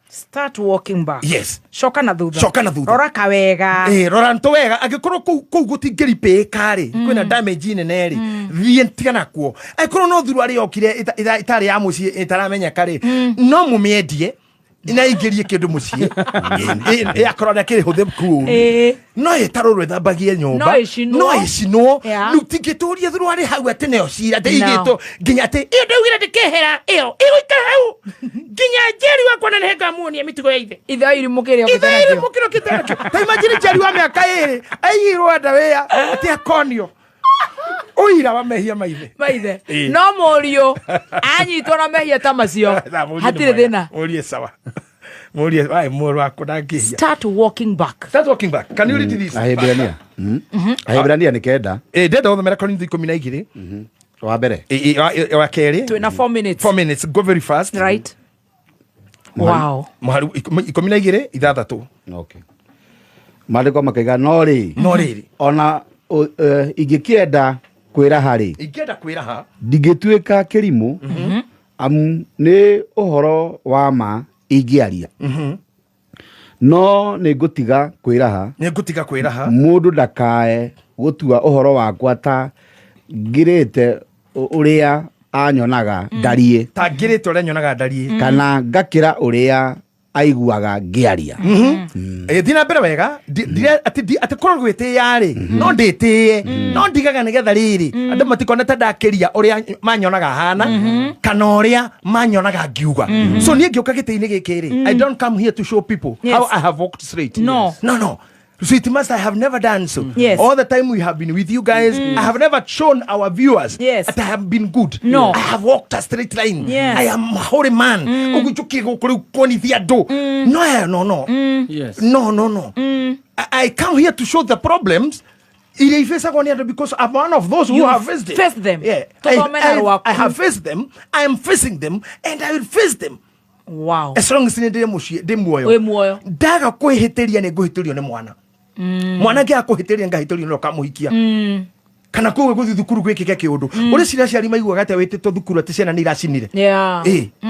Start walking back. Yes. Shoka na thutha. Rora kawega. Rora ntwega agikorwo kou gutingiri pekari. Kwina damage nene ri. Thie tigana kuo. Agikorwo no thuru ari okire itari ya muci itaramenya kare. No mumiendie. Ina ingirie kindu mucie akorwo kiri huthe ku no itarurwe thambagie nyumba no icinwo riu tingituria thuru ari hau ati neo cira ati igito nginya ati ndaugira ndikehera iyo igwikara hau nginya njeri wakwa na nhenga muonia mitigo ya ithe irimukire kitana ta imagine njeri wa miaka iri aiyirwo ndawea ati akonio uira wa mehia maithe no murio anyitwo na mehia ta macio hatire thina murie sawa murie ai muru akudangihia start walking back can you read this Ahibrania nikenda ndenda uthomera Korintho 12 wa mbere wa keri twina 4 minutes 4 minutes go very fast right wow 12 ithathatu okay maandiko makaiga no riri ona ingikienda kwiraha ndingituika kirimu amu ni uhoro wa ma ingiaria no ningutiga kwiraha mundu ndakae gutua uhoro wakwa ta ngirite uria anyonaga ndarie kana ngakira uria aiguaga ngiaria thina mbere wega ati korwo gwitiya ri no nditie no ndigaga nigetha riri andu matikona ta ndakiria uria manyonaga hana kana uria manyonaga ngiuga so nie ngioka giti-ini giki ri I don't come here to show people how I have walked straight. No. So it must I have never done so. Yes. All the time we have been with you guys, I have never shown our viewers that I have been good. No. I have walked a straight line. Yes. I am a holy man. No. Yes. No. I come here to show the problems. Because I'm one of those who have faced them. Yeah. I have faced them. I am facing them, and I will face them. Wow. As long as ndi muoyo. Ndaga kwihitiria ni nguhitirio ni mwana. Mwana ngia kuhitiria ngahitirio no kamuhikia. kana ko guthi thukuru gwikike kiundu uri ciria ciari maiguaga ate wititwo thukuru ati ciana ni iracinire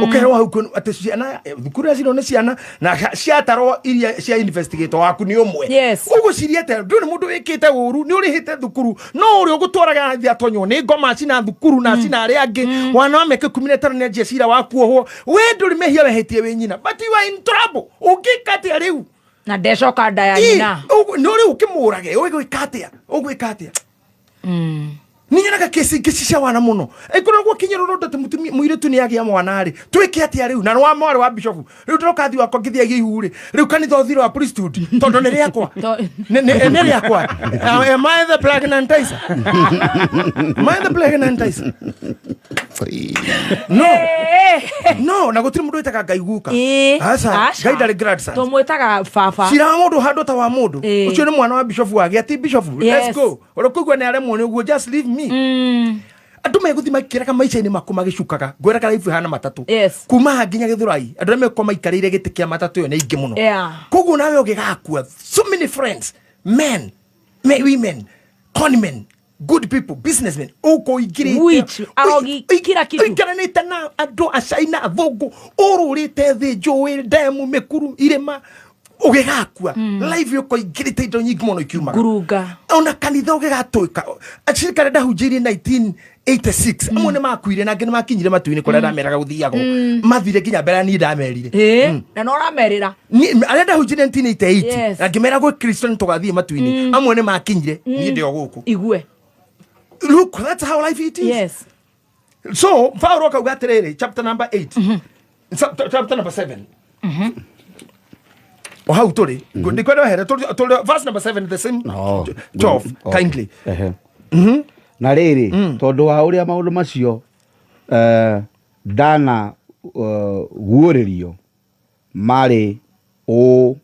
ukerwo hau ati ciana thukuru acino ni ciana na ciatarwo iria cia investigator waku ni umwe ugu ciria ate ndu ni mundu wikite uru ni urihite thukuru no uri ugutwaraga thia tonyo ni ngoma cina thukuru na cina ari angi wana meke 15 ni njia cira waku oho we nduri mehia wehetie we nyina but you are in trouble ugikate riu na ndecoka nda ya nyina no riu ukimurage ugwikatia Ninyanaga kesi cia wana muno. Ekora gwa kinyero ndo te muiretu ni yagia mwana ri. Twike ati riu na wa mwari wa bishop. Riu ndokathi wa kongithia gihuri. Riu kanitha uthiro wa priesthood. Tondo ni riakwa. Ne riakwa. Am I the pregnantizer? No, na gutiri mundu itaka gaiguka. Asa, gaidare grandson. To mwetaga fafa. Sira mundu hando ta wa mundu. Ucio ni mwana wa bishop wage ati bishop. Let's go. Orokugwa ni are mwana ugo just leave me. Andu meguthi makiraka maica-ini maku magicukaga ngwera kana ifu hana matatu kuma nginya Githurai andu meko maikarire giti kia matatu yo ni ingi muno koguo nawe ugigakua so many friends men women conmen good people businessmen uko igiri which arogi kira kitu ikaranite na andu acaina athungu ururite thi njui ndemu mikuru irima ugigakua live yuko igirite indo nyingi muno ikiuma guruga ona kanitha ugigatuika acirikare ndahunjirie 1986 amwe ni makuire na ngene makinyire matu-ini kuria ndameraga guthiago mathire nginya mbere ni ndamerire na no ramerira aria ndahunjirie 1988 na ngimera gwe Kristo ni tugathie matu-ini amwe ni makinyire ni ndio guku igwe look that's how life it is so Paulo akauga atiriri chapter number 8 chapter number 7 o hau turi ndikwenda here turi verse number 7 the same 12 kindly na riri tondu wa uria maundu macio dana guoririo mari o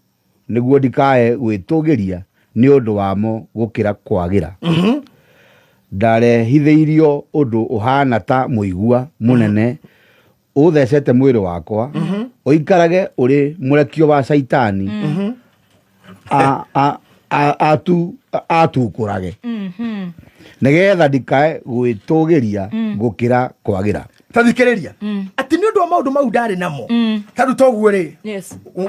niguo ndikae gwitugiria ni undu wamo gukira kwagira ndarehitheirio undu uhana ta muigua munene uthecete mwiri wakwa uikarage uri murekio wa saitani atukurage nigetha ndikae gwitugiria gukira kwagira tathikiriria ati ni undu wa maundu mau ndari namo tandu toguo ri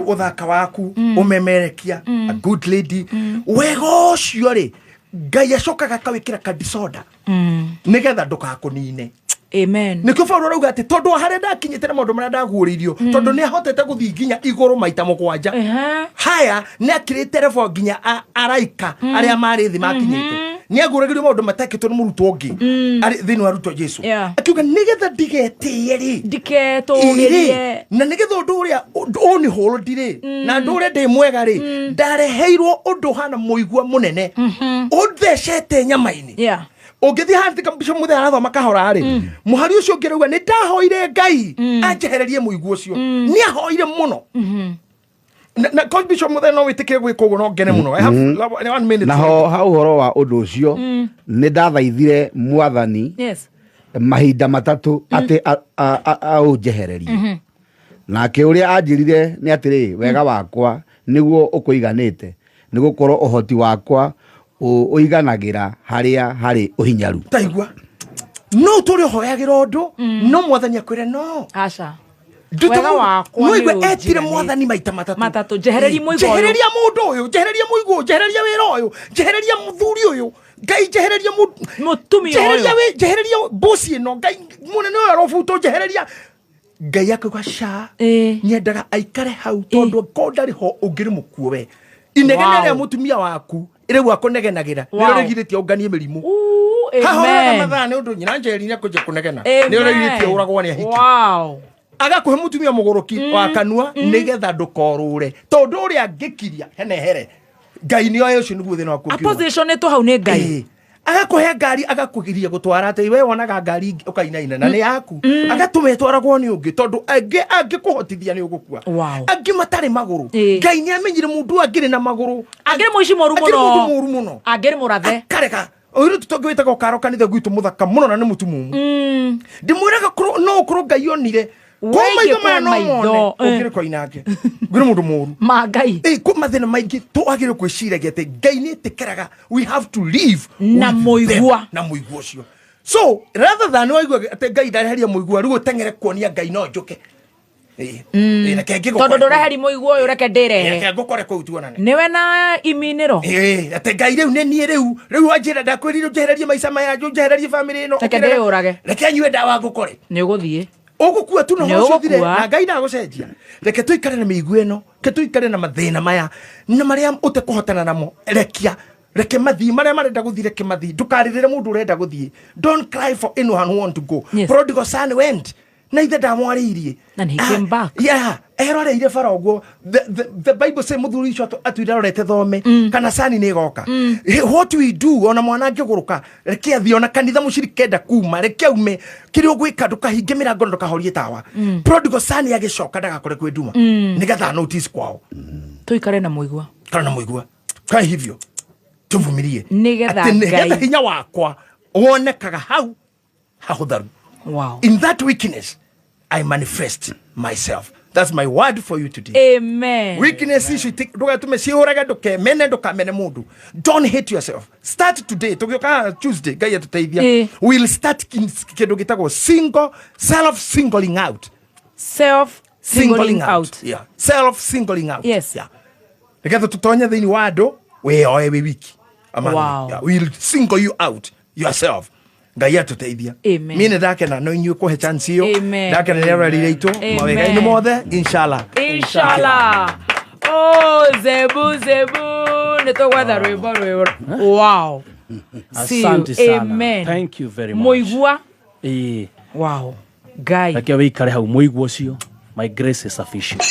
uthaka waku umemerekia a good lady wego ucio ri Ngai acokaga kawikira ka disorder nigetha ndukakunine amen nikio Paulo rauga ati tondu hare ndakinyite na maundu maria ndaguririo tondu ni ahotete guthi nginya iguru maita mugwanja haya ni akirite revo nginya araika aria mari thi makinyite ni aguragirio maundu matakitwo ni murutwo ngi ari thini wa rutwo Jesu akiuga nigetha ndigetie ri ndiketugirie na nigetha undu uria oni hold ri na ndu uria ndi mwega ri ndareheirwo undu hana muigua munene uthecete nyama-ini ugithi handi kambisho muthe arathoma kahora ri muhari ucio ngirauga ni ndahoire Ngai anjehererie muigua ucio ni ahoire muno na kambisho muthe no witikire gwika uguo no ngene muno I have 1 minute na hau horo wa undu ucio ni ndathaithire mwathani mahinda matatu ati aunjehererie nake uria anjirire ni atiri wega wakwa niguo ukuiganite nigukorwo uhoti wakwa uiganagira haria hari uhinyaru taigua no turi hoyagira undu no mwathani akwire no aca wega wakwa no etire mwathani maita matatu jehereria muigo jehereria mundu uyu jehereria muigo jehereria wira uyu jehereria muthuri uyu Ngai jehereria mutumi uyu jehereria bosi ino Ngai munene uyu arofuto jehereria Ngai akugasha nyendaga aikare hau tondu kodari ho ungiri mukuo we inegene ria mutumia waku ire gwako negenagira ni regiritie unganie mirimu amen mathane undu nyina njeri ni kuje kunegena ni regiritie uragwo ni ahiki agakuhe mutumia muguruki wa kanua nigetha ndukorure tondu uria ngikiria henehere Ngai ni oyo ucio niguo thina waku opposition to hau ni Ngai agakuhe ngari agakugiria gutwara ati we wonaga ngari ukainaina na ni yaku agatume twaragwo ni ungi tondu angikuhotithia ni ugukua angi matari maguru Ngai ni amenyire mundu angiri na maguru angiri muici moru muno angiri murathe kareka oiru tutonge witaga ukaro kanitha gwitu muthaka muno na ni mutumumu ndimwiraga no kuro Ngai onire Weige kwa maitho. Ugire kwa inake. Ngure mundu muru. Magai. Kwa mathina maingi to agire kwiciragia ati Ngai ni tikeraga. We have to live na muigua. Na muigua cio. So rather than waigua ati Ngai ndareheria muigua rugo tengere kuonia Ngai no njuke. Tondu ndureheri muigua uyu reke ndirehe. Reke ngukore kwa utuonane. Niwe na iminiro. Ati Ngai riu ni nie riu wanjira ndakwirire njehererie maica maya njehererie family no. Reke ndiurage. Reke nyue ndawa ngukore. Ni uguthie. Ogukua tu no hocothire na Ngai ndagucenjia. Reke tuikare na miigua ino, ke tuikare na mathina maya na maria utekuhotana namo. Reke mathi maria marenda guthii reke mathi. Ndukaririre mundu urenda guthii. Don't cry for anyone who want to go. Yes. Prodigal son went. Na ithe ndamwariirie. And he came back. Yeah, eroreire Farago. The Bible say muthuri icio atwira rorete thome kana sani ni goka. What we do ona mwana ngiguruka reke athi ona kanitha mucirikenda kuma reke aume kiri ugwika ndukahinge mirango ndukahorie tawa. Prodigal son agicoka ndagakore kwi nduma nigetha notice kwao. Tuikare na muigua. Kana muigua. Kai hivyo. Tuvumilie. Nigetha hinya wakwa wonekaga hau hahutharu. Wow. In that weakness, I manifest myself. That's my word for you today. Amen. Weakness is don't hate yourself. Start today. Tuesday. We'll start self-singling out. Self-singling out. Yeah. Self-singling out. Yes. Yeah. Wow. Yeah. We'll single you out yourself. Ngai atuteithia. Amen. Mine ndakena no inyuĩ kuhe chance iyo. Amen. Ndakena nĩ ararire itu. Mawega-inĩ mothe. Inshallah. Inshallah. Oh, zebu. Nitogwetha rwimbo rwĩo. Wow. Asante sana. Amen. Thank you very much. Muigua. Eh. Wow. Ngai. Reke wĩikare hau muigua ũcio. My grace is sufficient.